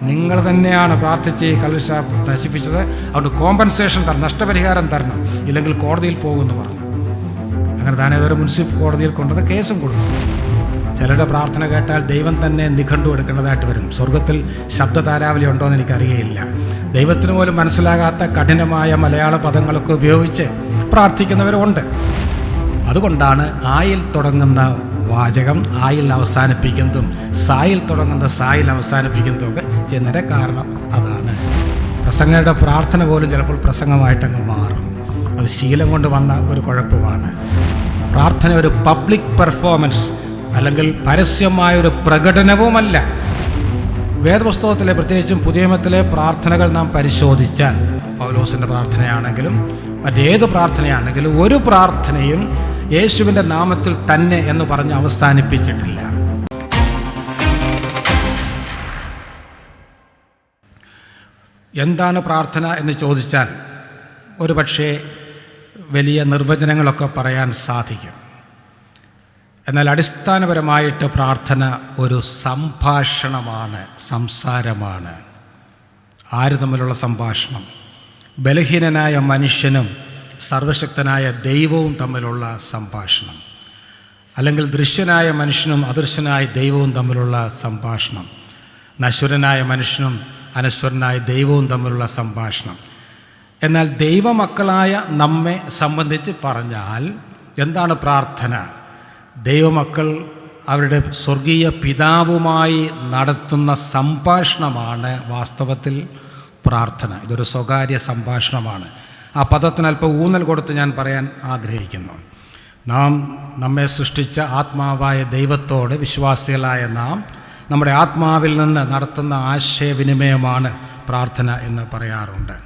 നിങ്ങൾ തന്നെയാണ് പ്രാർത്ഥിച്ച് ഈ കൽശ നശിപ്പിച്ചത്, അതുകൊണ്ട് കോമ്പൻസേഷൻ തരണം, നഷ്ടപരിഹാരം തരണം, ഇല്ലെങ്കിൽ കോടതിയിൽ പോകുമെന്ന് പറഞ്ഞു. അങ്ങനെ താൻ ഏതൊരു മുനിസിപ്പൽ കോടതിയിൽ കൊണ്ടത് കേസും കൊടുത്തു. ചിലരുടെ പ്രാർത്ഥന കേട്ടാൽ ദൈവം തന്നെ നിഘണ്ടു എടുക്കേണ്ടതായിട്ട് വരും. സ്വർഗത്തിൽ ശബ്ദതാരാവലി ഉണ്ടോ എന്ന് എനിക്കറിയയില്ല. ദൈവത്തിന് പോലും മനസ്സിലാകാത്ത കഠിനമായ മലയാള പദങ്ങളൊക്കെ ഉപയോഗിച്ച് പ്രാർത്ഥിക്കുന്നവരുണ്ട്. അതുകൊണ്ടാണ് ആയിൽ തുടങ്ങുന്ന വാചകം ആയിൽ അവസാനിപ്പിക്കുന്നതും സായിൽ തുടങ്ങുന്ന സായിൽ അവസാനിപ്പിക്കുന്നതും ഒക്കെ ചെയ്യുന്നതിൻ്റെ കാരണം അതാണ്. പ്രസംഗരുടെ പ്രാർത്ഥന പോലും ചിലപ്പോൾ പ്രസംഗമായിട്ടങ്ങ് മാറും. അത് ശീലം കൊണ്ട് വന്ന ഒരു കുഴപ്പമാണ്. പ്രാർത്ഥന ഒരു പബ്ലിക് പെർഫോമൻസ് അല്ലെങ്കിൽ പരസ്യമായൊരു പ്രകടനവുമല്ല. വേദപുസ്തകത്തിലെ പ്രത്യേകിച്ചും പുതിയ നിയമത്തിലെ പ്രാർത്ഥനകൾ നാം പരിശോധിച്ചാൽ, പൗലോസിൻ്റെ പ്രാർത്ഥനയാണെങ്കിലും മറ്റേത് പ്രാർത്ഥനയാണെങ്കിലും ഒരു പ്രാർത്ഥനയും യേശുവിൻ്റെ നാമത്തിൽ തന്നെ എന്ന് പറഞ്ഞ് അവസാനിപ്പിച്ചിട്ടില്ല. എന്താണ് പ്രാർത്ഥന എന്ന് ചോദിച്ചാൽ ഒരു പക്ഷേ വലിയ നിർവചനങ്ങളൊക്കെ പറയാൻ സാധിക്കും. എന്നാൽ അടിസ്ഥാനപരമായിട്ട് പ്രാർത്ഥന ഒരു സംഭാഷണമാണ്, സംസാരമാണ്. ആര് തമ്മിലുള്ള സംഭാഷണം? ബലഹീനനായ മനുഷ്യനും സർവശക്തനായ ദൈവവും തമ്മിലുള്ള സംഭാഷണം, അല്ലെങ്കിൽ ദൃശ്യനായ മനുഷ്യനും അദൃശ്യനായ ദൈവവും തമ്മിലുള്ള സംഭാഷണം, നശ്വരനായ മനുഷ്യനും അനശ്വരനായ ദൈവവും തമ്മിലുള്ള സംഭാഷണം. എന്നാൽ ദൈവമക്കളായ നമ്മെ സംബന്ധിച്ച് പറഞ്ഞാൽ എന്താണ് പ്രാർത്ഥന? ദൈവമക്കൾ അവരുടെ സ്വർഗീയ പിതാവുമായി നടത്തുന്ന സംഭാഷണമാണ് വാസ്തവത്തിൽ പ്രാർത്ഥന. ഇതൊരു സ്വകാര്യ സംഭാഷണമാണ്. ആ പദത്തിന് അല്പം ഊന്നൽ കൊടുത്ത് ഞാൻ പറയാൻ ആഗ്രഹിക്കുന്നു. നമ്മെ സൃഷ്ടിച്ച ആത്മാവായ ദൈവത്തോട് വിശ്വാസികളായ നാം നമ്മുടെ ആത്മാവിൽ നിന്ന് നടത്തുന്ന ആശയവിനിമയമാണ് പ്രാർത്ഥന എന്ന് പറയാറുണ്ട്.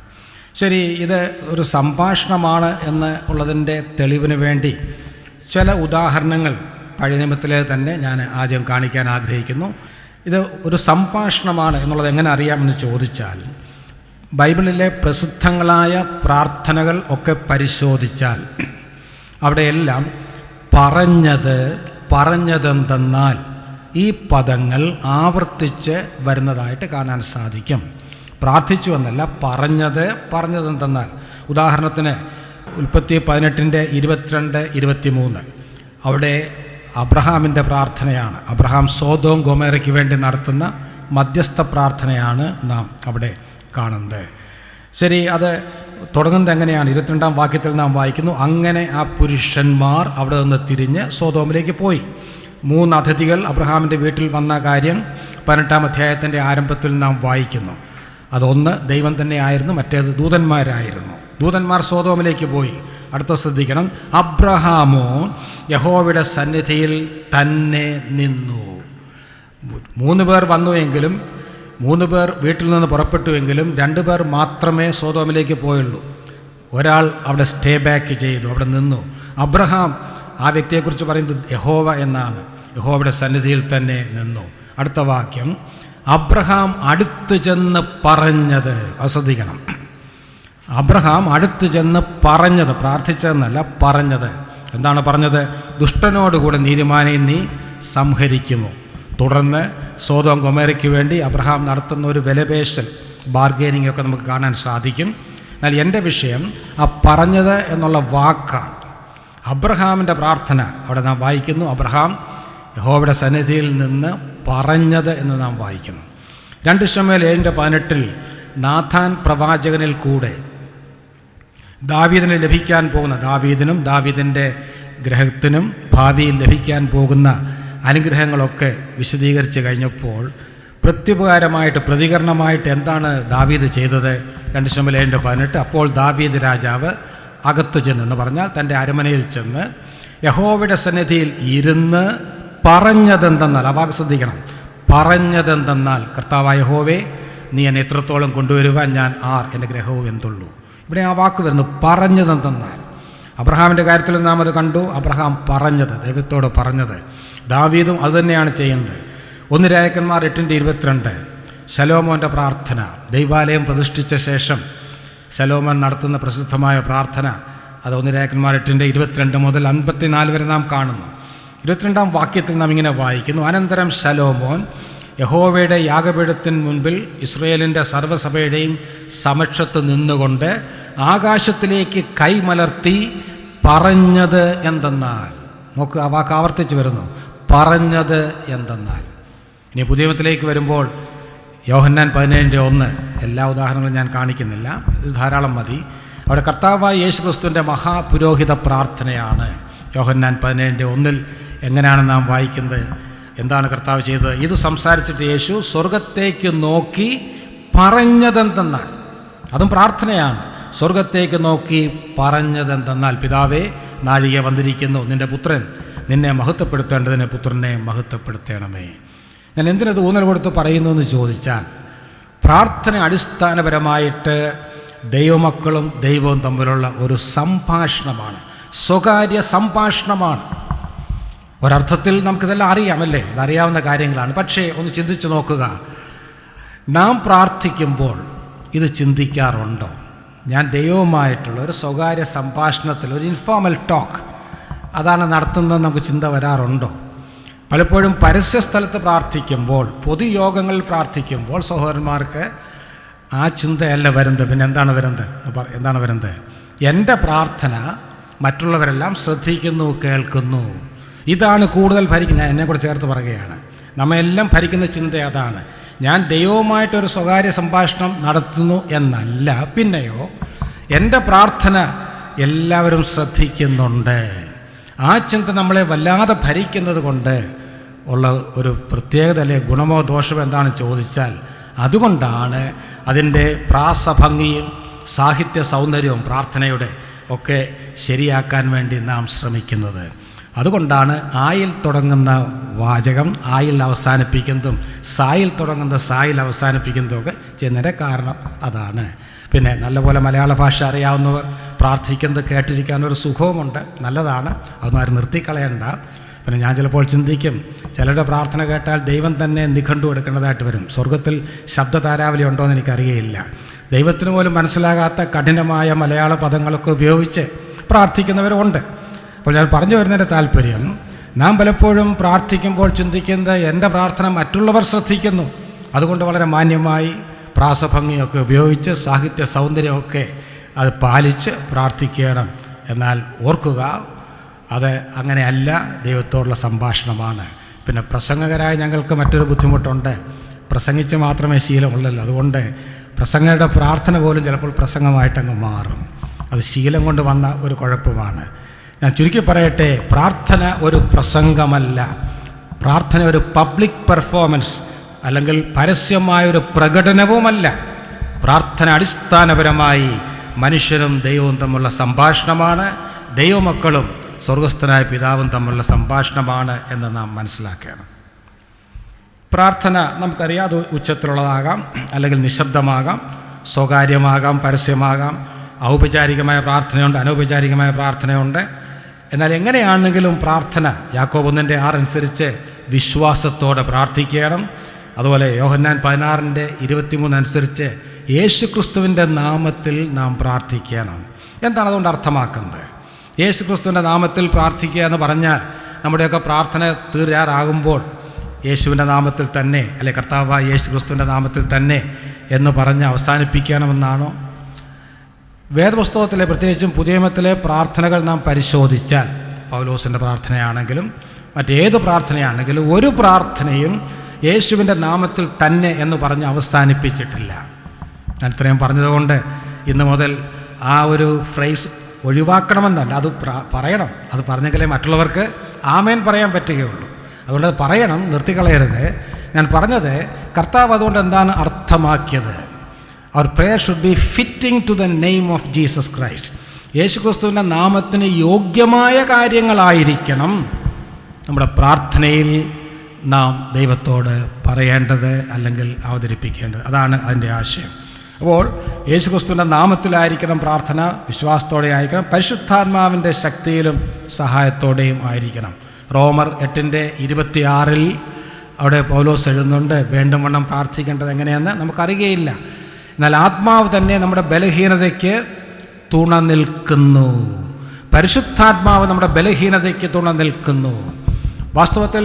ശരി, ഇത് ഒരു സംഭാഷണമാണ് എന്ന് ഉള്ളതിൻ്റെ തെളിവിന് വേണ്ടി ചില ഉദാഹരണങ്ങൾ പഴയ നിയമത്തിലെ തന്നെ ഞാൻ ആദ്യം കാണിക്കാൻ ആഗ്രഹിക്കുന്നു. ഇത് ഒരു സംഭാഷണമാണ് എന്നുള്ളത് എങ്ങനെ അറിയാമെന്ന് ചോദിച്ചാൽ, ബൈബിളിലെ പ്രസിദ്ധങ്ങളായ പ്രാർത്ഥനകൾ ഒക്കെ പരിശോധിച്ചാൽ അവിടെയെല്ലാം പറഞ്ഞതെന്തെന്നാൽ ഈ പദങ്ങൾ ആവർത്തിച്ച് വരുന്നതായിട്ട് കാണാൻ സാധിക്കും. പ്രാർത്ഥിച്ചു എന്നല്ല, പറഞ്ഞതെന്തെന്നാൽ. ഉദാഹരണത്തിന് ഉൽപ്പത്തി 18:22-23 അവിടെ അബ്രഹാമിൻ്റെ പ്രാർത്ഥനയാണ്. അബ്രഹാം സോദോം ഗൊമോറയ്ക്ക് വേണ്ടി നടത്തുന്ന മധ്യസ്ഥ പ്രാർത്ഥനയാണ് നാം അവിടെ കാണുന്നത്. ശരി, അത് തുടങ്ങുന്നത് എങ്ങനെയാണ്? 22-ാം വാക്യത്തിൽ നാം വായിക്കുന്നു, അങ്ങനെ ആ പുരുഷന്മാർ അവിടെ നിന്ന് തിരിഞ്ഞ് സോദോമിലേക്ക് പോയി. 3 അതിഥികൾ അബ്രഹാമിൻ്റെ വീട്ടിൽ വന്ന കാര്യം 18-ാം അധ്യായത്തിൻ്റെ ആരംഭത്തിൽ നാം വായിക്കുന്നു. അതൊന്ന് ദൈവം തന്നെ ആയിരുന്നു, മറ്റേത് ദൂതന്മാരായിരുന്നു. ദൂതന്മാർ സോദോമിലേക്ക് പോയി. അടുത്ത ശ്രദ്ധിക്കണം, അബ്രഹാമോ യഹോവയുടെ സന്നിധിയിൽ തന്നെ നിന്നു. 3 പേർ വന്നുവെങ്കിലും 3 പേർ വീട്ടിൽ നിന്ന് പുറപ്പെട്ടുവെങ്കിലും 2 പേർ മാത്രമേ സോദോമിലേക്ക് പോയുള്ളൂ. ഒരാൾ അവിടെ സ്റ്റേ ബാക്ക് ചെയ്തു, അവിടെ നിന്നു. അബ്രഹാം, ആ വ്യക്തിയെക്കുറിച്ച് പറയുന്നത് യഹോവ എന്നാണ്, യഹോവയുടെ സന്നിധിയിൽ തന്നെ നിന്നു. അടുത്ത വാക്യം, അബ്രഹാം അടുത്ത് ചെന്ന് പറഞ്ഞത്. അത് ശ്രദ്ധിക്കണം, അബ്രഹാം അടുത്ത് ചെന്ന് പറഞ്ഞത്, പ്രാർത്ഥിച്ചതെന്നല്ല, പറഞ്ഞത്. എന്താണ് പറഞ്ഞത്? ദുഷ്ടനോടുകൂടെ നീതിമാനെ നീ സംഹരിക്കുമോ? തുടർന്ന് സോദോം ഗൊമോറയ്ക്ക് വേണ്ടി അബ്രഹാം നടത്തുന്ന ഒരു വിലപേശൽ, ബാർഗെയിനിങ് ഒക്കെ നമുക്ക് കാണാൻ സാധിക്കും. എന്നാൽ എൻ്റെ വിഷയം ആ പറഞ്ഞത് എന്നുള്ള വാക്കാണ്. അബ്രഹാമിൻ്റെ പ്രാർത്ഥന അവിടെ നാം വായിക്കുന്നു, അബ്രഹാം യഹോവയുടെ സന്നിധിയിൽ നിന്ന് പറഞ്ഞത് എന്ന് നാം വായിക്കുന്നു. 2 ശമൂവേൽ 7:18 നാഥാൻ പ്രവാചകനിൽ കൂടെ ദാവീദിന് ലഭിക്കാൻ പോകുന്ന, ദാവീദിനും ദാവീദിൻ്റെ ഗ്രഹത്തിനും ഭാവിയിൽ ലഭിക്കാൻ പോകുന്ന അനുഗ്രഹങ്ങളൊക്കെ വിശദീകരിച്ച് കഴിഞ്ഞപ്പോൾ പ്രത്യുപകാരമായിട്ട്, പ്രതികരണമായിട്ട് എന്താണ് ദാവീദ് ചെയ്തത്? 2 ശമൂവേൽ 7:18 അപ്പോൾ ദാവീദ് രാജാവ് അകത്ത് ചെന്നെന്ന് പറഞ്ഞാൽ തൻ്റെ അരമനയിൽ ചെന്ന് യഹോവയുടെ സന്നിധിയിൽ ഇരുന്ന് പറഞ്ഞതെന്തെന്നാൽ, ആ വാക്ക് ശ്രദ്ധിക്കണം, പറഞ്ഞതെന്തെന്നാൽ, കർത്താവായ യഹോവേ നീ എന്നെ എത്രത്തോളം കൊണ്ടുവരുവാൻ ഞാൻ ആർ, എൻ്റെ ഗ്രഹവും എന്തുള്ളൂ. ഇവിടെ ആ വാക്ക് വരുന്നു, പറഞ്ഞതെന്തെന്നാൽ. അബ്രഹാമിൻ്റെ കാര്യത്തിൽ നാം അത് കണ്ടു. അബ്രഹാം പറഞ്ഞത്, ദൈവത്തോട് പറഞ്ഞത്. ദാവീദും അതുതന്നെയാണ് ചെയ്യുന്നത്. 1 രാജാക്കന്മാർ 8:22 ശലോമോൻ്റെ പ്രാർത്ഥന, ദൈവാലയം പ്രതിഷ്ഠിച്ച ശേഷം ശലോമോൻ നടത്തുന്ന പ്രസിദ്ധമായ പ്രാർത്ഥന. അത് 1 രാജാക്കന്മാർ 8:22 മുതൽ 54 വരെ നാം കാണുന്നു. 22-ാം വാക്യത്തിൽ നാം ഇങ്ങനെ വായിക്കുന്നു, അനന്തരം ശലോമോൻ യഹോവയുടെ യാഗപീഠത്തിന് മുൻപിൽ ഇസ്രായേലിൻ്റെ സർവ്വസഭയുടെയും സമക്ഷത്ത് നിന്നുകൊണ്ട് ആകാശത്തിലേക്ക് കൈമലർത്തി പറഞ്ഞത് എന്തെന്നാൽ, നോക്ക്, ആ വാക്ക് ആവർത്തിച്ച് വരുന്നു, പറഞ്ഞത് എന്തെന്നാൽ. ഇനി പുതിയ നിയമത്തിലേക്ക് വരുമ്പോൾ യോഹന്നാൻ 17:1, എല്ലാ ഉദാഹരണങ്ങളും ഞാൻ കാണിക്കുന്നില്ല, ഇത് ധാരാളം മതി. അവിടെ കർത്താവായ യേശു ക്രിസ്തുവിൻ്റെ മഹാപുരോഹിത പ്രാർത്ഥനയാണ്. യോഹന്നാൻ 17:1 എങ്ങനെയാണ് നാം വായിക്കുന്നത്? എന്താണ് കർത്താവ് ചെയ്തത്? ഇത് സംസാരിച്ചിട്ട് യേശു സ്വർഗത്തേക്ക് നോക്കി പറഞ്ഞതെന്തെന്നാൽ, അതും പ്രാർത്ഥനയാണ്. സ്വർഗത്തേക്ക് നോക്കി പറഞ്ഞതെന്തെന്നാൽ, പിതാവേ, നാഴിക വന്നിരിക്കുന്നു, നിൻ്റെ പുത്രൻ നിന്നെ മഹത്വപ്പെടുത്തേണ്ടതിന് പുത്രനെ മഹത്വപ്പെടുത്തണമേ. ഞാൻ എന്തിനത് ഊന്നൽ കൊടുത്ത് പറയുന്നു എന്ന് ചോദിച്ചാൽ, പ്രാർത്ഥന അടിസ്ഥാനപരമായിട്ട് ദൈവമക്കളും ദൈവവും തമ്മിലുള്ള ഒരു സംഭാഷണമാണ്, സ്വകാര്യ സംഭാഷണമാണ്. ഒരർത്ഥത്തിൽ നമുക്കിതെല്ലാം അറിയാമല്ലേ, ഇതറിയാവുന്ന കാര്യങ്ങളാണ്. പക്ഷേ ഒന്ന് ചിന്തിച്ച് നോക്കുക, നാം പ്രാർത്ഥിക്കുമ്പോൾ ഇത് ചിന്തിക്കാറുണ്ടോ? ഞാൻ ദൈവവുമായിട്ടുള്ള ഒരു സ്വകാര്യ സംഭാഷണത്തിൽ, ഒരു ഇൻഫോർമൽ ടോക്ക് അതാണ് നടത്തുന്നത്, നമുക്ക് ചിന്ത വരാറുണ്ടോ? പലപ്പോഴും പരസ്യ സ്ഥലത്ത് പ്രാർത്ഥിക്കുമ്പോൾ, പൊതുയോഗങ്ങളിൽ പ്രാർത്ഥിക്കുമ്പോൾ സഹോദരന്മാർക്ക് ആ ചിന്തയല്ല വരുന്നത്. പിന്നെ എന്താണ് വരുന്നത്? എൻ്റെ പ്രാർത്ഥന മറ്റുള്ളവരെല്ലാം ശ്രദ്ധിക്കുന്നു, കേൾക്കുന്നു. ഇതാണ് കൂടുതൽ ഭരിക്കുന്നത്. എന്നെ കൂടെ ചേർത്ത് പറയുകയാണ്, നമ്മെല്ലാം ഭരിക്കുന്ന ചിന്ത അതാണ്. ഞാൻ ദൈവവുമായിട്ടൊരു സ്വകാര്യ സംഭാഷണം നടത്തുന്നു എന്നല്ല, പിന്നെയോ എൻ്റെ പ്രാർത്ഥന എല്ലാവരും ശ്രദ്ധിക്കുന്നുണ്ട്. ആ ചിന്ത നമ്മളെ വല്ലാതെ ഭരിക്കുന്നത് കൊണ്ട് ഉള്ള ഒരു പ്രത്യേകത അല്ലെ ഗുണമോ ദോഷമോ എന്താണെന്ന് ചോദിച്ചാൽ, അതുകൊണ്ടാണ് അതിൻ്റെ പ്രാസഭംഗിയും സാഹിത്യ സൗന്ദര്യവും പ്രാർത്ഥനയുടെ ഒക്കെ ശരിയാക്കാൻ വേണ്ടി നാം ശ്രമിക്കുന്നത്. അതുകൊണ്ടാണ് ആയിൽ തുടങ്ങുന്ന വാചകം ആയിൽ അവസാനിപ്പിക്കുന്നതും സായിൽ തുടങ്ങുന്ന സായിൽ അവസാനിപ്പിക്കുന്നതും ഒക്കെ ചെയ്യുന്നതിൻ്റെ കാരണം അതാണ്. പിന്നെ നല്ലപോലെ മലയാള ഭാഷ അറിയാവുന്നവർ പ്രാർത്ഥിക്കുന്നത് കേട്ടിരിക്കാനൊരു സുഖവുമുണ്ട്, നല്ലതാണ്, അതൊന്നും ആരും നിർത്തിക്കളയണ്ട. പിന്നെ ഞാൻ ചിലപ്പോൾ ചിന്തിക്കും, ചിലരുടെ പ്രാർത്ഥന കേട്ടാൽ ദൈവം തന്നെ നിഘണ്ടു എടുക്കേണ്ടതായിട്ട് വരും. സ്വർഗത്തിൽ ശബ്ദതാരാവലി ഉണ്ടോ എന്ന് എനിക്കറിയില്ല. ദൈവത്തിന് പോലും മനസ്സിലാകാത്ത കഠിനമായ മലയാള പദങ്ങളൊക്കെ ഉപയോഗിച്ച് പ്രാർത്ഥിക്കുന്നവരുണ്ട്. അപ്പോൾ ഞാൻ പറഞ്ഞു വരുന്നതിൻ്റെ താല്പര്യം, നാം പലപ്പോഴും പ്രാർത്ഥിക്കുമ്പോൾ ചിന്തിക്കുന്നത് എൻ്റെ പ്രാർത്ഥന മറ്റുള്ളവർ ശ്രദ്ധിക്കുന്നു, അതുകൊണ്ട് വളരെ മാന്യമായി പ്രാസഭംഗിയൊക്കെ ഉപയോഗിച്ച് സാഹിത്യ സൗന്ദര്യമൊക്കെ അത് പാലിച്ച് പ്രാർത്ഥിക്കണം. എന്നാൽ ഓർക്കുക, അത് അങ്ങനെയല്ല, ദൈവത്തോടുള്ള സംഭാഷണമാണ്. പിന്നെ പ്രസംഗകരായ ഞങ്ങൾക്ക് മറ്റൊരു ബുദ്ധിമുട്ടുണ്ട്, പ്രസംഗിച്ച് മാത്രമേ ശീലമുള്ളല്ലോ. അതുകൊണ്ട് പ്രസംഗരുടെ പ്രാർത്ഥന പോലും ചിലപ്പോൾ പ്രസംഗമായിട്ടങ്ങ് മാറും. അത് ശീലം കൊണ്ട് വന്ന ഒരു കുഴപ്പമാണ്. ഞാൻ ചുരുക്കി പറയട്ടെ, പ്രാർത്ഥന ഒരു പ്രസംഗമല്ല, പ്രാർത്ഥന ഒരു പബ്ലിക് പെർഫോമൻസ് അല്ലെങ്കിൽ പരസ്യമായൊരു പ്രകടനവുമല്ല. പ്രാർത്ഥന അടിസ്ഥാനപരമായി മനുഷ്യനും ദൈവവും തമ്മിലുള്ള സംഭാഷണമാണ്, ദൈവമക്കളും സ്വർഗസ്ഥനായ പിതാവും തമ്മിലുള്ള സംഭാഷണമാണ് എന്ന് നാം മനസ്സിലാക്കണം. പ്രാർത്ഥന നമുക്കറിയാം, അത് ഉച്ചത്തിലുള്ളതാകാം, അല്ലെങ്കിൽ നിശബ്ദമാകാം, സ്വകാര്യമാകാം, പരസ്യമാകാം. ഔപചാരികമായ പ്രാർത്ഥനയുണ്ട്, അനൗപചാരികമായ പ്രാർത്ഥനയുണ്ട്. എന്നാൽ എങ്ങനെയാണെങ്കിലും പ്രാർത്ഥന യാക്കോബ് 1:6 അനുസരിച്ച് വിശ്വാസത്തോടെ പ്രാർത്ഥിക്കണം. അതുപോലെ യോഹന്നാൻ 16:23 അനുസരിച്ച് യേശു ക്രിസ്തുവിൻ്റെ നാമത്തിൽ നാം പ്രാർത്ഥിക്കണം. എന്താണ് അതുകൊണ്ട് അർത്ഥമാക്കുന്നത്? യേശു ക്രിസ്തുവിൻ്റെ നാമത്തിൽ പ്രാർത്ഥിക്കുക എന്ന് പറഞ്ഞാൽ നമ്മുടെയൊക്കെ പ്രാർത്ഥന തീരാറാകുമ്പോൾ യേശുവിൻ്റെ നാമത്തിൽ തന്നെ, അല്ലെ കർത്താവായ യേശു ക്രിസ്തുവിൻ്റെ നാമത്തിൽ തന്നെ എന്ന് പറഞ്ഞ് അവസാനിപ്പിക്കണമെന്നാണോ? വേദപുസ്തകത്തിലെ പ്രത്യേകിച്ചും പുതിയ നിയമത്തിലെ പ്രാർത്ഥനകൾ നാം പരിശോധിച്ചാൽ, പൗലോസിൻ്റെ പ്രാർത്ഥനയാണെങ്കിലും മറ്റേത് പ്രാർത്ഥനയാണെങ്കിലും ഒരു പ്രാർത്ഥനയും യേശുവിൻ്റെ നാമത്തിൽ തന്നെ എന്ന് പറഞ്ഞ് അവസാനിപ്പിച്ചിട്ടില്ല. ഞാൻ ഇത്രയും പറഞ്ഞതുകൊണ്ട് ഇന്ന് മുതൽ ആ ഒരു ഫ്രേസ് ഒഴിവാക്കണമെന്നല്ല, അത് പറയണം. അത് പറഞ്ഞെങ്കിലേ മറ്റുള്ളവർക്ക് ആമേൻ പറയാൻ പറ്റുകയുള്ളൂ. അതുകൊണ്ട് അത് പറയണം, നിർത്തിക്കളയരുത്. ഞാൻ പറഞ്ഞത്, കർത്താവ് അതുകൊണ്ട് എന്താണ് അർത്ഥമാക്കിയത്? അവർ prayer should be fitting to the name of Jesus Christ. യേശു ക്രിസ്തുവിൻ്റെ നാമത്തിന് യോഗ്യമായ കാര്യങ്ങളായിരിക്കണം നമ്മുടെ പ്രാർത്ഥനയിൽ നാം ദൈവത്തോട് പറയേണ്ടത് അല്ലെങ്കിൽ അവതരിപ്പിക്കേണ്ടത്. അതാണ് അതിൻ്റെ ആശയം. അപ്പോൾ യേശു ക്രിസ്തുവിൻ്റെ നാമത്തിലായിരിക്കണം പ്രാർത്ഥന, വിശ്വാസത്തോടെ ആയിരിക്കണം, പരിശുദ്ധാത്മാവിൻ്റെ ശക്തിയിലും സഹായത്തോടെയും ആയിരിക്കണം. റോമർ 8:26 അവിടെ പൗലോസ് എഴുതുന്നുണ്ട്, വേണ്ടും വണ്ണം പ്രാർത്ഥിക്കേണ്ടത് എങ്ങനെയെന്ന് നമുക്കറിയുകയില്ല, എന്നാൽ ആത്മാവ് തന്നെ നമ്മുടെ ബലഹീനതയ്ക്ക് തുണ നിൽക്കുന്നു. പരിശുദ്ധാത്മാവ് നമ്മുടെ ബലഹീനതയ്ക്ക് തുണ നിൽക്കുന്നു. വാസ്തവത്തിൽ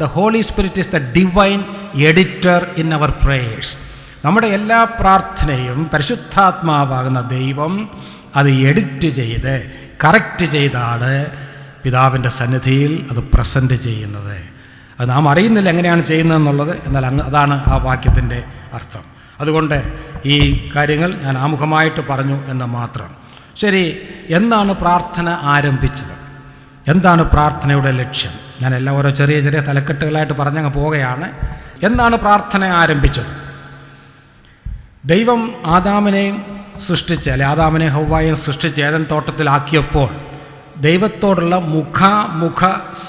the holy spirit is the divine editor in our prayers. നമ്മുടെ എല്ലാ പ്രാർത്ഥനയും പരിശുദ്ധാത്മാവാകുന്ന ദൈവം അത് എഡിറ്റ് ചെയ്ത് കറക്റ്റ് ചെയ്താണ് പിതാവിൻ്റെ സന്നിധിയിൽ അത് പ്രസൻറ്റ് ചെയ്യുന്നത്. അത് നാം അറിയുന്നില്ല എങ്ങനെയാണ് ചെയ്യുന്നതെന്നുള്ളത്, എന്നാൽ അതാണ് ആ വാക്യത്തിൻ്റെ അർത്ഥം. അതുകൊണ്ട് ഈ കാര്യങ്ങൾ ഞാൻ ആമുഖമായിട്ട് പറഞ്ഞു എന്ന് മാത്രം. ശരി, എന്നാണ് പ്രാർത്ഥന ആരംഭിച്ചത്? എന്താണ് പ്രാർത്ഥനയുടെ ലക്ഷ്യം? ഞാൻ എല്ലാം ഓരോ ചെറിയ ചെറിയ തലക്കെട്ടുകളായിട്ട് പറഞ്ഞങ്ങ് പോവുകയാണ്. എന്നാണ് പ്രാർത്ഥന ആരംഭിച്ചത്? ദൈവം ആദാമിനെയും സൃഷ്ടിച്ച്, അല്ലെ ആദാമിനെ ഹവ്വായെയും സൃഷ്ടിച്ച് ഏദൻ തോട്ടത്തിലാക്കിയപ്പോൾ ദൈവത്തോടുള്ള മുഖാമുഖ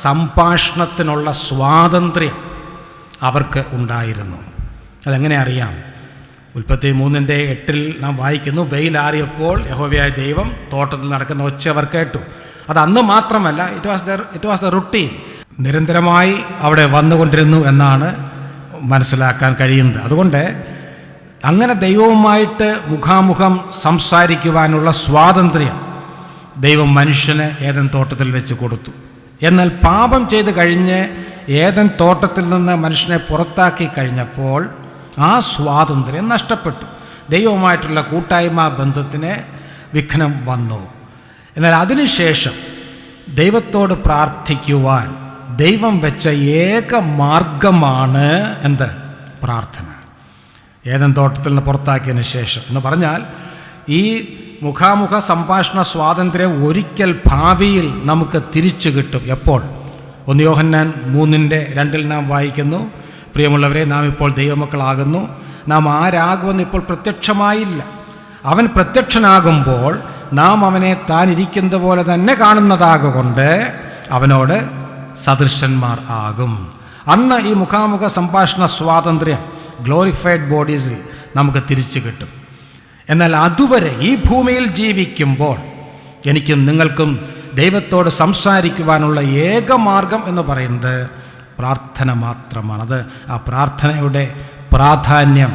സംഭാഷണത്തിനുള്ള സ്വാതന്ത്ര്യം അവർക്ക് ഉണ്ടായിരുന്നു. അതെങ്ങനെ അറിയാം? ഉൽപ്പത്തി 3:8 നാം വായിക്കുന്നു, വെയിലാറിയപ്പോൾ യഹോവയായ ദൈവം തോട്ടത്തിൽ നടക്കുന്ന ഒച്ച അവർ കേട്ടു. അത് അന്ന് മാത്രമല്ല, ഇറ്റ് വാസ് ദ റുട്ടീൻ. നിരന്തരമായി അവിടെ വന്നുകൊണ്ടിരുന്നു എന്നാണ് മനസ്സിലാക്കാൻ കഴിയുന്നത്. അതുകൊണ്ട് അങ്ങനെ ദൈവവുമായിട്ട് മുഖാമുഖം സംസാരിക്കുവാനുള്ള സ്വാതന്ത്ര്യം ദൈവം മനുഷ്യന് ഏദൻ തോട്ടത്തിൽ വെച്ച് കൊടുത്തു. എന്നാൽ പാപം ചെയ്ത് കഴിഞ്ഞ് ഏദൻ തോട്ടത്തിൽ നിന്ന് മനുഷ്യനെ പുറത്താക്കി കഴിഞ്ഞപ്പോൾ ആ സ്വാതന്ത്ര്യം നഷ്ടപ്പെട്ടു. ദൈവവുമായിട്ടുള്ള കൂട്ടായ്മ ബന്ധത്തിന് വിഘ്നം വന്നു. എന്നാൽ അതിനുശേഷം ദൈവത്തോട് പ്രാർത്ഥിക്കുവാൻ ദൈവം വെച്ച ഏക മാർഗമാണ് എന്ത്? പ്രാർത്ഥന. ഏദൻ തോട്ടത്തിൽ നിന്ന് പുറത്താക്കിയതിന് ശേഷം എന്ന് പറഞ്ഞാൽ ഈ മുഖാമുഖ സംഭാഷണ സ്വാതന്ത്ര്യം ഒരിക്കൽ ഭാവിയിൽ നമുക്ക് തിരിച്ചു കിട്ടും. എപ്പോൾ? 1 യോഹന്നാൻ 3:2 നാം വായിക്കുന്നു, പ്രിയമുള്ളവരെ, നാം ഇപ്പോൾ ദൈവമക്കളാകുന്നു, നാം ആരാകുമെന്ന് ഇപ്പോൾ പ്രത്യക്ഷമായില്ല. അവൻ പ്രത്യക്ഷനാകുമ്പോൾ നാം അവനെ താൻ ഇരിക്കുന്നത് പോലെ തന്നെ കാണുന്നതാകൊണ്ട് അവനോട് സദൃശന്മാർ ആകും. അന്ന് ഈ മുഖാമുഖ സംഭാഷണ സ്വാതന്ത്ര്യം ഗ്ലോറിഫൈഡ് ബോഡീസിൽ നമുക്ക് തിരിച്ചു കിട്ടും. എന്നാൽ അതുവരെ ഈ ഭൂമിയിൽ ജീവിക്കുമ്പോൾ എനിക്കും നിങ്ങൾക്കും ദൈവത്തോട് സംസാരിക്കുവാനുള്ള ഏക മാർഗം എന്ന് പറയുന്നത് പ്രാർത്ഥന മാത്രമാണ്. അത് ആ പ്രാർത്ഥനയുടെ പ്രാധാന്യം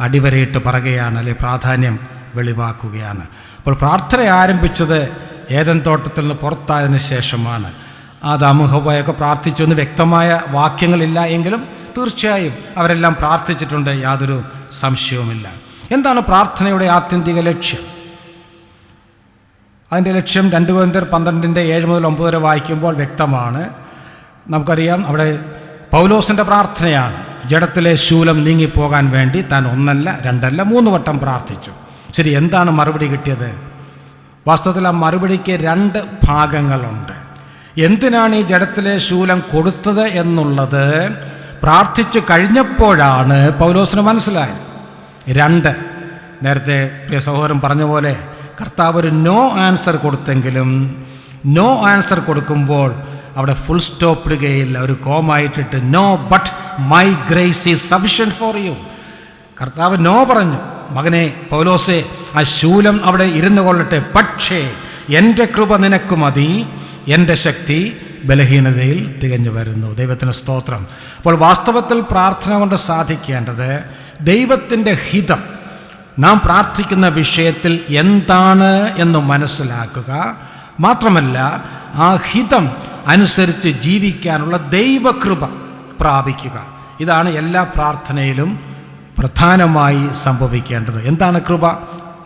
അടിവരയിട്ട് പറയുകയാണ്, അല്ലെ പ്രാധാന്യം വെളിവാക്കുകയാണ്. അപ്പോൾ പ്രാർത്ഥന ആരംഭിച്ചത് ഏദൻ തോട്ടത്തിൽ നിന്ന് പുറത്തായതിനു ശേഷമാണ്. ആദാമും ഹവ്വയൊക്കെ പ്രാർത്ഥിച്ചു എന്ന് വ്യക്തമായ വാക്യങ്ങളില്ല എങ്കിലും തീർച്ചയായും അവരെല്ലാം പ്രാർത്ഥിച്ചിട്ടുണ്ട്, യാതൊരു സംശയവുമില്ല. എന്താണ് പ്രാർത്ഥനയുടെ ആത്യന്തിക ലക്ഷ്യം? അതിൻ്റെ ലക്ഷ്യം 2 കൊരിന്ത്യർ 12:7-9 വരെ വായിക്കുമ്പോൾ വ്യക്തമാണ്. നമുക്കറിയാം, അവിടെ പൗലോസിൻ്റെ പ്രാർത്ഥനയാണ്. ജഡത്തിലെ ശൂലം നീങ്ങിപ്പോകാൻ വേണ്ടി താൻ 1 2 3 വട്ടം പ്രാർത്ഥിച്ചു. ശരി, എന്താണ് മറുപടി കിട്ടിയത്? വാസ്തവത്തിൽ ആ മറുപടിക്ക് 2 ഭാഗങ്ങളുണ്ട്. എന്തിനാണ് ഈ ജഡത്തിലെ ശൂലം കൊടുത്തത് എന്നുള്ളത് പ്രാർത്ഥിച്ചു കഴിഞ്ഞപ്പോഴാണ് പൗലോസിന് മനസ്സിലായത്. 2, നേരത്തെ പ്രിയ സഹോദരൻ പറഞ്ഞ പോലെ കർത്താവ് ഒരു നോ ആൻസർ കൊടുത്തെങ്കിലും നോ ആൻസർ കൊടുക്കുമ്പോൾ അവിടെ ഫുൾ സ്റ്റോപ്പ് ഇടുകയില്ല, ഒരു കോമായിട്ടിട്ട് no but my grace is sufficient for you. കർത്താവ് നോ പറഞ്ഞു, മകനെ പൗലോസേ, ആ ശൂലം അവിടെ ഇരുന്നു കൊള്ളട്ടെ, പക്ഷേ എൻ്റെ കൃപ നിനക്ക് മതി, എൻ്റെ ശക്തി ബലഹീനതയിൽ തികഞ്ഞു വരുന്നു. ദൈവത്തിന് സ്തോത്രം. അപ്പോൾ വാസ്തവത്തിൽ പ്രാർത്ഥന കൊണ്ട് സാധിക്കേണ്ടത് ദൈവത്തിൻ്റെ ഹിതം, നാം പ്രാർത്ഥിക്കുന്ന വിഷയത്തിൽ എന്താണ് എന്ന് മനസ്സിലാക്കുക, മാത്രമല്ല ആ ഹിതം അനുസരിച്ച് ജീവിക്കാനുള്ള ദൈവകൃപ പ്രാപിക്കുക. ഇതാണ് എല്ലാ പ്രാർത്ഥനയിലും പ്രധാനമായി സംഭവിക്കേണ്ടത്. എന്താണ് കൃപ?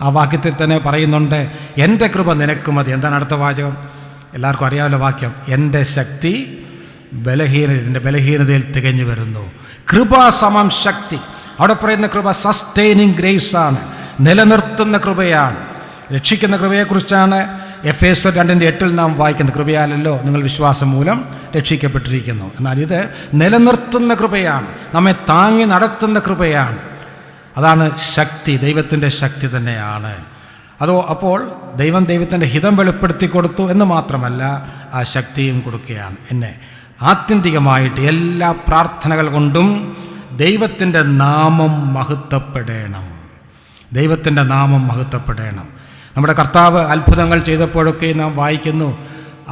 ആ വാക്യത്തിൽ തന്നെ പറയുന്നുണ്ട്, എൻ്റെ കൃപ നിനക്ക് മതി. എന്താണ് അടുത്ത വാചകം? എല്ലാവർക്കും അറിയാവുന്ന വാക്യം, എൻ്റെ ശക്തി എൻ്റെ ബലഹീനതയിൽ തികഞ്ഞു വരുന്നു. കൃപ സമം ശക്തി. അവിടെ പറയുന്ന കൃപ സസ്റ്റെയിനിങ് ഗ്രേസ് ആണ്, നിലനിർത്തുന്ന കൃപയാണ്. രക്ഷിക്കുന്ന കൃപയെക്കുറിച്ചാണ് എഫേസ്യർ 2:8 നാം വായിക്കുന്ന, കൃപയാലല്ലോ നിങ്ങൾ വിശ്വാസം മൂലം രക്ഷിക്കപ്പെട്ടിരിക്കുന്നു. എന്നാൽ ഇത് നിലനിർത്തുന്ന കൃപയാണ്, നമ്മെ താങ്ങി നടത്തുന്ന കൃപയാണ്. അതാണ് ശക്തി, ദൈവത്തിൻ്റെ ശക്തി തന്നെയാണ്. അപ്പോൾ ദൈവത്തിൻ്റെ ഹിതം വെളിപ്പെടുത്തി കൊടുത്തു എന്ന് മാത്രമല്ല, ആ ശക്തിയും കൊടുക്കുകയാണ്. എന്നെ ആത്യന്തികമായിട്ട് എല്ലാ പ്രാർത്ഥനകൾ കൊണ്ടും ദൈവത്തിൻ്റെ നാമം മഹത്വപ്പെടണം. ദൈവത്തിൻ്റെ നാമം മഹത്വപ്പെടണം. നമ്മുടെ കർത്താവ് അത്ഭുതങ്ങൾ ചെയ്തപ്പോഴൊക്കെ നാം വായിക്കുന്നു,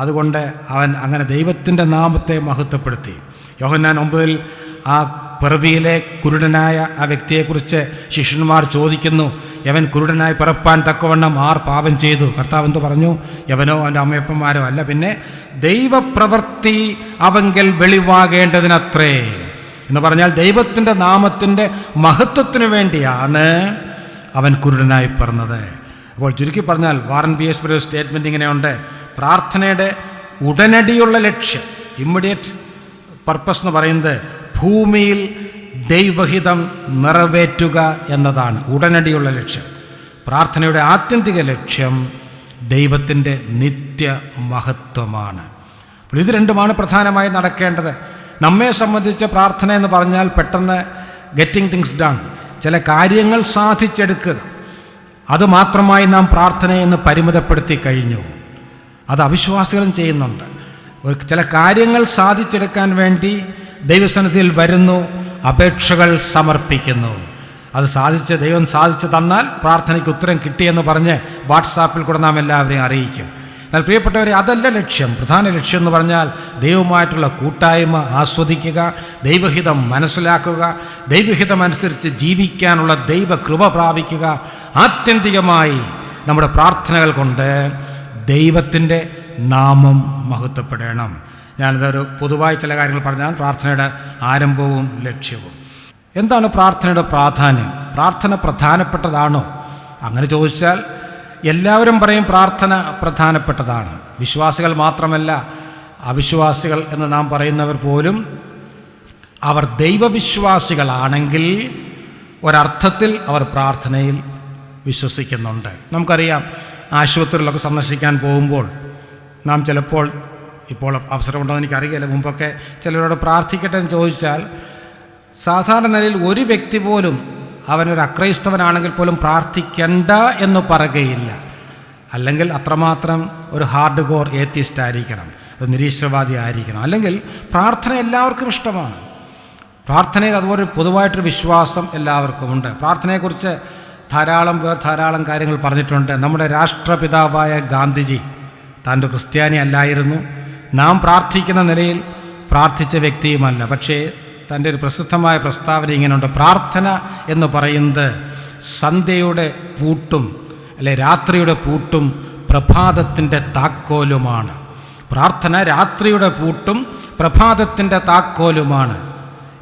അതുകൊണ്ട് അവൻ അങ്ങനെ ദൈവത്തിൻ്റെ നാമത്തെ മഹത്വപ്പെടുത്തി. യോഹന്നാൻ 9 ആ പിറവിയിലെ കുരുടനായ ആ വ്യക്തിയെക്കുറിച്ച് ശിഷ്യന്മാർ ചോദിക്കുന്നു, യവൻ കുരുടനായി പിറപ്പാൻ തക്കവണ്ണം ആർ പാപം ചെയ്തു? കർത്താവ് എന്ത് പറഞ്ഞു? യവനോ അവൻ്റെ അമ്മയപ്പന്മാരോ അല്ല, പിന്നെ ദൈവപ്രവൃത്തി അവങ്കൽ വെളിവാകേണ്ടതിനത്രേ. എന്ന് പറഞ്ഞാൽ ദൈവത്തിൻ്റെ നാമത്തിൻ്റെ മഹത്വത്തിനു വേണ്ടിയാണ് അവൻ കുരുടനായി പിറന്നത്. അപ്പോൾ ചുരുക്കി പറഞ്ഞാൽ വാറൻ ബി എസ് ഒരു സ്റ്റേറ്റ്മെൻറ്റ് ഇങ്ങനെയുണ്ട്: പ്രാർത്ഥനയുടെ ഉടനടിയുള്ള ലക്ഷ്യം, ഇമ്മീഡിയറ്റ് പർപ്പസ് എന്ന് പറയുന്നത് ഭൂമിയിൽ ദൈവഹിതം നിറവേറ്റുക എന്നതാണ് ഉടനടിയുള്ള ലക്ഷ്യം. പ്രാർത്ഥനയുടെ ആത്യന്തിക ലക്ഷ്യം ദൈവത്തിൻ്റെ നിത്യമഹത്വമാണ്. അപ്പോൾ ഇത് രണ്ടുമാണ് പ്രധാനമായി നടക്കേണ്ടത്. നമ്മെ സംബന്ധിച്ച് പ്രാർത്ഥന എന്ന് പറഞ്ഞാൽ പെട്ടെന്ന് ഗെറ്റിംഗ് തിങ്സ് ഡൺ, ചില കാര്യങ്ങൾ സാധിച്ചെടുക്കുക, അതുമാത്രമായി നാം പ്രാർത്ഥനയെന്ന് പരിമിതപ്പെടുത്തി കഴിഞ്ഞു. അത് അവിശ്വാസികളും ചെയ്യുന്നുണ്ട്. ചില കാര്യങ്ങൾ സാധിച്ചെടുക്കാൻ വേണ്ടി ദൈവസന്നിധിയിൽ വരുന്നു, അപേക്ഷകൾ സമർപ്പിക്കുന്നു. അത് ദൈവം സാധിച്ചു തന്നാൽ പ്രാർത്ഥനയ്ക്ക് ഉത്തരം കിട്ടിയെന്ന് പറഞ്ഞ് വാട്സാപ്പിൽ കൂടെ നാം എല്ലാവരെയും അറിയിക്കും. എന്നാൽ പ്രിയപ്പെട്ടവരെ, അതല്ല ലക്ഷ്യം. പ്രധാന ലക്ഷ്യം എന്ന് പറഞ്ഞാൽ ദൈവവുമായിട്ടുള്ള കൂട്ടായ്മ ആസ്വദിക്കുക, ദൈവഹിതം മനസ്സിലാക്കുക, ദൈവഹിതം അനുസരിച്ച് ജീവിക്കാനുള്ള ദൈവകൃപ പ്രാപിക്കുക. ആത്യന്തികമായി നമ്മുടെ പ്രാർത്ഥനകൾ കൊണ്ട് ദൈവത്തിൻ്റെ നാമം മഹത്വപ്പെടണം. ഞാനിതൊരു പൊതുവായി ചില കാര്യങ്ങൾ പറഞ്ഞാൽ പ്രാർത്ഥനയുടെ ആരംഭവും ലക്ഷ്യവും. എന്താണ് പ്രാർത്ഥനയുടെ പ്രാധാന്യം? പ്രാർത്ഥന പ്രധാനപ്പെട്ടതാണോ? അങ്ങനെ ചോദിച്ചാൽ എല്ലാവരും പറയും പ്രാർത്ഥന പ്രധാനപ്പെട്ടതാണ്. വിശ്വാസികൾ മാത്രമല്ല, അവിശ്വാസികൾ എന്ന് നാം പറയുന്നവർ പോലും അവർ ദൈവവിശ്വാസികളാണെങ്കിൽ ഒരർത്ഥത്തിൽ അവർ പ്രാർത്ഥനയിൽ വിശ്വസിക്കുന്നുണ്ട്. നമുക്കറിയാം, ആശുപത്രികളിലൊക്കെ സന്ദർശിക്കാൻ പോകുമ്പോൾ നാം ചിലപ്പോൾ, ഇപ്പോൾ അവസരമുണ്ടോ എന്ന് എനിക്കറിയില്ല, മുമ്പൊക്കെ ചിലരോട് പ്രാർത്ഥിക്കട്ടെ എന്ന് ചോദിച്ചാൽ സാധാരണ നിലയിൽ ഒരു വ്യക്തി പോലും അവനൊരു അക്രൈസ്തവനാണെങ്കിൽ പോലും പ്രാർത്ഥിക്കണ്ട എന്ന് പറയുകയില്ല. അല്ലെങ്കിൽ അത്രമാത്രം ഒരു ഹാർഡ് കോർ ഏത്തിസ്റ്റ് ആയിരിക്കണം, ഒരു നിരീശ്വരവാദി ആയിരിക്കണം. അല്ലെങ്കിൽ പ്രാർത്ഥന എല്ലാവർക്കും ഇഷ്ടമാണ്. പ്രാർത്ഥനയിൽ അതുപോലെ പൊതുവായിട്ടൊരു വിശ്വാസം എല്ലാവർക്കും ഉണ്ട്. പ്രാർത്ഥനയെക്കുറിച്ച് ധാരാളം കാര്യങ്ങൾ പറഞ്ഞിട്ടുണ്ട്. നമ്മുടെ രാഷ്ട്രപിതാവായ ഗാന്ധിജി താൻ്റെ ക്രിസ്ത്യാനി അല്ലായിരുന്നു, നാം പ്രാർത്ഥിക്കുന്ന നിലയിൽ പ്രാർത്ഥിച്ച വ്യക്തിയുമല്ല. പക്ഷേ തൻ്റെ ഒരു പ്രസിദ്ധമായ പ്രസ്താവന ഇങ്ങനെയുണ്ട്: പ്രാർത്ഥന എന്ന് പറയുന്നത് സന്ധ്യയുടെ പൂട്ടും രാത്രിയുടെ പൂട്ടും പ്രഭാതത്തിൻ്റെ താക്കോലുമാണ്. പ്രാർത്ഥന രാത്രിയുടെ പൂട്ടും പ്രഭാതത്തിൻ്റെ താക്കോലുമാണ്.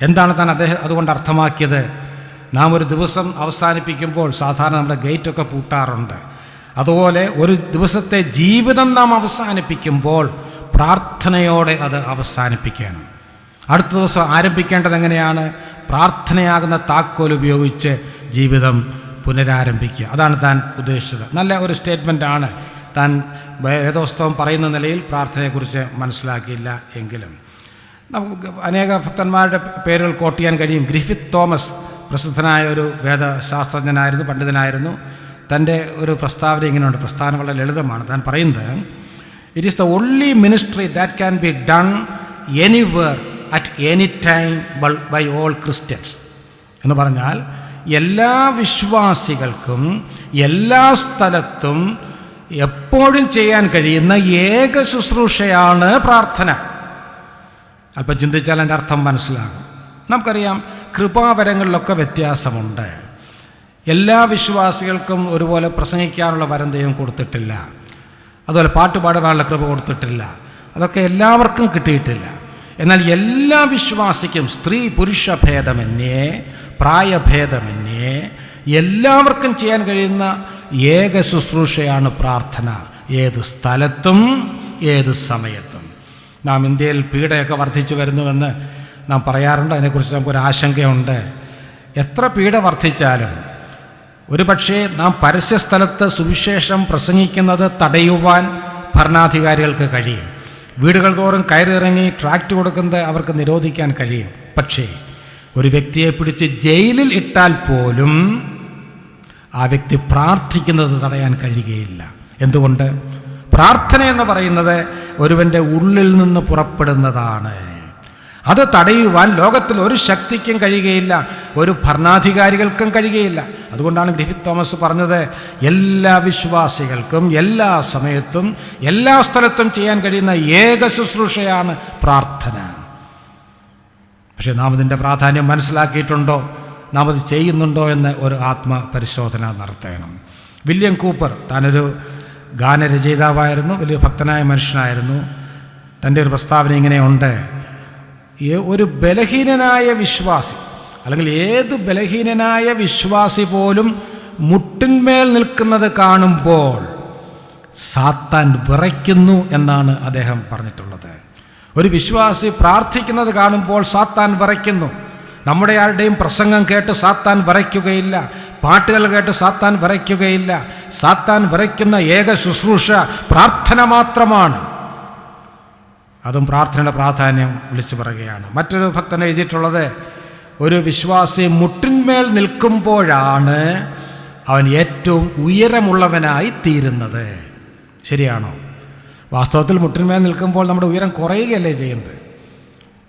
എന്താണ് താൻ അതുകൊണ്ട് അർത്ഥമാക്കിയത്? നാം ഒരു ദിവസം അവസാനിപ്പിക്കുമ്പോൾ സാധാരണ നമ്മുടെ ഗേറ്റൊക്കെ പൂട്ടാറുണ്ട്. അതുപോലെ ഒരു ദിവസത്തെ ജീവിതം നാം അവസാനിപ്പിക്കുമ്പോൾ പ്രാർത്ഥനയോടെ അത് അവസാനിപ്പിക്കണം. അടുത്ത ദിവസം ആരംഭിക്കേണ്ടത് എങ്ങനെയാണ്? പ്രാർത്ഥനയാകുന്ന താക്കോൽ ഉപയോഗിച്ച് ജീവിതം പുനരാരംഭിക്കുക. അതാണ് താൻ ഉദ്ദേശിച്ചത്. നല്ല ഒരു സ്റ്റേറ്റ്മെൻറ്റാണ്. താൻ വേദോസ്തവം പറയുന്ന നിലയിൽ പ്രാർത്ഥനയെക്കുറിച്ച് മനസ്സിലാക്കിയില്ല എങ്കിലും നമുക്ക് അനേക ഭക്തന്മാരുടെ പേരുകൾ കോട്ട് ചെയ്യാൻ കഴിയും. ഗ്രിഫിത്ത് തോമസ് പ്രസിദ്ധനായ ഒരു വേദശാസ്ത്രജ്ഞനായിരുന്നു, പണ്ഡിതനായിരുന്നു. തൻ്റെ ഒരു പ്രസ്താവന ഇങ്ങനെയുണ്ട്. പ്രസ്താവന വളരെ ലളിതമാണ്. താൻ പറയുന്നത്: it is the only ministry that can be done anywhere at any time by all Christians. എന്ന് പറഞ്ഞാൽ എല്ലാ വിശ്വാസികൾക്കും എല്ലാ സ്ഥലത്തും എപ്പോഴും ചെയ്യാൻ കഴിയുന്ന ഏക ശുശ്രൂഷയാണ് പ്രാർത്ഥന. അല്പം ചിന്തിച്ചാൽ എൻ്റെ അർത്ഥം മനസ്സിലാകും. നമുക്കറിയാം, കൃപാവരങ്ങളിലൊക്കെ വ്യത്യാസമുണ്ട്. എല്ലാ വിശ്വാസികൾക്കും ഒരുപോലെ പ്രസംഗിക്കാനുള്ള വരം ദൈവം കൊടുത്തിട്ടില്ല. അതുപോലെ പാട്ടുപാടാനുള്ള കൃപ കൊടുത്തിട്ടില്ല. അതൊക്കെ എല്ലാവർക്കും കിട്ടിയിട്ടില്ല. എന്നാൽ എല്ലാ വിശ്വാസിക്കും സ്ത്രീ പുരുഷ ഭേദമന്യേ, പ്രായഭേദമന്യേ എല്ലാവർക്കും ചെയ്യാൻ കഴിയുന്ന ഏക ശുശ്രൂഷയാണ് പ്രാർത്ഥന. ഏത് സ്ഥലത്തും ഏത് സമയത്തും. നാം ഇന്ത്യയിൽ പീഡയൊക്കെ വർദ്ധിച്ചു വരുന്നുവെന്ന് നാം പറയാറുണ്ട്. അതിനെക്കുറിച്ച് നമുക്കൊരു ആശങ്കയുണ്ട്. എത്ര പീഡ വർദ്ധിച്ചാലും ഒരു പക്ഷേ നാം പരസ്യസ്ഥലത്ത് സുവിശേഷം പ്രസംഗിക്കുന്നത് തടയുവാൻ ഭരണാധികാരികൾക്ക് കഴിയും. വീടുകൾ തോറും കയറിയിറങ്ങി ട്രാക്റ്റ് കൊടുക്കുന്നത് അവർക്ക് നിരോധിക്കാൻ കഴിയും. പക്ഷേ ഒരു വ്യക്തിയെ പിടിച്ച് ജയിലിൽ ഇട്ടാൽ പോലും ആ വ്യക്തി പ്രാർത്ഥിക്കുന്നത് തടയാൻ കഴിയുകയില്ല. എന്തുകൊണ്ട്? പ്രാർത്ഥന എന്ന് പറയുന്നത് ഒരുവൻ്റെ ഉള്ളിൽ നിന്ന് പുറപ്പെടുന്നതാണ്. അത് തടയുവാൻ ലോകത്തിൽ ഒരു ശക്തിക്കും കഴിയുകയില്ല, ഒരു ഭരണാധികാരികൾക്കും കഴിയുകയില്ല. അതുകൊണ്ടാണ് ഗ്രിഫിത്ത് തോമസ് പറഞ്ഞത്, എല്ലാ വിശ്വാസികൾക്കും എല്ലാ സമയത്തും എല്ലാ സ്ഥലത്തും ചെയ്യാൻ കഴിയുന്ന ഏക ശുശ്രൂഷയാണ് പ്രാർത്ഥന. പക്ഷെ നാം ഇതിൻ്റെ പ്രാധാന്യം മനസ്സിലാക്കിയിട്ടുണ്ടോ? നാം അത് ചെയ്യുന്നുണ്ടോ എന്ന് ഒരു ആത്മപരിശോധന നടത്തണം. വില്യം കൂപ്പർ താനൊരു ഗാനരചയിതാവായിരുന്നു, വലിയ ഭക്തനായ മനുഷ്യനായിരുന്നു. തൻ്റെ ഒരു പ്രസ്താവന ഇങ്ങനെയുണ്ട്: ഒരു ബലഹീനനായ വിശ്വാസി, അല്ലെങ്കിൽ ഏത് ബലഹീനനായ വിശ്വാസി പോലും മുട്ടിന്മേൽ നിൽക്കുന്നത് കാണുമ്പോൾ സാത്താൻ വിറയ്ക്കുന്നു എന്നാണ് അദ്ദേഹം പറഞ്ഞിട്ടുള്ളത്. ഒരു വിശ്വാസി പ്രാർത്ഥിക്കുന്നത് കാണുമ്പോൾ സാത്താൻ വിറയ്ക്കുന്നു. നമ്മുടെ ആരുടെയും പ്രസംഗം കേട്ട് സാത്താൻ വിറയ്ക്കുകയില്ല, പാട്ടുകൾ കേട്ട് സാത്താൻ വിറയ്ക്കുകയില്ല. സാത്താൻ വിറയ്ക്കുന്ന ഏക ശുശ്രൂഷ പ്രാർത്ഥന മാത്രമാണ്. അതും പ്രാർത്ഥനയുടെ പ്രാധാന്യം വിളിച്ചു പറയുകയാണ്. മറ്റൊരു ഭക്തൻ എഴുതിയിട്ടുള്ളത്, ഒരു വിശ്വാസി മുട്ടിന്മേൽ നിൽക്കുമ്പോഴാണ് അവൻ ഏറ്റവും ഉയരമുള്ളവനായി തീരുന്നത്. ശരിയാണോ? വാസ്തവത്തിൽ മുട്ടിന്മേൽ നിൽക്കുമ്പോൾ നമ്മുടെ ഉയരം കുറയുകയല്ലേ ചെയ്യുന്നത്?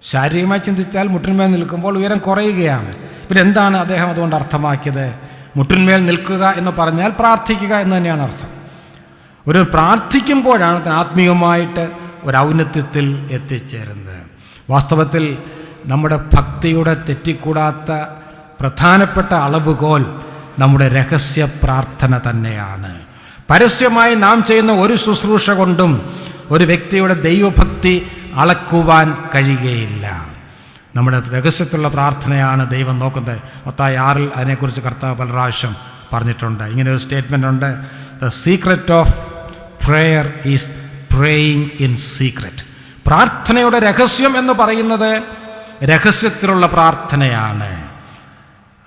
ശാരീരികമായി ചിന്തിച്ചാൽ മുട്ടിന്മേൽ നിൽക്കുമ്പോൾ ഉയരം കുറയുകയാണ്. പിന്നെ എന്താണ് അദ്ദേഹം അതുകൊണ്ട് അർത്ഥമാക്കിയത്? മുട്ടിന്മേൽ നിൽക്കുക എന്ന് പറഞ്ഞാൽ പ്രാർത്ഥിക്കുക എന്ന് തന്നെയാണ് അർത്ഥം. ഒരു പ്രാർത്ഥിക്കുമ്പോഴാണ് ആത്മീയമായിട്ട് ഒരു ഔന്നത്യത്തിൽ എത്തിച്ചേരുന്നത്. വാസ്തവത്തിൽ നമ്മുടെ ഭക്തിയുടെ തെറ്റിക്കൂടാത്ത പ്രധാനപ്പെട്ട അളവുകോൽ നമ്മുടെ രഹസ്യ പ്രാർത്ഥന തന്നെയാണ്. പരസ്യമായി നാം ചെയ്യുന്ന ഒരു ശുശ്രൂഷ കൊണ്ടും ഒരു വ്യക്തിയുടെ ദൈവഭക്തി അളക്കുവാൻ കഴിയുകയില്ല. നമ്മുടെ രഹസ്യത്തിലുള്ള പ്രാർത്ഥനയാണ് ദൈവം നോക്കുന്നത്. മത്തായി 6 അതിനെക്കുറിച്ച് കർത്താവ് പല പ്രാവശ്യം പറഞ്ഞിട്ടുണ്ട്. ഇങ്ങനെ ഒരു സ്റ്റേറ്റ്മെൻ്റ് ഉണ്ട്, the secret of prayer is praying in secret. പ്രാർത്ഥനയുടെ രഹസ്യം എന്ന് പറയുന്നത് രഹസ്യത്തിലുള്ള പ്രാർത്ഥനയാണ്.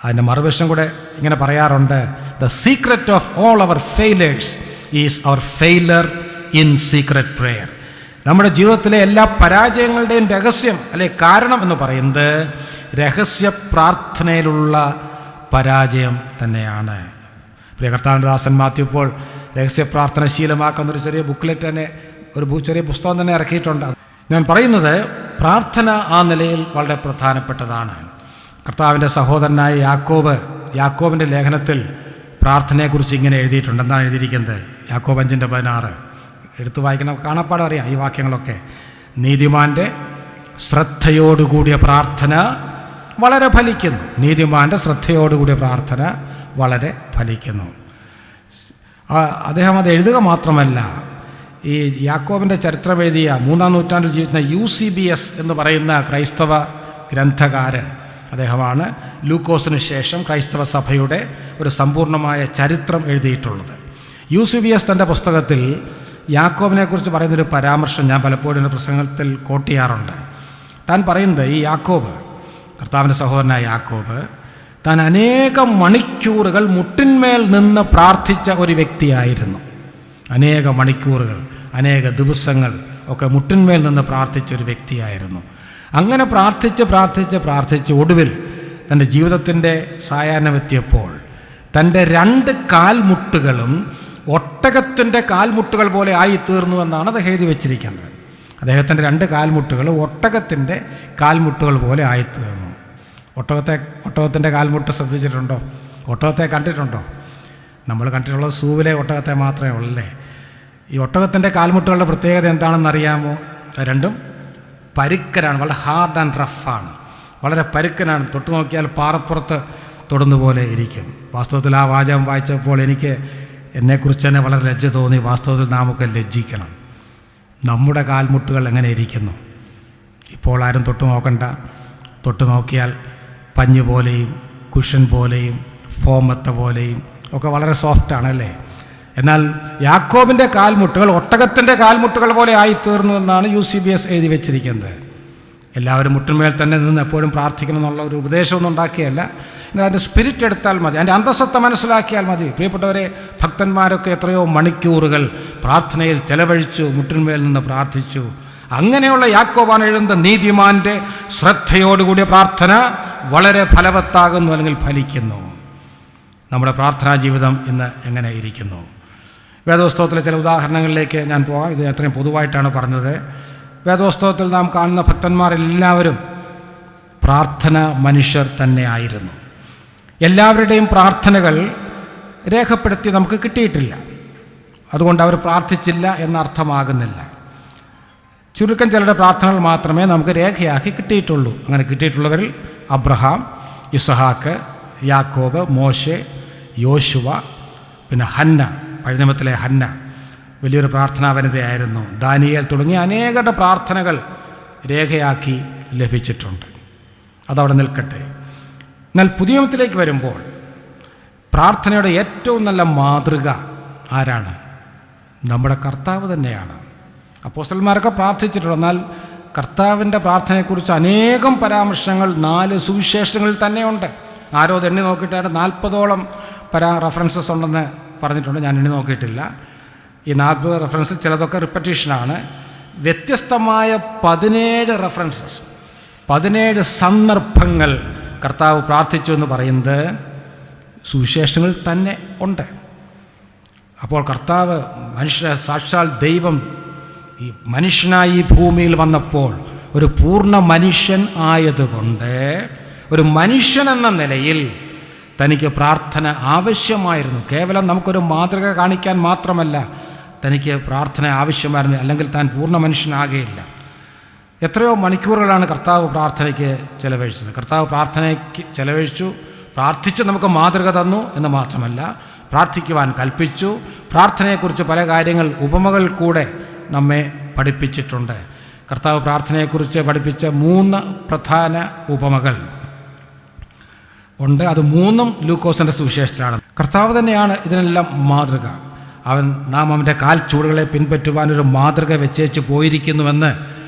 അതിൻ്റെ മറുവശം കൂടെ ഇങ്ങനെ പറയാറുണ്ട്, the secret of all our failures is our failure in secret prayer. നമ്മുടെ ജീവിതത്തിലെ എല്ലാ പരാജയങ്ങളുടെയും രഹസ്യം അല്ലെ കാരണം എന്ന് പറയുന്നത് രഹസ്യ പ്രാർത്ഥനയിലുള്ള പരാജയം തന്നെയാണ്. പ്രിയ കർത്താവിൻ്റെ ദാസൻ മാത്യു ഇപ്പോൾ രഹസ്യ പ്രാർത്ഥന ശീലമാക്കുന്നൊരു ചെറിയ ബുക്ക്ലെറ്റ് തന്നെ, ഒരു ചെറിയ പുസ്തകം തന്നെ ഇറക്കിയിട്ടുണ്ട്. ഞാൻ പറയുന്നത് പ്രാർത്ഥന ആ നിലയിൽ വളരെ പ്രധാനപ്പെട്ടതാണ്. കർത്താവിൻ്റെ സഹോദരനായ യാക്കോബിൻ്റെ ലേഖനത്തിൽ പ്രാർത്ഥനയെക്കുറിച്ച് ഇങ്ങനെ എഴുതിയിട്ടുണ്ട്. എന്താണ് എഴുതിയിരിക്കുന്നത്? യാക്കോബ് 5:16 എടുത്തു വായിക്കണം, കാണാപ്പാടം അറിയാം ഈ വാക്യങ്ങളൊക്കെ. നീതിമാൻ്റെ ശ്രദ്ധയോടുകൂടിയ പ്രാർത്ഥന വളരെ ഫലിക്കുന്നു. നീതിമാൻ്റെ ശ്രദ്ധയോടുകൂടിയ പ്രാർത്ഥന വളരെ ഫലിക്കുന്നു. അദ്ദേഹം അത് എഴുതുക മാത്രമല്ല, ഈ യാക്കോബിൻ്റെ ചരിത്രം എഴുതിയ 3-ാം നൂറ്റാണ്ടിൽ ജീവിക്കുന്ന UCBS എന്ന് പറയുന്ന ക്രൈസ്തവ ഗ്രന്ഥകാരൻ, അദ്ദേഹമാണ് ലൂക്കോസിന് ശേഷം ക്രൈസ്തവ സഭയുടെ ഒരു സമ്പൂർണ്ണമായ ചരിത്രം എഴുതിയിട്ടുള്ളത്. UCBS തൻ്റെ പുസ്തകത്തിൽ യാക്കോബിനെക്കുറിച്ച് പറയുന്നൊരു പരാമർശം ഞാൻ പലപ്പോഴും എൻ്റെ പ്രസംഗത്തിൽ കോട്ട് ചെയ്യാറുണ്ട്. താൻ പറയുന്നത്, ഈ യാക്കോബ്, കർത്താവിൻ്റെ സഹോദരനായ യാക്കോബ്, താൻ അനേകം മണിക്കൂറുകൾ മുട്ടിന്മേൽ നിന്ന് പ്രാർത്ഥിച്ച ഒരു വ്യക്തിയായിരുന്നു. അനേക മണിക്കൂറുകൾ, അനേക ദിവസങ്ങൾ ഒക്കെ മുട്ടിന്മേൽ നിന്ന് പ്രാർത്ഥിച്ച ഒരു വ്യക്തിയായിരുന്നു. അങ്ങനെ പ്രാർത്ഥിച്ച് ഒടുവിൽ തൻ്റെ ജീവിതത്തിൻ്റെ സായാഹ്നമെത്തിയപ്പോൾ തൻ്റെ 2 കാൽമുട്ടുകളും ഒട്ടകത്തിൻ്റെ കാൽമുട്ടുകൾ പോലെ ആയിത്തീർന്നു എന്നാണ് അത് എഴുതി വച്ചിരിക്കുന്നത്. അദ്ദേഹത്തിൻ്റെ 2 കാൽമുട്ടുകൾ ഒട്ടകത്തിൻ്റെ കാൽമുട്ടുകൾ പോലെ ആയിത്തീർന്നു. ഒട്ടകത്തിൻ്റെ കാൽമുട്ട് ശ്രദ്ധിച്ചിട്ടുണ്ടോ? ഒട്ടകത്തെ കണ്ടിട്ടുണ്ടോ? നമ്മൾ കണ്ടിട്ടുള്ളത് സൂവിലെ ഒട്ടകത്തെ മാത്രമേ ഉള്ളല്ലേ. ഈ ഒട്ടകത്തിൻ്റെ കാൽമുട്ടുകളുടെ പ്രത്യേകത എന്താണെന്നറിയാമോ? രണ്ടും പരുക്കനാണ്, വളരെ ഹാർഡ് ആൻഡ് റഫാണ്, വളരെ പരുക്കനാണ്. തൊട്ട് നോക്കിയാൽ പാറപ്പുറത്ത് തൊടുന്ന പോലെ ഇരിക്കും. വാസ്തവത്തിൽ ആ വാചകം വായിച്ചപ്പോൾ എന്നെക്കുറിച്ച് തന്നെ വളരെ ലജ്ജ തോന്നി. വാസ്തവത്തിൽ നാമൊക്കെ ലജ്ജിക്കണം. നമ്മുടെ കാൽമുട്ടുകൾ എങ്ങനെ ഇരിക്കുന്നു? ഇപ്പോൾ ആരും തൊട്ട് നോക്കണ്ട. തൊട്ട് നോക്കിയാൽ പഞ്ഞ് പോലെയും കുഷൻ പോലെയും ഫോമത്ത പോലെയും ഒക്കെ വളരെ സോഫ്റ്റാണല്ലേ. എന്നാൽ യാക്കോബിൻ്റെ കാൽമുട്ടുകൾ ഒട്ടകത്തിൻ്റെ കാൽമുട്ടുകൾ പോലെ ആയിത്തീർന്നു എന്നാണ് UCBS എഴുതി വെച്ചിരിക്കുന്നത്. എല്ലാവരും മുട്ടിന്മേൽ തന്നെ നിന്ന് എപ്പോഴും പ്രാർത്ഥിക്കണം എന്നുള്ള ഒരു ഉപദേശമൊന്നും ഉണ്ടാക്കിയല്ല. അതിൻ്റെ സ്പിരിറ്റ് എടുത്താൽ മതി, അതിൻ്റെ അന്തസത്ത മനസ്സിലാക്കിയാൽ മതി. പ്രിയപ്പെട്ടവരെ, ഭക്തന്മാരൊക്കെ എത്രയോ മണിക്കൂറുകൾ പ്രാർത്ഥനയിൽ ചെലവഴിച്ചു, മുട്ടിന്മേൽ നിന്ന് പ്രാർത്ഥിച്ചു. അങ്ങനെയുള്ള യാക്കോബാണ് എഴുതുന്ന നീതിമാൻ്റെ ശ്രദ്ധയോടുകൂടിയ പ്രാർത്ഥന വളരെ ഫലവത്താകുന്നു, അല്ലെങ്കിൽ ഫലിക്കുന്നു. നമ്മുടെ പ്രാർത്ഥനാ ജീവിതം ഇന്ന് എങ്ങനെ ഇരിക്കുന്നു? വേദപുസ്തകത്തിലെ ചില ഉദാഹരണങ്ങളിലേക്ക് ഞാൻ പോകാം. ഇത് അത്രയും പൊതുവായിട്ടാണ് പറഞ്ഞത്. വേദപുസ്തകത്തിൽ നാം കാണുന്ന ഭക്തന്മാരെല്ലാവരും പ്രാർത്ഥന മനുഷ്യർ തന്നെ ആയിരുന്നു. എല്ലാവരുടെയും പ്രാർത്ഥനകൾ രേഖപ്പെടുത്തി നമുക്ക് കിട്ടിയിട്ടില്ല. അതുകൊണ്ട് അവർ പ്രാർത്ഥിച്ചില്ല എന്നർത്ഥമാകുന്നില്ല. ചുരുക്കം ചിലരുടെ പ്രാർത്ഥനകൾ മാത്രമേ നമുക്ക് രേഖയാക്കി കിട്ടിയിട്ടുള്ളൂ. അങ്ങനെ കിട്ടിയിട്ടുള്ളവരിൽ അബ്രഹാം, ഇസഹാക്ക്, യാക്കോബ്, മോശെ, യോശുവ, പിന്നെ ഹന്ന, പഴയ നിയമത്തിലെ ഹന്ന വലിയൊരു പ്രാർത്ഥനാ വനിതയായിരുന്നു. ദാനിയേൽ തുടങ്ങിയ അനേകരുടെ പ്രാർത്ഥനകൾ രേഖയാക്കി ലഭിച്ചിട്ടുണ്ട്. അതവിടെ നിൽക്കട്ടെ. എന്നാൽ പുതിയ നിയമത്തിലേക്ക് വരുമ്പോൾ പ്രാർത്ഥനയുടെ ഏറ്റവും നല്ല മാതൃക ആരാണ്? നമ്മുടെ കർത്താവ് തന്നെയാണ്. അപ്പോസ്തലന്മാരൊക്കെ പ്രാർത്ഥിച്ചിട്ടുണ്ട്. എന്നാൽ കർത്താവിൻ്റെ പ്രാർത്ഥനയെക്കുറിച്ച് അനേകം പരാമർശങ്ങൾ 4 സുവിശേഷങ്ങളിൽ തന്നെയുണ്ട്. ആരോ അത് എണ്ണി നോക്കിയിട്ടാണ് 40ഓളം റെഫറൻസസ് ഉണ്ടെന്ന് പറഞ്ഞിട്ടുണ്ട്. ഞാൻ എണ്ണി നോക്കിയിട്ടില്ല. ഈ 40 റെഫറൻസിൽ ചിലതൊക്കെ റിപ്പറ്റീഷനാണ്. വ്യത്യസ്തമായ 17 റെഫറൻസസ്, 17 സന്ദർഭങ്ങൾ കർത്താവ് പ്രാർത്ഥിച്ചു എന്ന് പറയുന്നത് സുവിശേഷങ്ങളിൽ തന്നെ ഉണ്ട്. അപ്പോൾ കർത്താവ് സാക്ഷാൽ ദൈവം ഈ മനുഷ്യനായി ഈ ഭൂമിയിൽ വന്നപ്പോൾ ഒരു പൂർണ്ണ മനുഷ്യൻ ആയതുകൊണ്ട് ഒരു മനുഷ്യൻ എന്ന നിലയിൽ തനിക്ക് പ്രാർത്ഥന ആവശ്യമായിരുന്നു. കേവലം നമുക്കൊരു മാതൃക കാണിക്കാൻ മാത്രമല്ല തനിക്ക് പ്രാർത്ഥന ആവശ്യമായിരുന്നു, അല്ലെങ്കിൽ താൻ പൂർണ്ണ മനുഷ്യനാകുകയില്ല. എത്രയോ മണിക്കൂറുകളാണ് കർത്താവ് പ്രാർത്ഥനയ്ക്ക് ചെലവഴിച്ചത്. കർത്താവ് പ്രാർത്ഥനയ്ക്ക് ചെലവഴിച്ചു, പ്രാർത്ഥിച്ച് നമുക്ക് മാതൃക തന്നു എന്ന് മാത്രമല്ല, പ്രാർത്ഥിക്കുവാൻ കൽപ്പിച്ചു. പ്രാർത്ഥനയെക്കുറിച്ച് പല കാര്യങ്ങൾ ഉപമകൾ കൂടെ നമ്മെ പഠിപ്പിച്ചിട്ടുണ്ട്. കർത്താവ് പ്രാർത്ഥനയെക്കുറിച്ച് പഠിപ്പിച്ച 3 പ്രധാന ഉപമകൾ ഉണ്ട്. അത് 3ഉം ലൂക്കോസിൻ്റെ സുവിശേഷത്തിലാണ്. കർത്താവ് തന്നെയാണ് ഇതിനെല്ലാം മാതൃക. നാം അവൻ്റെ കാൽ ചൂടുകളെ പിൻപറ്റുവാനൊരു മാതൃക വെച്ചേച്ച് പോയിരിക്കുന്നുവെന്ന്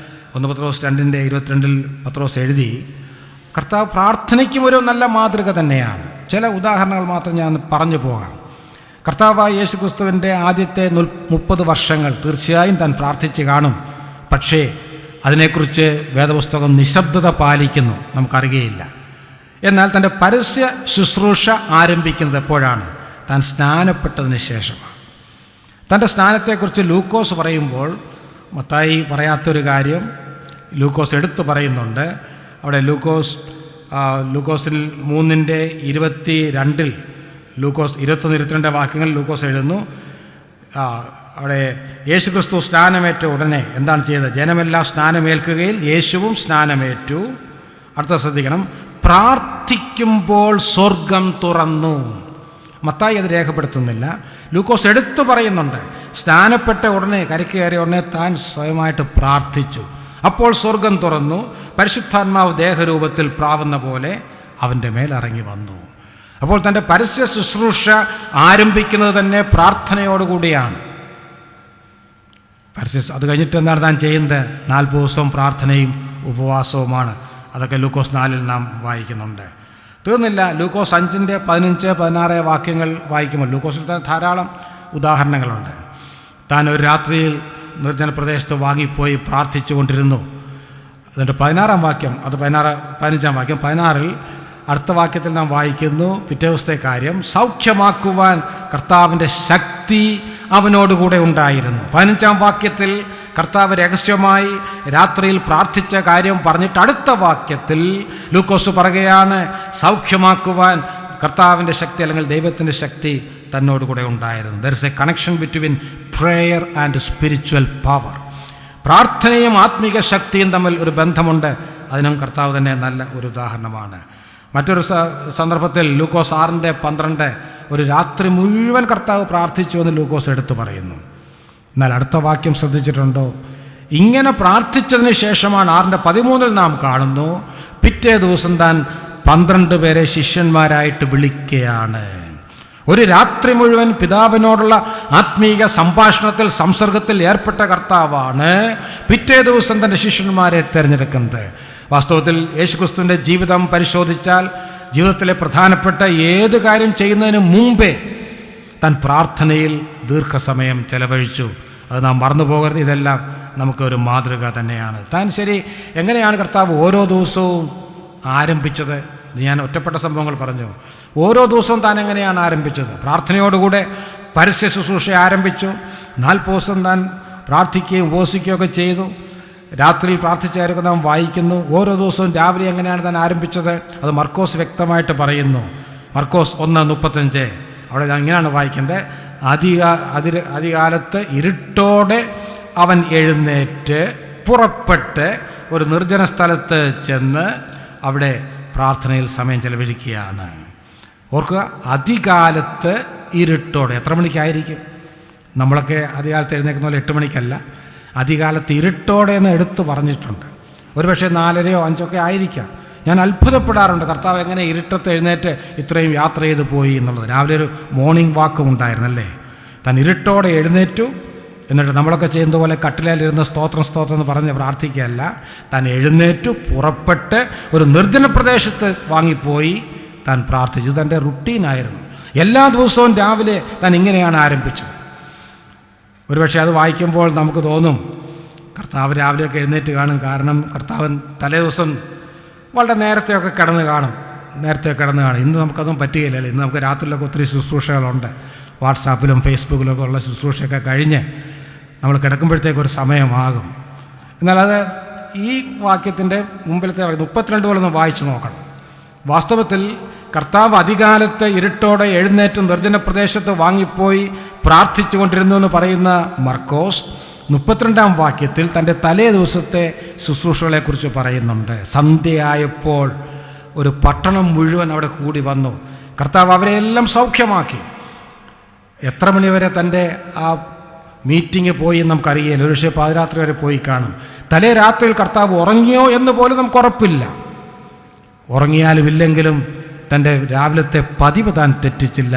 1 പത്രോസ് 2:22 പത്രോസ് എഴുതി. കർത്താവ് പ്രാർത്ഥനയ്ക്കും ഒരു നല്ല മാതൃക തന്നെയാണ്. ചില ഉദാഹരണങ്ങൾ മാത്രം ഞാൻ പറഞ്ഞു പോകാം. കർത്താവായ യേശു ക്രിസ്തുവിൻ്റെ ആദ്യത്തെ 30 വർഷങ്ങൾ തീർച്ചയായും താൻ പ്രാർത്ഥിച്ച് കാണും. പക്ഷേ അതിനെക്കുറിച്ച് വേദപുസ്തകം നിശബ്ദത പാലിക്കുന്നു, നമുക്കറിയുകയില്ല. എന്നാൽ തൻ്റെ പരസ്യ ശുശ്രൂഷ ആരംഭിക്കുന്നത് എപ്പോഴാണ്? താൻ സ്നാനപ്പെട്ടതിന് ശേഷമാണ്. തൻ്റെ സ്നാനത്തെക്കുറിച്ച് ലൂക്കോസ് പറയുമ്പോൾ മത്തായി പറയാത്തൊരു കാര്യം ലൂക്കോസ് എടുത്തു പറയുന്നുണ്ട്. അവിടെ ലൂക്കോസിൽ 3:22 ലൂക്കോസ് 21-22 വാക്യങ്ങൾ ലൂക്കോസ് എഴുതുന്നു. അവിടെ യേശു ക്രിസ്തു സ്നാനമേറ്റ ഉടനെ എന്താണ് ചെയ്തത്? ജനമെല്ലാം സ്നാനമേൽക്കുകയിൽ യേശുവും സ്നാനമേറ്റു. അടുത്ത ശ്രദ്ധിക്കണം, പ്രാർത്ഥിക്കുമ്പോൾ സ്വർഗം തുറന്നു. മത്തായി അത് രേഖപ്പെടുത്തുന്നില്ല, ലൂക്കോസ് എടുത്തു പറയുന്നുണ്ട്. സ്നാനപ്പെട്ട ഉടനെ, കരയ്ക്ക് കയറിയ ഉടനെ താൻ സ്വയമായിട്ട് പ്രാർത്ഥിച്ചു. അപ്പോൾ സ്വർഗം തുറന്നു, പരിശുദ്ധാത്മാവ് ദേഹരൂപത്തിൽ പ്രാവുന്ന പോലെ അവൻ്റെ മേൽ ഇറങ്ങി വന്നു. അപ്പോൾ തൻ്റെ പരസ്യ ശുശ്രൂഷ ആരംഭിക്കുന്നത് തന്നെ പ്രാർത്ഥനയോടുകൂടിയാണ്. അത് കഴിഞ്ഞിട്ട് എന്താണ് താൻ ചെയ്യുന്നത്? 40 ദിവസവും പ്രാർത്ഥനയും ഉപവാസവുമാണ്. അതൊക്കെ ലൂക്കോസ് 4 നാം വായിക്കുന്നുണ്ട്. തീർന്നില്ല. ലൂക്കോസ് 5:15-16 വാക്യങ്ങൾ വായിക്കുമ്പോൾ ലൂക്കോസിൽ തന്നെ ധാരാളം ഉദാഹരണങ്ങളുണ്ട്. താൻ ഒരു രാത്രിയിൽ നിർജ്ജന പ്രദേശത്ത് വാങ്ങിപ്പോയി പ്രാർത്ഥിച്ചു കൊണ്ടിരുന്നു. എന്നിട്ട് 16-ാം വാക്യം, അത് 15-ാം വാക്യം, 16-ൽ അടുത്ത വാക്യത്തിൽ നാം വായിക്കുന്നു പിറ്റേ ദിവസത്തെ കാര്യം. സൗഖ്യമാക്കുവാൻ കർത്താവിൻ്റെ ശക്തി അവനോടുകൂടെ ഉണ്ടായിരുന്നു. 15-ാം വാക്യത്തിൽ കർത്താവ് രഹസ്യമായി രാത്രിയിൽ പ്രാർത്ഥിച്ച കാര്യം പറഞ്ഞിട്ട് അടുത്ത വാക്യത്തിൽ ലൂക്കോസ് പറയുകയാണ് സൗഖ്യമാക്കുവാൻ കർത്താവിൻ്റെ ശക്തി അല്ലെങ്കിൽ ദൈവത്തിൻ്റെ ശക്തി തന്നോടുകൂടെ ഉണ്ടായിരുന്നു. There is A connection between prayer and spiritual power. പ്രാർത്ഥനയും ആത്മീക ശക്തിയും തമ്മിൽ ഒരു ബന്ധമുണ്ട്. അതിനും കർത്താവ് തന്നെ നല്ല ഒരു ഉദാഹരണമാണ്. മറ്റൊരു സന്ദർഭത്തിൽ ലൂക്കോസ് 6:12 ഒരു രാത്രി മുഴുവൻ കർത്താവ് പ്രാർത്ഥിച്ചു എന്ന് ലൂക്കോസ് എടുത്തു പറയുന്നു. എന്നാൽ അടുത്ത വാക്യം ശ്രദ്ധിച്ചിട്ടുണ്ടോ? ഇങ്ങനെ പ്രാർത്ഥിച്ചതിന് ശേഷമാണ് 6:13 നാം കാണുന്നു പിറ്റേ ദിവസം താൻ 12 പേരെ ശിഷ്യന്മാരായിട്ട് വിളിക്കുകയാണ്. ഒരു രാത്രി മുഴുവൻ പിതാവിനോടുള്ള ആത്മീക സംഭാഷണത്തിൽ സംസർഗത്തിൽ ഏർപ്പെട്ട കർത്താവാണ് പിറ്റേ ദിവസം തൻ്റെ ശിഷ്യന്മാരെ തിരഞ്ഞെടുക്കുന്നത്. വാസ്തവത്തിൽ യേശുക്രിസ്തുവിൻ്റെ ജീവിതം പരിശോധിച്ചാൽ ജീവിതത്തിലെ പ്രധാനപ്പെട്ട ഏത് കാര്യം ചെയ്യുന്നതിന് മുമ്പേ താൻ പ്രാർത്ഥനയിൽ ദീർഘസമയം ചെലവഴിച്ചു. അത് നാം മറന്നു പോകരുത്. ഇതെല്ലാം നമുക്കൊരു മാതൃക തന്നെയാണ്. താൻ ശരി എങ്ങനെയാണ് കർത്താവ് ഓരോ ദിവസവും ആരംഭിച്ചത്? ഞാൻ ഒറ്റപ്പെട്ട സംഭവങ്ങൾ പറഞ്ഞു. ഓരോ ദിവസവും താൻ എങ്ങനെയാണ് ആരംഭിച്ചത്? പ്രാർത്ഥനയോടുകൂടെ പരസ്യ ശുശ്രൂഷ ആരംഭിച്ചു. 40 ദിവസം താൻ പ്രാർത്ഥിക്കുകയും ഉപവസിക്കുകയൊക്കെ ചെയ്തു. രാത്രിയിൽ പ്രാർത്ഥിച്ചായിരിക്കും നാം വായിക്കുന്നു. ഓരോ ദിവസവും രാവിലെ എങ്ങനെയാണ് താൻ ആരംഭിച്ചത്? അത് മർക്കോസ് വ്യക്തമായിട്ട് പറയുന്നു. മർക്കോസ് 1:35 അവിടെ ഇങ്ങനെയാണ് വായിക്കുന്നത്. അതികാലത്ത് ഇരുട്ടോടെ അവൻ എഴുന്നേറ്റ് പുറപ്പെട്ട് ഒരു നിർജ്ജന സ്ഥലത്ത് ചെന്ന് അവിടെ പ്രാർത്ഥനയിൽ സമയം ചെലവഴിക്കുകയാണ്. ഓർക്കുക, അതികാലത്ത് ഇരുട്ടോടെ. എത്ര മണിക്കായിരിക്കും? നമ്മളൊക്കെ അതികാലത്ത് എഴുന്നേൽക്കുന്ന പോലെ 8 മണിക്കല്ല. അതികാലത്ത് ഇരുട്ടോടെ എന്ന് എടുത്തു പറഞ്ഞിട്ടുണ്ട്. ഒരുപക്ഷെ 4:30 5 ആയിരിക്കാം. ഞാൻ അത്ഭുതപ്പെടാറുണ്ട് കർത്താവ് എങ്ങനെ ഇരുട്ടത്ത് എഴുന്നേറ്റ് ഇത്രയും യാത്ര ചെയ്ത് പോയി എന്നുള്ളത്. രാവിലെ ഒരു മോർണിംഗ് വാക്കും ഉണ്ടായിരുന്നല്ലേ. താൻ ഇരുട്ടോടെ എഴുന്നേറ്റു. എന്നിട്ട് നമ്മളൊക്കെ ചെയ്യുന്ന പോലെ കട്ടിലേലിരുന്ന് സ്തോത്രം സ്തോത്രം എന്ന് പറഞ്ഞ് പ്രാർത്ഥിക്കുകയല്ല. താൻ എഴുന്നേറ്റു പുറപ്പെട്ട് ഒരു നിർജ്ജന പ്രദേശത്ത് വാങ്ങിപ്പോയി താൻ പ്രാർത്ഥിച്ചു. തൻ്റെ റുട്ടീനായിരുന്നു. എല്ലാ ദിവസവും രാവിലെ താൻ ഇങ്ങനെയാണ് ആരംഭിച്ചത്. ഒരുപക്ഷെ അത് വായിക്കുമ്പോൾ നമുക്ക് തോന്നും കർത്താവ് രാവിലെയൊക്കെ എഴുന്നേറ്റ് കാണും. കാരണം കർത്താവ് തലേ ദിവസം വളരെ നേരത്തെയൊക്കെ കിടന്ന് കാണും. ഇന്ന് നമുക്കതൊന്നും പറ്റുകയില്ലല്ലോ. ഇന്ന് നമുക്ക് രാത്രിയിലൊക്കെ ഒത്തിരി ശുശ്രൂഷകളുണ്ട്. വാട്സാപ്പിലും ഫേസ്ബുക്കിലൊക്കെ ഉള്ള ശുശ്രൂഷയൊക്കെ കഴിഞ്ഞ് നമ്മൾ കിടക്കുമ്പോഴത്തേക്കൊരു സമയമാകും. എന്നാൽ അത് ഈ വാക്യത്തിൻ്റെ മുമ്പിലത്തെ 32 പോലൊന്ന് വായിച്ചു നോക്കണം. വാസ്തവത്തിൽ കർത്താവ് അധികാലത്ത് ഇരുട്ടോടെ എഴുന്നേറ്റ് നിർജ്ജന പ്രദേശത്ത് വാങ്ങിപ്പോയി പ്രാർത്ഥിച്ചു കൊണ്ടിരുന്നു എന്ന് പറയുന്ന മർക്കോസ് 32-ാം വാക്യത്തിൽ തൻ്റെ തലേ ദിവസത്തെ ശുശ്രൂഷകളെക്കുറിച്ച് പറയുന്നുണ്ട്. സന്ധ്യയായപ്പോൾ ഒരു പട്ടണം മുഴുവൻ അവിടെ കൂടി വന്നു. കർത്താവ് അവരെയെല്ലാം സൗഖ്യമാക്കി. എത്ര മണിവരെ തൻ്റെ ആ മീറ്റിംഗ് പോയി എന്ന് നമുക്കറിയില്ല. ഒരു പക്ഷേ പാതിരാത്രി വരെ പോയി കാണും. തലേ രാത്രിയിൽ കർത്താവ് ഉറങ്ങിയോ എന്ന് പോലും നമുക്ക് ഉറപ്പില്ല. ഉറങ്ങിയാലും ഇല്ലെങ്കിലും തൻ്റെ രാവിലത്തെ പതിവ് താൻ തെറ്റിച്ചില്ല.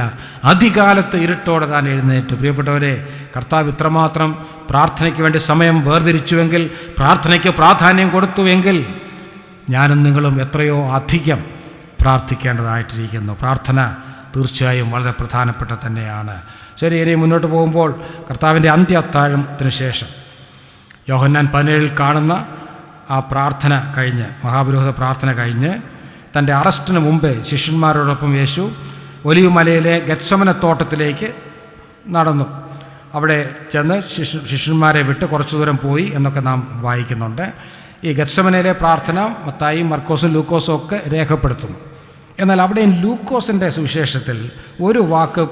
അധികാലത്ത് ഇരുട്ടോടെ താൻ എഴുന്നേറ്റു. പ്രിയപ്പെട്ടവരെ, കർത്താവ് ഇത്രമാത്രം പ്രാർത്ഥനയ്ക്ക് വേണ്ടി സമയം വേർതിരിച്ചുവെങ്കിൽ, പ്രാർത്ഥനയ്ക്ക് പ്രാധാന്യം കൊടുത്തുവെങ്കിൽ, ഞാനും നിങ്ങളും എത്രയോ അധികം പ്രാർത്ഥിക്കേണ്ടതായിട്ടിരിക്കുന്നു. പ്രാർത്ഥന തീർച്ചയായും വളരെ പ്രധാനപ്പെട്ട തന്നെയാണ്. ശരി, ഇനി മുന്നോട്ട് പോകുമ്പോൾ കർത്താവിൻ്റെ അന്ത്യ അത്താഴത്തിന് ശേഷം യോഹന്നാൻ 17 കാണുന്ന ആ പ്രാർത്ഥന കഴിഞ്ഞ്, മഹാപുരോഹിത പ്രാർത്ഥന കഴിഞ്ഞ് തൻ്റെ അറസ്റ്റിന് മുമ്പ് ശിഷ്യന്മാരോടൊപ്പം യേശു ഒലിവ് മലയിലെ ഗത്സമന തോട്ടത്തിലേക്ക് നടന്നു. അവിടെ ചെന്ന് ശിഷ്യന്മാരെ വിട്ട് കുറച്ചു ദൂരം പോയി എന്നൊക്കെ നാം വായിക്കുന്നുണ്ട്. ഈ ഗത്സമനയിലെ പ്രാർത്ഥന മത്തായിയും മർക്കോസും ലൂക്കോസും ഒക്കെ രേഖപ്പെടുത്തുന്നു. എന്നാൽ അവിടെയും ലൂക്കോസിൻ്റെ സുവിശേഷത്തിൽ ഒരു വാക്ക്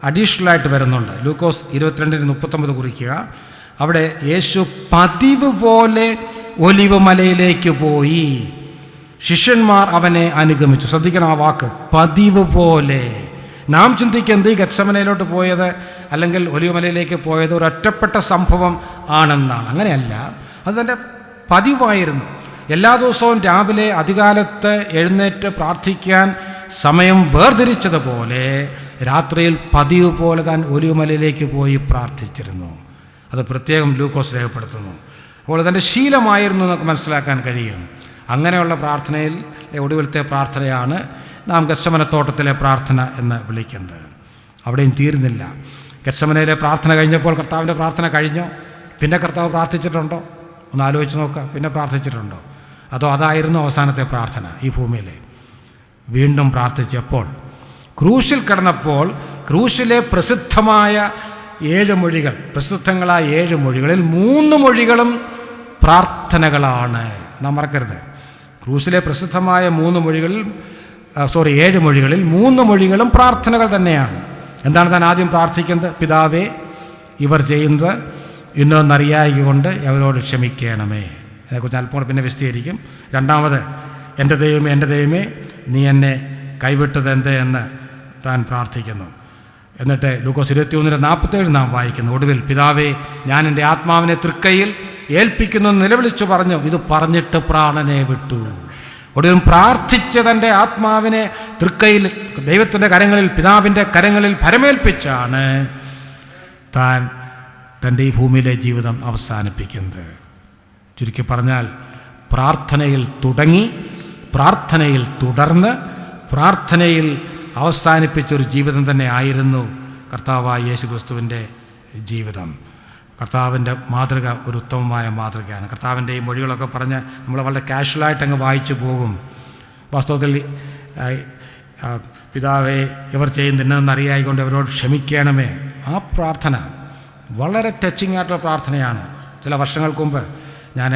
അഡീഷണലായിട്ട് വരുന്നുണ്ട്. ലൂക്കോസ് 22:39 കുറിക്കുക. അവിടെ യേശു പതിവ് പോലെ ഒലിവ് മലയിലേക്ക് പോയി, ശിഷ്യന്മാർ അവനെ അനുഗമിച്ചു. ശ്രദ്ധിക്കണം ആ വാക്ക്, പതിവ് പോലെ. നാം ചിന്തിക്കുന്നത് ഈ ഗത്സമനയിലോട്ട് പോയത് അല്ലെങ്കിൽ ഒലിവ് മലയിലേക്ക് പോയത് ഒരു ഒറ്റപ്പെട്ട സംഭവം ആണെന്നാണ്. അങ്ങനെയല്ല, അത് തൻ്റെ പതിവായിരുന്നു. എല്ലാ ദിവസവും രാവിലെ അധികാലത്ത് എഴുന്നേറ്റ് പ്രാർത്ഥിക്കാൻ സമയം വേർതിരിച്ചതുപോലെ രാത്രിയിൽ പതിവ് പോലെ താൻ ഒലിവ് മലയിലേക്ക് പോയി പ്രാർത്ഥിച്ചിരുന്നു. അത് പ്രത്യേകം ലൂക്കോസ് രേഖപ്പെടുത്തുന്നു. അപ്പോൾ തൻ്റെ ശീലമായിരുന്നു എന്നൊക്കെ മനസ്സിലാക്കാൻ കഴിയും. അങ്ങനെയുള്ള പ്രാർത്ഥനയിൽ ഒടുവിലത്തെ പ്രാർത്ഥനയാണ് നാം ഗത്സമനത്തോട്ടത്തിലെ പ്രാർത്ഥന എന്ന് വിളിക്കുന്നത്. അവിടെയും തീരുന്നില്ല. ഗത്സമനയിലെ പ്രാർത്ഥന കഴിഞ്ഞപ്പോൾ കർത്താവിൻ്റെ പ്രാർത്ഥന കഴിഞ്ഞോ? പിന്നെ കർത്താവ് പ്രാർത്ഥിച്ചിട്ടുണ്ടോ? ഒന്ന് ആലോചിച്ച് നോക്കുക. പിന്നെ പ്രാർത്ഥിച്ചിട്ടുണ്ടോ? അതോ അതായിരുന്നു അവസാനത്തെ പ്രാർത്ഥന ഈ ഭൂമിയിലെ? വീണ്ടും പ്രാർത്ഥിച്ചപ്പോൾ ക്രൂശിൽ കിടന്നപ്പോൾ ക്രൂശിലെ പ്രസിദ്ധമായ 7 മൊഴികൾ, പ്രസിദ്ധങ്ങളായ 7 മൊഴികളിൽ 3 മൊഴികളും പ്രാർത്ഥനകളാണ്. നാം മറക്കരുത്. ക്രൂശിലെ പ്രസിദ്ധമായ 7 മൊഴികളിൽ 3 മൊഴികളും പ്രാർത്ഥനകൾ തന്നെയാണ്. എന്താണ് താൻ ആദ്യം പ്രാർത്ഥിക്കുന്നത്? പിതാവേ, ഇവർ ചെയ്യുന്നത് ഇന്നൊന്നറിയായികൊണ്ട് അവരോട് ക്ഷമിക്കണമേ. അതിനെക്കുറിച്ച് അല്പം കൂടെ പിന്നെ വിശദീകരിക്കും. രണ്ടാമത്, എൻ്റെ ദൈവമേ നീ എന്നെ കൈവിട്ടത് എന്ത് എന്ന് താൻ പ്രാർത്ഥിക്കുന്നു. എന്നിട്ട് ലൂക്കോസ് 21:47 നാം വായിക്കുന്നു. ഒടുവിൽ, പിതാവേ, ഞാൻ എൻ്റെ ആത്മാവിനെ തൃക്കൈയിൽ ഏൽപ്പിക്കുന്നു നിലവിളിച്ചു പറഞ്ഞു. ഇത് പറഞ്ഞിട്ട് പ്രാണനെ വിട്ടു. ഒടുവിൽ പ്രാർത്ഥിച്ച് തൻ്റെ ആത്മാവിനെ തൃക്കൈയിൽ, ദൈവത്തിൻ്റെ കരങ്ങളിൽ, പിതാവിൻ്റെ കരങ്ങളിൽ ഭരമേൽപ്പിച്ചാണ് താൻ തൻ്റെ ഈ ഭൂമിയിലെ ജീവിതം അവസാനിപ്പിക്കുന്നത്. ചുരുക്കി പറഞ്ഞാൽ, പ്രാർത്ഥനയിൽ തുടങ്ങി, പ്രാർത്ഥനയിൽ തുടർന്ന്, പ്രാർത്ഥനയിൽ അവസാനിപ്പിച്ചൊരു ജീവിതം തന്നെ ആയിരുന്നു കർത്താവായ യേശു ക്രിസ്തുവിൻ്റെ ജീവിതം. കർത്താവിൻ്റെ മാതൃക ഒരു ഉത്തമമായ മാതൃകയാണ്. കർത്താവിൻ്റെ ഈ മൊഴികളൊക്കെ പറഞ്ഞ് നമ്മൾ വളരെ കാഷ്വലായിട്ട് അങ്ങ് വായിച്ചു പോകും. വാസ്തവത്തിൽ പിതാവേ, ഇവർ ചെയ്യുന്നതെന്നറിയായിക്കൊണ്ട് അവരോട് ക്ഷമിക്കണമേ, ആ പ്രാർത്ഥന വളരെ ടച്ചിങ് ആയിട്ടുള്ള പ്രാർത്ഥനയാണ്. ചില വർഷങ്ങൾക്ക് മുമ്പ് ഞാൻ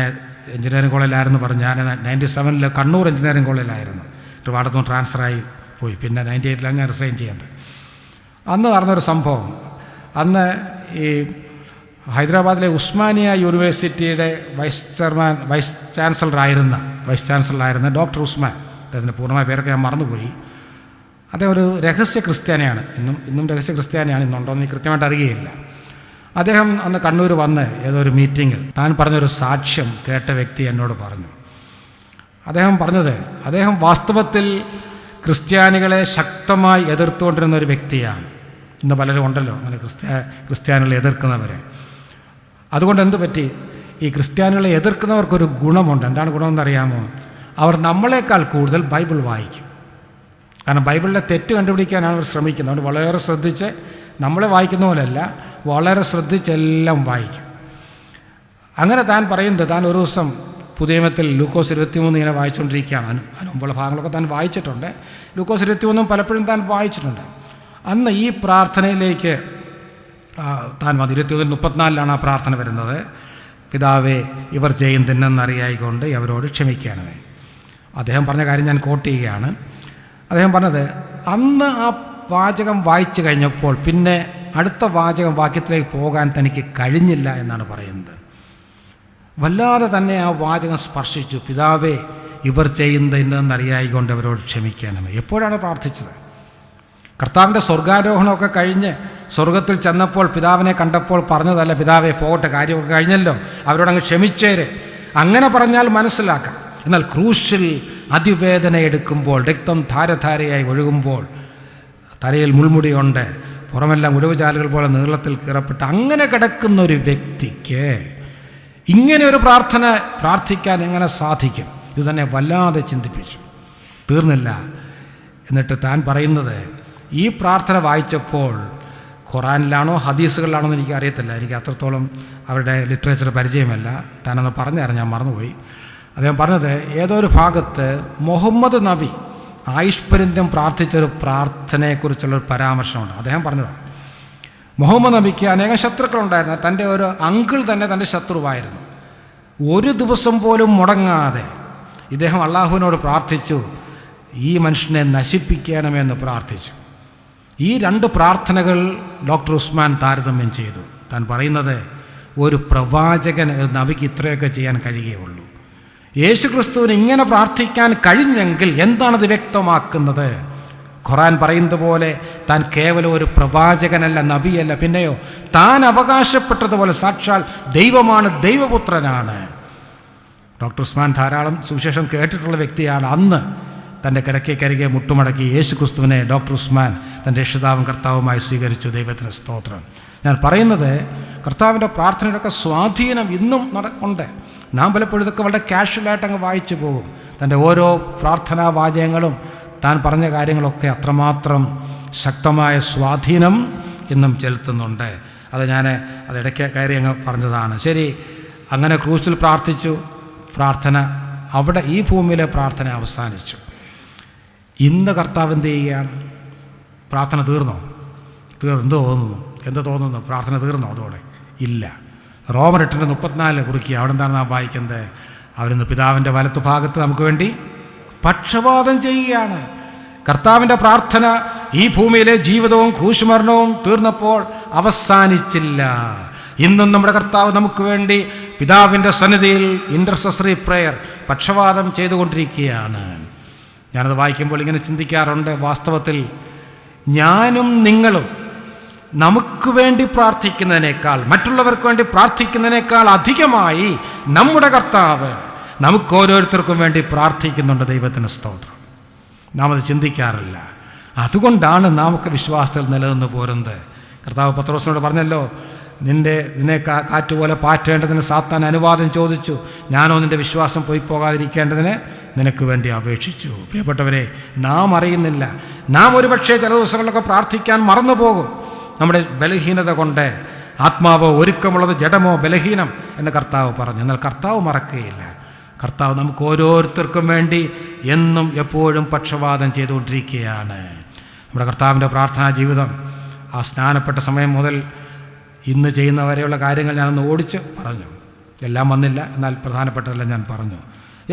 എഞ്ചിനീയറിംഗ് കോളേജിലായിരുന്നു പറഞ്ഞു. ഞാൻ 97 കണ്ണൂർ എഞ്ചിനീയറിംഗ് കോളേജിലായിരുന്നു. ട്രിവാൻഡ്രത്ത് ട്രാൻസ്ഫറായി പോയി. പിന്നെ 98 ഞാൻ റിസൈൻ ചെയ്യേണ്ടത്. അന്ന് നടന്നൊരു സംഭവം, അന്ന് ഈ ഹൈദരാബാദിലെ ഉസ്മാനിയ യൂണിവേഴ്സിറ്റിയുടെ വൈസ് ചാൻസലറായിരുന്ന ഡോക്ടർ ഉസ്മാൻ, അദ്ദേഹത്തിൻ്റെ പൂർണ്ണമായ പേരൊക്കെ ഞാൻ മറന്നുപോയി. അദ്ദേഹം ഒരു രഹസ്യ ക്രിസ്ത്യാനിയാണ്. ഇന്നും രഹസ്യ ക്രിസ്ത്യാനിയാണ്. ഇന്നുണ്ടോയെന്ന് കൃത്യമായിട്ട് അറിയുകയില്ല. അദ്ദേഹം അന്ന് കണ്ണൂർ വന്ന് ഏതോ ഒരു മീറ്റിങ്ങിൽ താൻ പറഞ്ഞൊരു സാക്ഷ്യം കേട്ട വ്യക്തി എന്നോട് പറഞ്ഞു. അദ്ദേഹം പറഞ്ഞത്, അദ്ദേഹം വാസ്തവത്തിൽ ക്രിസ്ത്യാനികളെ ശക്തമായി എതിർത്തുകൊണ്ടിരുന്ന ഒരു വ്യക്തിയാണ്. ഇന്ന് പലരും ഉണ്ടല്ലോ അങ്ങനെ ക്രിസ്ത്യാനികളെ എതിർക്കുന്നവരെ. അതുകൊണ്ട് എന്ത് പറ്റി, ഈ ക്രിസ്ത്യാനികളെ എതിർക്കുന്നവർക്കൊരു ഗുണമുണ്ട്. എന്താണ് ഗുണമെന്നറിയാമോ? അവർ നമ്മളെക്കാൾ കൂടുതൽ ബൈബിൾ വായിക്കും. കാരണം ബൈബിളിലെ തെറ്റ് കണ്ടുപിടിക്കാനാണ് അവർ ശ്രമിക്കുന്നത്. അതുകൊണ്ട് വളരെ ശ്രദ്ധിച്ച്, നമ്മളെ വായിക്കുന്ന പോലെയല്ല, വളരെ ശ്രദ്ധിച്ചെല്ലാം വായിക്കും. അങ്ങനെ താൻ പറയുന്നത്, താൻ ഒരു ദിവസം പുതിയ നിയമത്തിൽ ലൂക്കോസ് 23 ഇങ്ങനെ വായിച്ചുകൊണ്ടിരിക്കുകയാണ്. അതിന് മുമ്പുള്ള ഭാഗങ്ങളൊക്കെ താൻ വായിച്ചിട്ടുണ്ട്. ലൂക്കോസ് 23 പലപ്പോഴും താൻ വായിച്ചിട്ടുണ്ട്. അന്ന് ഈ പ്രാർത്ഥനയിലേക്ക് താൻ വന്നു. 21:34 ആ പ്രാർത്ഥന വരുന്നത്. പിതാവേ, ഇവർ ചെയ്യുന്നതെന്നറിയായിക്കൊണ്ട് അവരോട് ക്ഷമിക്കണമേ. അദ്ദേഹം പറഞ്ഞ കാര്യം ഞാൻ കോട്ട് ചെയ്യുകയാണ്. അദ്ദേഹം പറഞ്ഞത്, അന്ന് ആ വാചകം വായിച്ചു കഴിഞ്ഞപ്പോൾ പിന്നെ അടുത്ത വാക്യത്തിലേക്ക് പോകാൻ തനിക്ക് കഴിഞ്ഞില്ല എന്നാണ് പറയുന്നത്. വല്ലാതെ തന്നെ ആ വാചകം സ്പർശിച്ചു. പിതാവേ, ഇവർ ചെയ്യുന്നതെന്നറിയായിക്കൊണ്ട് അവരോട് ക്ഷമിക്കണമേ. എപ്പോഴാണ് പ്രാർത്ഥിച്ചത്? കർത്താവിൻ്റെ സ്വർഗാരോഹണമൊക്കെ കഴിഞ്ഞ് സ്വർഗത്തിൽ ചെന്നപ്പോൾ പിതാവിനെ കണ്ടപ്പോൾ പറഞ്ഞതല്ല, പിതാവേ പോകട്ടെ, കാര്യമൊക്കെ കഴിഞ്ഞല്ലോ, അവരോടങ്ങ് ക്ഷമിച്ചേര്. അങ്ങനെ പറഞ്ഞാൽ മനസ്സിലാക്കാം. എന്നാൽ ക്രൂശിൽ അതിവേദന എടുക്കുമ്പോൾ, രക്തം ധാരധാരയായി ഒഴുകുമ്പോൾ, തലയിൽ മുൾമുടിയുണ്ട്, പുറമെല്ലാം ഉഴവുചാലുകൾ പോലെ നീളത്തിൽ കീറപ്പെട്ട് അങ്ങനെ കിടക്കുന്ന ഒരു വ്യക്തിക്ക് ഇങ്ങനെ ഒരു പ്രാർത്ഥിക്കാൻ എങ്ങനെ സാധിക്കും? ഇത് തന്നെ വല്ലാതെ ചിന്തിപ്പിച്ചു. തീർന്നില്ല. എന്നിട്ട് താൻ പറയുന്നത്, ഈ പ്രാർത്ഥന വായിച്ചപ്പോൾ ഖുറാനിലാണോ ഹദീസുകളിലാണോ എന്ന് എനിക്ക് അറിയത്തില്ല, എനിക്ക് അത്രത്തോളം അവരുടെ ലിറ്ററേച്ചർ പരിചയമല്ല, താനൊന്ന് പറഞ്ഞു തരാം, ഞാൻ മറന്നുപോയി. അദ്ദേഹം പറഞ്ഞത്, ഏതോ ഒരു ഭാഗത്ത് മുഹമ്മദ് നബി ആയുഷ്പര്യന്തം പ്രാർത്ഥിച്ചൊരു പ്രാർത്ഥനയെക്കുറിച്ചുള്ളൊരു പരാമർശമുണ്ട്. അദ്ദേഹം പറഞ്ഞതാണ്, മുഹമ്മദ് നബിക്ക് അനേകം ശത്രുക്കളുണ്ടായിരുന്നു. തൻ്റെ ഒരു അങ്കിൾ തന്നെ തൻ്റെ ശത്രുവായിരുന്നു. ഒരു ദിവസം പോലും മുടങ്ങാതെ ഇദ്ദേഹം അള്ളാഹുവിനോട് പ്രാർത്ഥിച്ചു, ഈ മനുഷ്യനെ നശിപ്പിക്കണമെന്ന് പ്രാർത്ഥിച്ചു. ഈ 2 പ്രാർത്ഥനകൾ ഡോക്ടർ ഉസ്മാൻ താരതമ്യം ചെയ്തു. താൻ പറയുന്നത്, ഒരു പ്രവാചകൻ, നബിക്ക് ഇത്രയൊക്കെ ചെയ്യാൻ കഴിയുകയുള്ളൂ. യേശുക്രിസ്തുവിന് ഇങ്ങനെ പ്രാർത്ഥിക്കാൻ കഴിഞ്ഞെങ്കിൽ എന്താണത് വ്യക്തമാക്കുന്നത്? ഖുറാൻ പറയുന്നത് പോലെ താൻ കേവലം ഒരു പ്രവാചകനല്ല, നബിയല്ല, പിന്നെയോ താൻ അവകാശപ്പെട്ടതുപോലെ സാക്ഷാൽ ദൈവമാണ്, ദൈവപുത്രനാണ്. ഡോക്ടർ ഉസ്മാൻ ധാരാളം സുവിശേഷം കേട്ടിട്ടുള്ള വ്യക്തിയാണ്. അന്ന് തൻ്റെ കിടക്കയ്ക്കരികെ മുട്ടുമടക്കി യേശുക്രിസ്തുവിനെ ഡോക്ടർ ഉസ്മാൻ തൻ്റെ രക്ഷിതാവും കർത്താവുമായി സ്വീകരിച്ചു. ദൈവത്തിന് സ്തോത്രം. ഞാൻ പറയുന്നത്, കർത്താവിൻ്റെ പ്രാർത്ഥനയുടെയൊക്കെ സ്വാധീനം ഇന്നും ഉണ്ട്. നാം പലപ്പോഴും ഇതൊക്കെ വളരെ കാഷ്വലായിട്ട് അങ്ങ് വായിച്ചു പോകും. തൻ്റെ ഓരോ പ്രാർത്ഥനാ വാചകങ്ങളും താൻ പറഞ്ഞ കാര്യങ്ങളൊക്കെ അത്രമാത്രം ശക്തമായ സ്വാധീനം ഇന്നും ചെലുത്തുന്നുണ്ട്. അതിടയ്ക്ക് കയറി അങ്ങ് പറഞ്ഞതാണ്. ശരി, അങ്ങനെ ക്രൂസിൽ പ്രാർത്ഥിച്ചു. പ്രാർത്ഥന അവിടെ, ഈ ഭൂമിയിലെ പ്രാർത്ഥന അവസാനിച്ചു. ഇന്ന് കർത്താവ് എന്ത് ചെയ്യുകയാണ്? പ്രാർത്ഥന തീർന്നോ? എന്ത് തോന്നുന്നു? പ്രാർത്ഥന തീർന്നോ അതോടെ? ഇല്ല. റോമർ 8:34 കുറിക്കുക. അവിടെ എന്താണ് നാം വായിക്കുന്നത്? അവരിന്ന് പിതാവിൻ്റെ വലത്ത് ഭാഗത്ത് നമുക്ക് വേണ്ടി പക്ഷപാതം ചെയ്യുകയാണ്. കർത്താവിൻ്റെ പ്രാർത്ഥന ഈ ഭൂമിയിലെ ജീവിതവും ക്രൂശുമരണവും തീർന്നപ്പോൾ അവസാനിച്ചില്ല. ഇന്നും നമ്മുടെ കർത്താവ് നമുക്ക് വേണ്ടി പിതാവിൻ്റെ സന്നിധിയിൽ ഇൻ്റർസെസറി പ്രെയർ പക്ഷപാതം ചെയ്തുകൊണ്ടിരിക്കുകയാണ്. ഞാനത് വായിക്കുമ്പോൾ ഇങ്ങനെ ചിന്തിക്കാറുണ്ട്, വാസ്തവത്തിൽ ഞാനും നിങ്ങളും നമുക്ക് വേണ്ടി പ്രാർത്ഥിക്കുന്നതിനേക്കാൾ, മറ്റുള്ളവർക്ക് വേണ്ടി പ്രാർത്ഥിക്കുന്നതിനേക്കാൾ അധികമായി നമ്മുടെ കർത്താവ് നമുക്ക് ഓരോരുത്തർക്കും വേണ്ടി പ്രാർത്ഥിക്കുന്നുണ്ട്. ദൈവത്തിന് സ്തോത്രം. നാം അത് ചിന്തിക്കാറില്ല. അതുകൊണ്ടാണ് നാമൊക്കെ വിശ്വാസത്തിൽ നിലനിന്ന് പോരുന്നത്. കർത്താവ് പത്രോസിനോട് പറഞ്ഞല്ലോ, നിന്നെ കാറ്റുപോലെ പാറ്റേണ്ടതിന് സാത്താൻ അനുവാദം ചോദിച്ചു, ഞാനോ നിൻ്റെ വിശ്വാസം പോയി പോകാതിരിക്കേണ്ടതിന് നിനക്ക് വേണ്ടി അപേക്ഷിച്ചു. പ്രിയപ്പെട്ടവരെ, നാം അറിയുന്നില്ല. നാം ഒരുപക്ഷെ ചില ദിവസങ്ങളിലൊക്കെ പ്രാർത്ഥിക്കാൻ മറന്നു പോകും. നമ്മുടെ ബലഹീനത കൊണ്ട്. ആത്മാവോ ഒരുക്കമുള്ളത് ജഡമോ ബലഹീനം എന്ന് കർത്താവ് പറഞ്ഞു. എന്നാൽ കർത്താവ് മറക്കുകയില്ല. കർത്താവ് നമുക്ക് ഓരോരുത്തർക്കും വേണ്ടി എന്നും എപ്പോഴും പക്ഷപാതം ചെയ്തുകൊണ്ടിരിക്കുകയാണ്. നമ്മുടെ കർത്താവിൻ്റെ പ്രാർത്ഥനാ ജീവിതം ആ സ്നാനപ്പെട്ട സമയം മുതൽ ഇന്ന് ചെയ്യുന്നവരെയുള്ള കാര്യങ്ങൾ ഞാനൊന്ന് ഓടിച്ച് പറഞ്ഞു. എല്ലാം വന്നില്ല, എന്നാൽ പ്രധാനപ്പെട്ടതെല്ലാം ഞാൻ പറഞ്ഞു.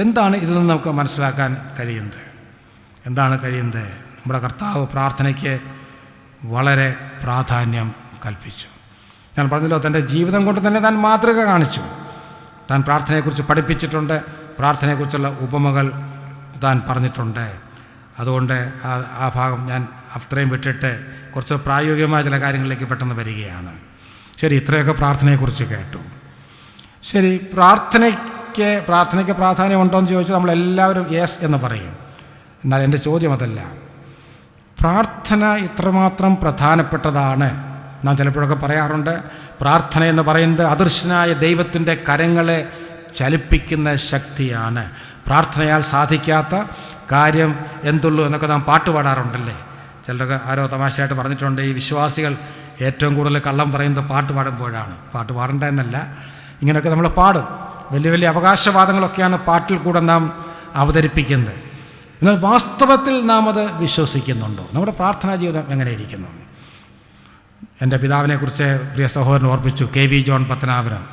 എന്താണ് ഇതിൽ നിന്ന് നമുക്ക് മനസ്സിലാക്കാൻ കഴിയുന്നത്? നമ്മുടെ കർത്താവ് പ്രാർത്ഥനയ്ക്ക് വളരെ പ്രാധാന്യം കൽപ്പിച്ചു. ഞാൻ പറഞ്ഞല്ലോ, തൻ്റെ ജീവിതം കൊണ്ട് തന്നെ താൻ മാതൃക കാണിച്ചു. താൻ പ്രാർത്ഥനയെക്കുറിച്ച് പഠിപ്പിച്ചിട്ടുണ്ട്. പ്രാർത്ഥനയെക്കുറിച്ചുള്ള ഉപമകൾ താൻ പറഞ്ഞിട്ടുണ്ട്. അതുകൊണ്ട് ആ ഭാഗം ഞാൻ അത്രയും വിട്ടിട്ട് കുറച്ച് പ്രായോഗികമായ ചില കാര്യങ്ങളിലേക്ക് പെട്ടെന്ന് വരികയാണ്. ശരി, ഇത്രയൊക്കെ പ്രാർത്ഥനയെക്കുറിച്ച് കേട്ടു. ശരി, പ്രാർത്ഥനയ്ക്ക് പ്രാധാന്യമുണ്ടോ എന്ന് ചോദിച്ചാൽ നമ്മളെല്ലാവരും യെസ് എന്ന് പറയും. എന്നാൽ എൻ്റെ ചോദ്യം അതല്ല. പ്രാർത്ഥന ഇത്രമാത്രം പ്രധാനപ്പെട്ടതാണ്. നാം ചിലപ്പോഴൊക്കെ പറയാറുണ്ട്, പ്രാർത്ഥന എന്ന് പറയുന്നത് അദൃശ്യനായ ദൈവത്തിൻ്റെ കരങ്ങളെ ചലിപ്പിക്കുന്ന ശക്തിയാണ്. പ്രാർത്ഥനയാൽ സാധിക്കാത്ത കാര്യം എന്തുള്ളൂ എന്നൊക്കെ നാം പാട്ട് പാടാറുണ്ടല്ലേ. ചിലരൊക്കെ ആരോ തമാശയായിട്ട് പറഞ്ഞിട്ടുണ്ട്, ഈ വിശ്വാസികൾ ഏറ്റവും കൂടുതൽ കള്ളം പറയുന്നത് പാട്ട് പാടുമ്പോഴാണ്. പാട്ട് പാടണ്ട എന്നല്ല, ഇങ്ങനെയൊക്കെ നമ്മൾ പാടും. വലിയ വലിയ അവകാശവാദങ്ങളൊക്കെയാണ് പാട്ടിൽ കൂടെ നാം അവതരിപ്പിക്കുന്നത്. എന്നാൽ വാസ്തവത്തിൽ നാം അത് വിശ്വസിക്കുന്നുണ്ടോ? നമ്മുടെ പ്രാർത്ഥനാ ജീവിതം എങ്ങനെ ഇരിക്കുന്നു? എൻ്റെ പിതാവിനെക്കുറിച്ച് പ്രിയ സഹോദരൻ ഓർപ്പിച്ചു, KV ജോൺ പത്തനാപുരം.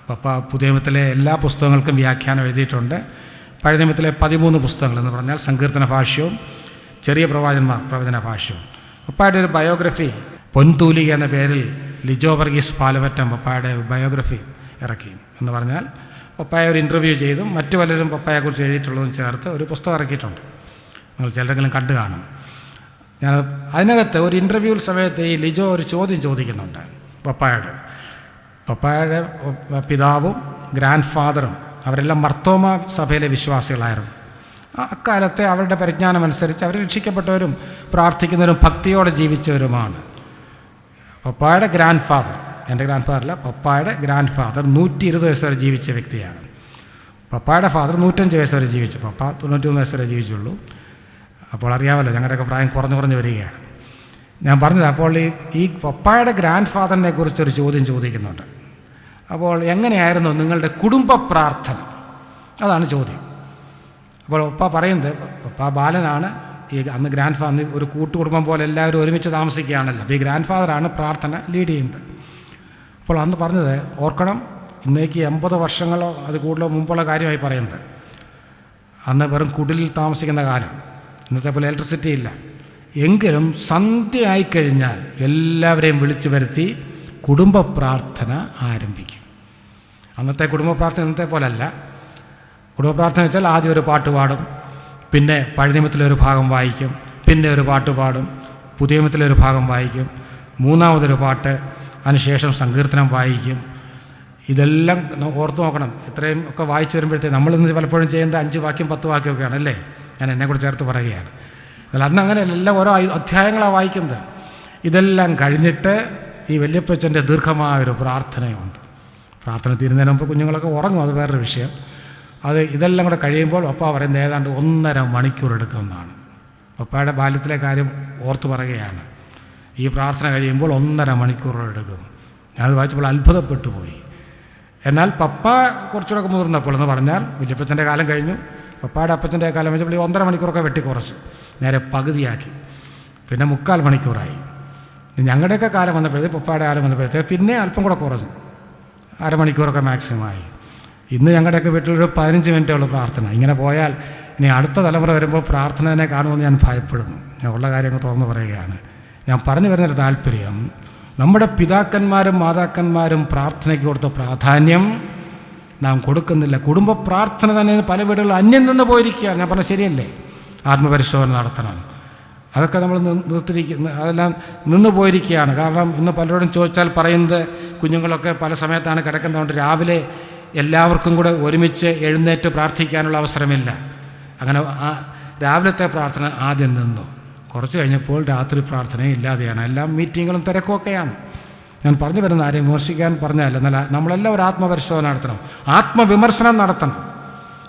പപ്പ പുതിയ നിയമത്തിലെ എല്ലാ പുസ്തകങ്ങൾക്കും വ്യാഖ്യാനം എഴുതിയിട്ടുണ്ട്. പഴയ നിയമത്തിലെ 13 പുസ്തകങ്ങൾ എന്ന് പറഞ്ഞാൽ സങ്കീർത്തന ഭാഷ്യവും ചെറിയ പ്രവചന ഭാഷ്യവും. പപ്പായുടെ ഒരു ബയോഗ്രഫി പൊൻതൂലിക എന്ന പേരിൽ ലിജോ വർഗീസ് പാലവറ്റം പപ്പായുടെ ബയോഗ്രഫി ഇറക്കി. എന്ന് പറഞ്ഞാൽ പപ്പായ ഒരു ഇൻ്റർവ്യൂ ചെയ്തും മറ്റു പലരും പപ്പായെക്കുറിച്ച് എഴുതിയിട്ടുള്ളതും ചേർത്ത് ഒരു പുസ്തകം ഇറക്കിയിട്ടുണ്ട്. നിങ്ങൾ ചിലരെങ്കിലും കണ്ടു കാണും. ഞാൻ അതിനകത്ത് ഒരു ഇൻ്റർവ്യൂ സമയത്ത് ഈ ലിജോ ഒരു ചോദ്യം ചോദിക്കുന്നുണ്ട് പപ്പായുടെ പിതാവും ഗ്രാൻഡ് ഫാദറും അവരെല്ലാം മർത്തോമ സഭയിലെ വിശ്വാസികളായിരുന്നു. അക്കാലത്തെ അവരുടെ പരിജ്ഞാനമനുസരിച്ച് അവർ രക്ഷിക്കപ്പെട്ടവരും പ്രാർത്ഥിക്കുന്നവരും ഭക്തിയോടെ ജീവിച്ചവരുമാണ്. പപ്പായുടെ ഗ്രാൻഡ് ഫാദർ, എൻ്റെ ഗ്രാൻഡ് ഫാദറല്ല, പപ്പായുടെ ഗ്രാൻഡ് ഫാദർ 120 വയസ്സ് വരെ ജീവിച്ച വ്യക്തിയാണ്. പപ്പായുടെ ഫാദർ 105 വയസ്സ് വരെ ജീവിച്ചു. പപ്പ 93 വയസ്സ് വരെ ജീവിച്ചുള്ളൂ. അപ്പോൾ അറിയാമല്ലോ, ഞങ്ങളുടെയൊക്കെ പ്രായം കുറഞ്ഞു വരികയാണ്. ഞാൻ പറഞ്ഞത്, അപ്പോൾ ഈ പപ്പായുടെ ഗ്രാൻഡ് ഫാദറിനെ കുറിച്ചൊരു ചോദ്യം ചോദിക്കുന്നുണ്ട്. അപ്പോൾ എങ്ങനെയായിരുന്നു നിങ്ങളുടെ കുടുംബ പ്രാർത്ഥന? അതാണ് ചോദ്യം. അപ്പോൾ പപ്പ പറയുന്നത്, പപ്പ ബാലനാണ്. ഈ അന്ന് ഗ്രാൻഡ് ഫാദർ ഒരു കൂട്ടുകുടുംബം പോലെ എല്ലാവരും ഒരുമിച്ച് താമസിക്കുകയാണല്ലോ. അപ്പോൾ ഈ ഗ്രാൻഡ് ഫാദറാണ് പ്രാർത്ഥന ലീഡ് ചെയ്യുന്നത്. അപ്പോൾ അന്ന് പറഞ്ഞത് ഓർക്കണം, ഇന്നേക്ക് 80 വർഷങ്ങളോ അത് കൂടുതലോ മുമ്പുള്ള കാര്യമായി പറയുന്നത്. അന്ന് വെറും കുടിലിൽ താമസിക്കുന്ന കാലം, ഇന്നത്തെ പോലെ ഇലക്ട്രിസിറ്റി ഇല്ല. എങ്കിലും സന്ധ്യ ആയിക്കഴിഞ്ഞാൽ എല്ലാവരെയും വിളിച്ചു വരുത്തി കുടുംബ പ്രാർത്ഥന ആരംഭിക്കും. അന്നത്തെ കുടുംബ പ്രാർത്ഥന ഇന്നത്തെ പോലല്ല. കുടുംബ പ്രാർത്ഥന വെച്ചാൽ ആദ്യം ഒരു പാട്ട് പാടും, പിന്നെ പഴയ നിയമത്തിലൊരു ഭാഗം വായിക്കും, പിന്നെ ഒരു പാട്ട് പാടും, പുതിയ നിയമത്തിലൊരു ഭാഗം വായിക്കും, മൂന്നാമതൊരു പാട്ട്, അതിനുശേഷം സങ്കീർത്തനം വായിക്കും. ഇതെല്ലാം ഓർത്ത് നോക്കണം. ഇത്രയും ഒക്കെ വായിച്ചു വരുമ്പോഴത്തേക്ക് നമ്മളിന്ന് പലപ്പോഴും ചെയ്യുന്നത് 5 വാക്യം 10 വാക്യമൊക്കെയാണ് അല്ലേ. ഞാൻ എന്നെക്കൂടെ ചേർത്ത് പറയുകയാണ്. എന്നാൽ അന്ന് അങ്ങനെ എല്ലാം ഓരോ അധ്യായങ്ങളാണ് വായിക്കുന്നത്. ഇതെല്ലാം കഴിഞ്ഞിട്ട് ഈ വല്യപ്പച്ചൻ്റെ ദീർഘമായൊരു പ്രാർത്ഥനയുണ്ട്. പ്രാർത്ഥന തീരുന്നതിന് മുമ്പ് കുഞ്ഞുങ്ങളൊക്കെ ഉറങ്ങും, അത് വേറൊരു വിഷയം. ഇതെല്ലാം കൂടെ കഴിയുമ്പോൾ പപ്പ പറയുന്നത് ഏതാണ്ട് 1.5 മണിക്കൂർ എടുക്കുമെന്നാണ്. പപ്പയുടെ ബാല്യത്തിലെ കാര്യം ഓർത്ത് പറയുകയാണ്. ഈ പ്രാർത്ഥന കഴിയുമ്പോൾ 1.5 മണിക്കൂർ എടുക്കും. ഞാനത് വായിച്ചപ്പോൾ അത്ഭുതപ്പെട്ടു പോയി. എന്നാൽ പപ്പ കുറച്ചുകൂടെ മുതിർന്നപ്പോൾ എന്ന് പറഞ്ഞാൽ വല്യപ്പച്ചൻ്റെ കാലം കഴിഞ്ഞു, പപ്പയുടെ അപ്പച്ചൻ്റെ കാലം വെച്ചപ്പോൾ ഈ 1.5 മണിക്കൂറൊക്കെ വെട്ടിക്കുറച്ചു, നേരെ പകുതിയാക്കി. പിന്നെ 3/4 മണിക്കൂറായി. ഞങ്ങളുടെയൊക്കെ കാലം വന്നപ്പോഴത്തേക്ക്, പപ്പയുടെ കാലം വന്നപ്പോഴത്തേക്ക് പിന്നെ അല്പം കൂടെ കുറഞ്ഞു, 1/2 മണിക്കൂറൊക്കെ മാക്സിമമായി. ഇന്ന് ഞങ്ങളുടെയൊക്കെ വീട്ടിലൊരു 15 മിനിറ്റേ ഉള്ളൂ പ്രാർത്ഥന. ഇങ്ങനെ പോയാൽ ഇനി അടുത്ത തലമുറ വരുമ്പോൾ പ്രാർത്ഥന തന്നെ കാണുമെന്ന് ഞാൻ ഭയപ്പെടുന്നു. ഞാൻ ഉള്ള കാര്യങ്ങൾ തുറന്നു പറയുകയാണ്. ഞാൻ പറഞ്ഞു വരുന്നൊരു താല്പര്യം, നമ്മുടെ പിതാക്കന്മാരും മാതാക്കന്മാരും പ്രാർത്ഥനയ്ക്ക് കൊടുത്ത പ്രാധാന്യം നാം കൊടുക്കുന്നില്ല. കുടുംബ പ്രാർത്ഥന തന്നെ പല വീടുകളിൽ അന്യം നിന്ന് പോയിരിക്കുകയാണ്. ഞാൻ പറഞ്ഞത് ശരിയല്ലേ? ആത്മപരിശോധന നടത്തണം. അതൊക്കെ നമ്മൾ അതെല്ലാം നിന്ന് പോയിരിക്കുകയാണ്. കാരണം ഇന്ന് പലരോടും ചോദിച്ചാൽ പറയുന്നത്, കുഞ്ഞുങ്ങളൊക്കെ പല സമയത്താണ് കിടക്കുന്നതുകൊണ്ട് രാവിലെ എല്ലാവർക്കും കൂടെ ഒരുമിച്ച് എഴുന്നേറ്റ് പ്രാർത്ഥിക്കാനുള്ള അവസരമില്ല. അങ്ങനെ രാവിലത്തെ പ്രാർത്ഥന ആദ്യം നിന്നു. കുറച്ച് കഴിഞ്ഞപ്പോൾ രാത്രി പ്രാർത്ഥനയും ഇല്ലാതെയാണ്. എല്ലാം മീറ്റിങ്ങുകളും തിരക്കുമൊക്കെയാണ്. ഞാൻ പറഞ്ഞു വരുന്ന ആരെയും വിമർശിക്കാൻ പറഞ്ഞതല്ല. എന്നാൽ നമ്മളെല്ലാം ഒരു ആത്മപരിശോധന നടത്തണം, ആത്മവിമർശനം നടത്തണം.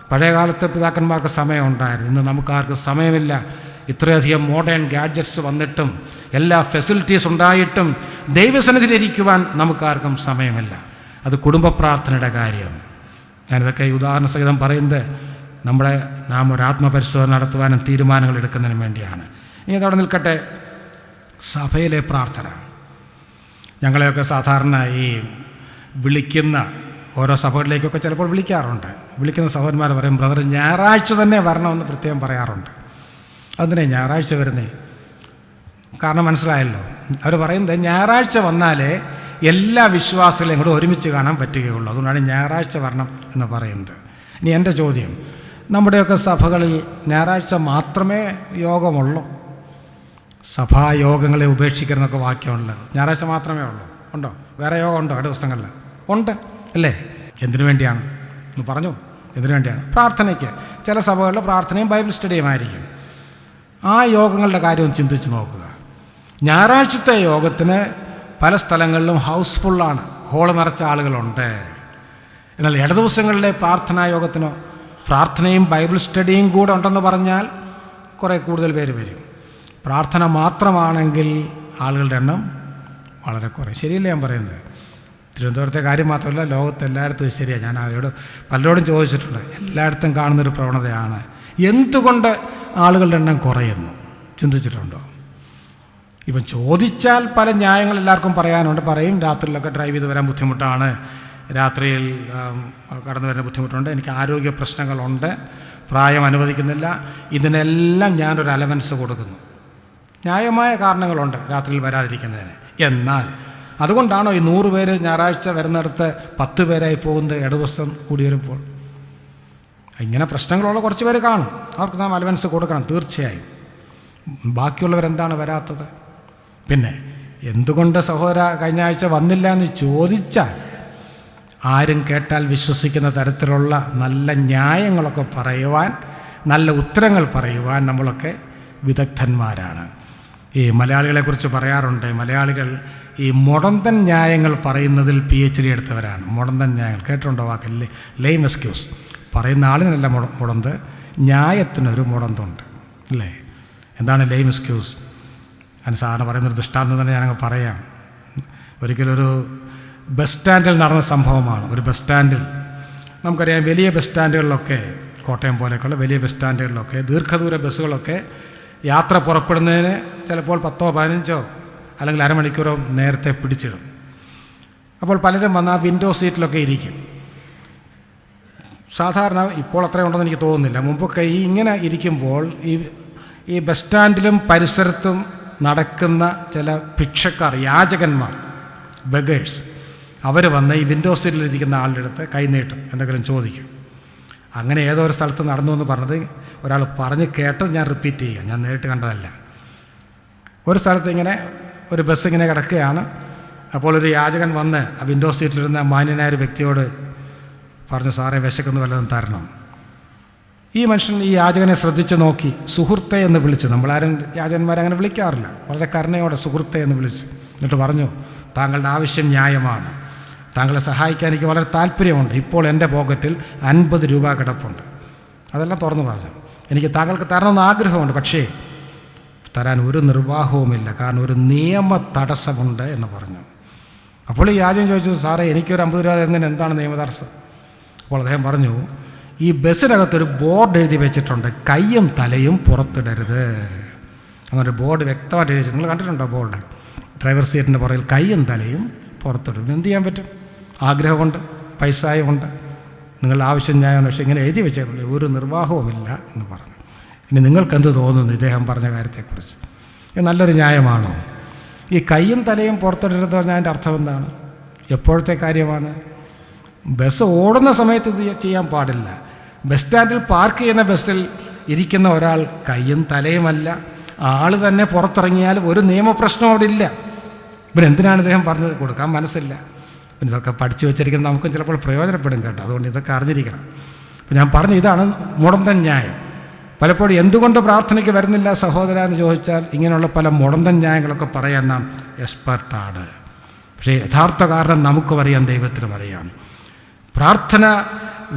പഴയ കാലത്തെ പിതാക്കന്മാർക്ക് സമയം ഉണ്ടായിരുന്നു, ഇന്ന് നമുക്കാർക്കും സമയമില്ല. ഇത്രയധികം മോഡേൺ ഗാഡ്ജറ്റ്സ് വന്നിട്ടും എല്ലാ ഫെസിലിറ്റീസ് ഉണ്ടായിട്ടും ദൈവസന്നിധിയിലിരിക്കുവാൻ നമുക്കാർക്കും സമയമില്ല. അത് കുടുംബ പ്രാർത്ഥനയുടെ കാര്യം. ഞാനിതൊക്കെ ഉദാഹരണ സഹിതം പറയുന്നത് നാം ഒരു ആത്മപരിശോധന നടത്തുവാനും തീരുമാനങ്ങൾ എടുക്കുന്നതിനും വേണ്ടിയാണ്. ഇനി അതവിടെ നിൽക്കട്ടെ. സഭയിലെ പ്രാർത്ഥന ഞങ്ങളെയൊക്കെ സാധാരണ ഈ വിളിക്കുന്ന ഓരോ സഭകളിലേക്കൊക്കെ ചിലപ്പോൾ വിളിക്കാറുണ്ട്. വിളിക്കുന്ന സഹോദരന്മാർ പറയും, ബ്രദർ ഞായറാഴ്ച തന്നെ വരണമെന്ന് പ്രത്യേകം പറയാറുണ്ട്. അതിനെ ഞായറാഴ്ച വരുന്നേ? കാരണം മനസ്സിലായല്ലോ. അവർ പറയുന്നത് ഞായറാഴ്ച വന്നാലേ എല്ലാ വിശ്വാസികളെയും കൂടെ ഒരുമിച്ച് കാണാൻ പറ്റുകയുള്ളൂ. അതുകൊണ്ടാണ് ഞായറാഴ്ച വരണം എന്ന് പറയുന്നത്. ഇനി എൻ്റെ ചോദ്യം, നമ്മുടെയൊക്കെ സഭകളിൽ ഞായറാഴ്ച മാത്രമേ യോഗമുള്ളൂ? സഭായോഗങ്ങളെ ഉപേക്ഷിക്കരുതെന്നൊക്കെ വാക്യമുള്ളത് ഞായറാഴ്ച മാത്രമേ ഉള്ളൂ? ഉണ്ടോ? വേറെ യോഗം ഉണ്ടോ ഇട ദിവസങ്ങളിൽ? ഉണ്ട് അല്ലേ? എന്തിനു വേണ്ടിയാണ് എന്ന് പറഞ്ഞു? എന്തിനു വേണ്ടിയാണ്? പ്രാർത്ഥനയ്ക്ക്. ചില സഭകളിൽ പ്രാർത്ഥനയും ബൈബിൾ സ്റ്റഡിയും ആയിരിക്കും. ആ യോഗങ്ങളുടെ കാര്യം ഒന്ന് ചിന്തിച്ച് നോക്കുക. ഞായറാഴ്ചത്തെ യോഗത്തിന് പല സ്ഥലങ്ങളിലും ഹൗസ്ഫുള്ളാണ്, ഹോള് നിറച്ച ആളുകളുണ്ട്. എന്നാൽ ഇട ദിവസങ്ങളിലെ പ്രാർത്ഥനാ യോഗത്തിനോ പ്രാർത്ഥനയും ബൈബിൾ സ്റ്റഡിയും കൂടെ ഉണ്ടെന്ന് പറഞ്ഞാൽ കുറേ കൂടുതൽ പേര് വരും. പ്രാർത്ഥന മാത്രമാണെങ്കിൽ ആളുകളുടെ എണ്ണം വളരെ കുറയും. ശരിയല്ലേ ഞാൻ പറയുന്നത്? തിരുവനന്തപുരത്തെ കാര്യം മാത്രമല്ല, ലോകത്ത് എല്ലായിടത്തും ശരിയാണ്. ഞാൻ അവരോട് പലരോടും ചോദിച്ചിട്ടുണ്ട്. എല്ലായിടത്തും കാണുന്നൊരു പ്രവണതയാണ്. എന്തുകൊണ്ട് ആളുകളുടെ എണ്ണം കുറയുന്നു ചിന്തിച്ചിട്ടുണ്ടോ? ഇപ്പം ചോദിച്ചാൽ പല ന്യായങ്ങൾ എല്ലാവർക്കും പറയാനുണ്ട്. പറയും, രാത്രിയിലൊക്കെ ഡ്രൈവ് ചെയ്ത് വരാൻ ബുദ്ധിമുട്ടാണ്, രാത്രിയിൽ കടന്നു വരുന്ന ബുദ്ധിമുട്ടുണ്ട്, എനിക്ക് ആരോഗ്യ പ്രശ്നങ്ങളുണ്ട്, പ്രായം അനുവദിക്കുന്നില്ല. ഇതിനെല്ലാം ഞാനൊരു അലവൻസ് കൊടുക്കുന്നു. ന്യായമായ കാരണങ്ങളുണ്ട് രാത്രിയിൽ വരാതിരിക്കുന്നതിന്. എന്നാൽ അതുകൊണ്ടാണോ ഈ 100 പേര് ഞായറാഴ്ച വരുന്നിടത്ത് 10 പേരായി പോകുന്നത് ഇട ദിവസം കൂടി വരുമ്പോൾ? ഇങ്ങനെ പ്രശ്നങ്ങളുള്ള കുറച്ച് പേര് കാണും. അവർക്ക് നാം അലവൻസ് കൊടുക്കണം തീർച്ചയായും. ബാക്കിയുള്ളവരെന്താണ് വരാത്തത്? പിന്നെ എന്തുകൊണ്ട് സഹോദര കഴിഞ്ഞ ആഴ്ച വന്നില്ല എന്ന് ചോദിച്ചാൽ ആരും കേട്ടാൽ വിശ്വസിക്കുന്ന തരത്തിലുള്ള നല്ല ന്യായങ്ങളൊക്കെ പറയുവാൻ, നല്ല ഉത്തരങ്ങൾ പറയുവാൻ നമ്മളൊക്കെ വിദഗ്ധന്മാരാണ്. ഈ മലയാളികളെക്കുറിച്ച് പറയാറുണ്ട്, മലയാളികൾ ഈ മുടന്തൻ ന്യായങ്ങൾ പറയുന്നതിൽ PhD എടുത്തവരാണ്. മുടന്തൻ ന്യായങ്ങൾ കേട്ടിട്ടുണ്ടോ? വാക്കല്ലേ ലെയിം എക്സ്ക്യൂസ് പറയുന്ന ആളിനല്ല മുടന്ത്, ന്യായത്തിനൊരു മുടന്തുണ്ട് അല്ലേ? എന്താണ് ലെയിം എക്സ്ക്യൂസ്? അതിന് സാറിന് പറയുന്നൊരു ദൃഷ്ടാന്തം തന്നെ ഞാനങ്ങ് പറയാം. ഒരിക്കലൊരു ബസ് സ്റ്റാൻഡിൽ നടന്ന സംഭവമാണ്. ഒരു ബസ് സ്റ്റാൻഡിൽ നമുക്കറിയാം, വലിയ ബസ് സ്റ്റാൻഡുകളിലൊക്കെ, കോട്ടയം പോലെയൊക്കെയുള്ള വലിയ ബസ് സ്റ്റാൻഡുകളിലൊക്കെ ദീർഘദൂര ബസ്സുകളൊക്കെ യാത്ര പുറപ്പെടുന്നതിന് ചിലപ്പോൾ 10 or 15 അല്ലെങ്കിൽ അരമണിക്കൂറോ നേരത്തെ പിടിച്ചിടും. അപ്പോൾ പലരും വന്ന് ആ വിൻഡോ സീറ്റിലൊക്കെ ഇരിക്കും. സാധാരണ ഇപ്പോൾ അത്രയും ഉണ്ടെന്ന് എനിക്ക് തോന്നുന്നില്ല. മുമ്പൊക്കെ ഇങ്ങനെ ഇരിക്കുമ്പോൾ ഈ ബസ് സ്റ്റാൻഡിലും പരിസരത്തും നടക്കുന്ന ചില ഭിക്ഷക്കാർ, യാചകന്മാർ, ബഗേഴ്സ്, അവർ വന്ന് ഈ വിൻഡോ സീറ്റിലിരിക്കുന്ന ആളുടെ അടുത്ത് കൈനീട്ടും, എന്തെങ്കിലും ചോദിക്കും. അങ്ങനെ ഏതോ ഒരു സ്ഥലത്ത് നടന്നു എന്ന് പറഞ്ഞത് ഒരാൾ പറഞ്ഞ് കേട്ടത് ഞാൻ റിപ്പീറ്റ് ചെയ്യുക, ഞാൻ നേരിട്ട് കണ്ടതല്ല. ഒരു സ്ഥലത്ത് ഇങ്ങനെ ഒരു ബസ് ഇങ്ങനെ കിടക്കുകയാണ്. അപ്പോൾ ഒരു യാചകൻ വന്ന് ആ വിൻഡോ സീറ്റിലിരുന്ന മാന്യനായ ഒരു വ്യക്തിയോട് പറഞ്ഞു, സാറേ വിശക്കുന്നു, വല്ലതും തരണം. ഈ മനുഷ്യൻ ഈ യാചകനെ ശ്രദ്ധിച്ച് നോക്കി, സുഹൃത്തെ എന്ന് വിളിച്ചു. നമ്മളാരും യാചകന്മാരെ അങ്ങനെ വിളിക്കാറില്ല. വളരെ കരുണയോടെ സുഹൃത്തെ എന്ന് വിളിച്ചു. എന്നിട്ട് പറഞ്ഞു, താങ്കളുടെ ആവശ്യം ന്യായമാണ്, താങ്കളെ സഹായിക്കാൻ എനിക്ക് വളരെ താല്പര്യമുണ്ട്. ഇപ്പോൾ എൻ്റെ പോക്കറ്റിൽ 50 രൂപ കിടപ്പുണ്ട്. അതെല്ലാം തുറന്നു പറഞ്ഞു. എനിക്ക് താങ്കൾക്ക് തരണമെന്ന് ആഗ്രഹമുണ്ട്, പക്ഷേ തരാൻ ഒരു നിർവാഹവുമില്ല, കാരണം ഒരു നിയമ തടസ്സമുണ്ട് എന്ന് പറഞ്ഞു. അപ്പോൾ ഈ യാചകൻ ചോദിച്ചു, സാറേ എനിക്കൊരു 50 രൂപ തരുന്നതിന് എന്താണ് നിയമതടസ്സം? അപ്പോൾ അദ്ദേഹം പറഞ്ഞു, ഈ ബസ്സിനകത്തൊരു ബോർഡ് എഴുതി വെച്ചിട്ടുണ്ട്, കയ്യും തലയും പുറത്തിടരുത്. അങ്ങനെ ഒരു ബോർഡ് വ്യക്തമായിട്ട് എഴുതി വെച്ചിട്ട്, നിങ്ങൾ കണ്ടിട്ടുണ്ടോ ബോർഡ്? ഡ്രൈവർ സീറ്റിൻ്റെ പുറകിൽ കയ്യും തലയും പുറത്തിടും. എന്ത് ചെയ്യാൻ പറ്റും? ആഗ്രഹമുണ്ട്, പൈസയുമുണ്ട്, നിങ്ങളുടെ ആവശ്യം ന്യായമാണ്, പക്ഷേ ഇങ്ങനെ എഴുതി വെച്ചേക്കുള്ളൂ, ഒരു നിർവാഹവുമില്ല എന്ന് പറഞ്ഞു. ഇനി നിങ്ങൾക്കെന്ത് തോന്നുന്നു ഇദ്ദേഹം പറഞ്ഞ കാര്യത്തെക്കുറിച്ച്? ഇത് നല്ലൊരു ന്യായമാണോ? ഈ കയ്യും തലയും പുറത്തിടരുത് പറഞ്ഞാൽ അതിൻ്റെ അർത്ഥം എന്താണ്? എപ്പോഴത്തെ കാര്യമാണ്? ബസ് ഓടുന്ന സമയത്ത് ഇത് ചെയ്യാൻ പാടില്ല. ബസ് സ്റ്റാൻഡിൽ പാർക്ക് ചെയ്യുന്ന ബസ്സിൽ ഇരിക്കുന്ന ഒരാൾ കയ്യും തലയുമല്ല, ആൾ തന്നെ പുറത്തിറങ്ങിയാലും ഒരു നിയമപ്രശ്നം അവിടെ ഇല്ല. പിന്നെ എന്തിനാണ് ഇദ്ദേഹം പറഞ്ഞത്? കൊടുക്കാൻ മനസ്സില്ല. പിന്നെ ഇതൊക്കെ പഠിച്ചു വെച്ചിരിക്കുന്നത് നമുക്കും ചിലപ്പോൾ പ്രയോജനപ്പെടും കേട്ടോ. അതുകൊണ്ട് ഇതൊക്കെ അറിഞ്ഞിരിക്കണം. അപ്പം ഞാൻ പറഞ്ഞു, ഇതാണ് മുടന്തൻ ന്യായം. പലപ്പോഴും എന്തുകൊണ്ട് പ്രാർത്ഥനയ്ക്ക് വരുന്നില്ല സഹോദര എന്ന് ചോദിച്ചാൽ ഇങ്ങനെയുള്ള പല മുടന്തൻ ന്യായങ്ങളൊക്കെ പറയാൻ നാം എക്സ്പെർട്ടാണ്. പക്ഷേ യഥാർത്ഥ കാരണം നമുക്കും അറിയാം, ദൈവത്തിനും അറിയാം. പ്രാർത്ഥന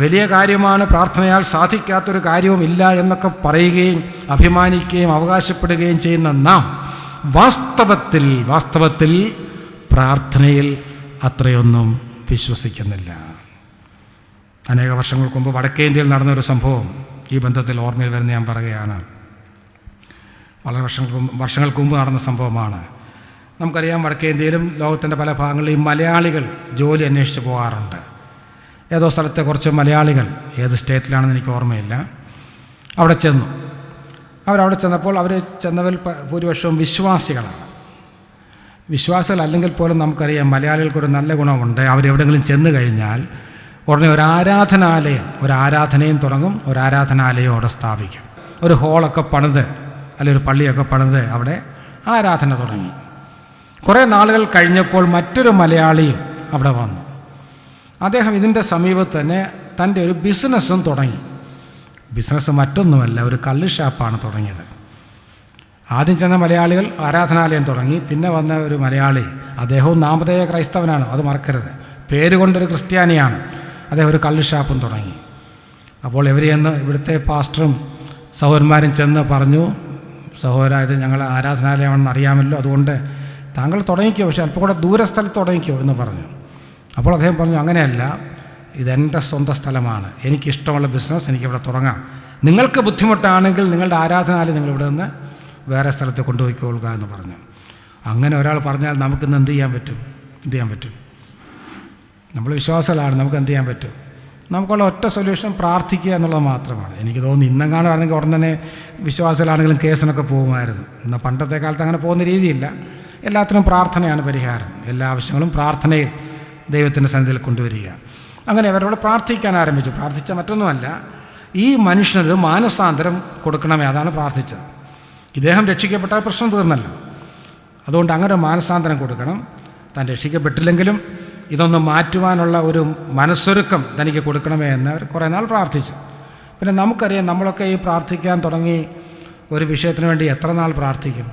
വലിയ കാര്യമാണ്, പ്രാർത്ഥനയാൽ സാധിക്കാത്തൊരു കാര്യവും ഇല്ല എന്നൊക്കെ പറയുകയും അഭിമാനിക്കുകയും അവകാശപ്പെടുകയും ചെയ്യുന്ന നാം വാസ്തവത്തിൽ പ്രാർത്ഥനയിൽ അത്രയൊന്നും വിശ്വസിക്കുന്നില്ല. അനേക വർഷങ്ങൾക്ക് മുമ്പ് വടക്കേ ഇന്ത്യയിൽ നടന്നൊരു സംഭവം ഈ ബന്ധത്തിൽ ഓർമ്മയിൽ വരുന്ന ഞാൻ പറയുകയാണ്. വളരെ വർഷങ്ങൾക്ക് മുമ്പ് നടന്ന സംഭവമാണ്. നമുക്കറിയാം, വടക്കേ ഇന്ത്യയിലും ലോകത്തിൻ്റെ പല ഭാഗങ്ങളിലും മലയാളികൾ ജോലി അന്വേഷിച്ച് പോകാറുണ്ട്. ഏതോ സ്ഥലത്തെ കുറച്ച് മലയാളികൾ, ഏത് സ്റ്റേറ്റിലാണെന്ന് എനിക്ക് ഓർമ്മയില്ല, അവിടെ ചെന്നു. അവരവിടെ ചെന്നപ്പോൾ അവർ ചെന്നവരിൽ ഭൂരിപക്ഷവും വിശ്വാസികളാണ്. വിശ്വാസികളല്ലെങ്കിൽ പോലും നമുക്കറിയാം മലയാളികൾക്കൊരു നല്ല ഗുണമുണ്ട്. അവരെവിടെയെങ്കിലും ചെന്ന് കഴിഞ്ഞാൽ ഉടനെ ഒരു ആരാധനയും തുടങ്ങും, ഒരു ആരാധനാലയം അവിടെ സ്ഥാപിക്കും. ഒരു ഹോളൊക്കെ പണിത് അല്ലെങ്കിൽ ഒരു പള്ളിയൊക്കെ പണിത് അവിടെ ആരാധന തുടങ്ങി. കുറേ നാളുകൾ കഴിഞ്ഞപ്പോൾ മറ്റൊരു മലയാളിയും അവിടെ വന്നു. അദ്ദേഹം ഇതിൻ്റെ സമീപത്ത് തന്നെ തൻ്റെ ഒരു ബിസിനസ്സും തുടങ്ങി. ബിസിനസ് മറ്റൊന്നുമല്ല, ഒരു കള്ള് ഷാപ്പാണ് തുടങ്ങിയത്. ആദ്യം ചെന്ന മലയാളികൾ ആരാധനാലയം തുടങ്ങി. പിന്നെ വന്ന ഒരു മലയാളി, അദ്ദേഹവും നാമധേയ ക്രൈസ്തവനാണ്, അത് മറക്കരുത്, പേരുകൊണ്ടൊരു ക്രിസ്ത്യാനിയാണ്. അദ്ദേഹം ഒരു കള്ള് ഷാപ്പും തുടങ്ങി. അപ്പോൾ ഇവിടുത്തെ പാസ്റ്ററും സഹോദരന്മാരും ചെന്ന് പറഞ്ഞു, സഹോദര, ഇത് ഞങ്ങൾ ആരാധനാലയമാണെന്ന് അറിയാമല്ലോ, അതുകൊണ്ട് താങ്കൾ തുടങ്ങിക്കോ, പക്ഷേ അല്പം കൂടെ ദൂരസ്ഥലത്ത് തുടങ്ങിക്കോ എന്ന് പറഞ്ഞു. അപ്പോൾ അദ്ദേഹം പറഞ്ഞു, അങ്ങനെയല്ല, ഇതെൻ്റെ സ്വന്തം സ്ഥലമാണ്, എനിക്കിഷ്ടമുള്ള ബിസിനസ് എനിക്കിവിടെ തുടങ്ങാം. നിങ്ങൾക്ക് ബുദ്ധിമുട്ടാണെങ്കിൽ നിങ്ങളുടെ ആരാധനാലയം നിങ്ങളിവിടെ നിന്ന് വേറെ സ്ഥലത്ത് കൊണ്ടുപോയിക്കൊള്ളുക എന്ന് പറഞ്ഞു. അങ്ങനെ ഒരാൾ പറഞ്ഞാൽ നമുക്കിന്ന് എന്ത് ചെയ്യാൻ പറ്റും? നമ്മൾ വിശ്വാസികളാണ്, നമുക്ക് എന്ത് ചെയ്യാൻ പറ്റും? നമുക്കുള്ള ഒറ്റ സൊല്യൂഷൻ പ്രാർത്ഥിക്കുക എന്നുള്ളത് മാത്രമാണ്. എനിക്ക് തോന്നുന്നു ഇന്നെങ്ങാണെങ്കിൽ ഉടൻ തന്നെ വിശ്വാസികളാണെങ്കിലും കേസിനൊക്കെ പോകുമായിരുന്നു. എന്നാൽ പണ്ടത്തെ കാലത്ത് അങ്ങനെ പോകുന്ന രീതിയില്ല. എല്ലാത്തിനും പ്രാർത്ഥനയാണ് പരിഹാരം. എല്ലാ ആവശ്യങ്ങളും പ്രാർത്ഥനയിൽ ദൈവത്തിൻ്റെ സന്നിധിയിൽ കൊണ്ടുവരിക. അങ്ങനെ അവരോട് പ്രാർത്ഥിക്കാൻ ആരംഭിച്ചു. പ്രാർത്ഥിച്ച മറ്റൊന്നുമല്ല, ഈ മനുഷ്യനൊരു മാനസാന്തരം കൊടുക്കണമേ, അതാണ് പ്രാർത്ഥിച്ചത്. ഇദ്ദേഹം രക്ഷിക്കപ്പെട്ടാൽ പ്രശ്നം തീർന്നല്ലോ. അതുകൊണ്ട് അങ്ങനെ ഒരു മാനസാന്തരം കൊടുക്കണം. താൻ രക്ഷിക്കപ്പെട്ടില്ലെങ്കിലും ഇതൊന്ന് മാറ്റുവാനുള്ള ഒരു മനസ്സൊരുക്കം തനിക്ക് കൊടുക്കണമേ എന്ന് അവർ കുറേ നാൾ പ്രാർത്ഥിച്ചു. പിന്നെ നമുക്കറിയാം, നമ്മളൊക്കെ ഈ പ്രാർത്ഥിക്കാൻ തുടങ്ങി ഒരു വിഷയത്തിന് വേണ്ടി എത്ര നാൾ പ്രാർത്ഥിക്കും?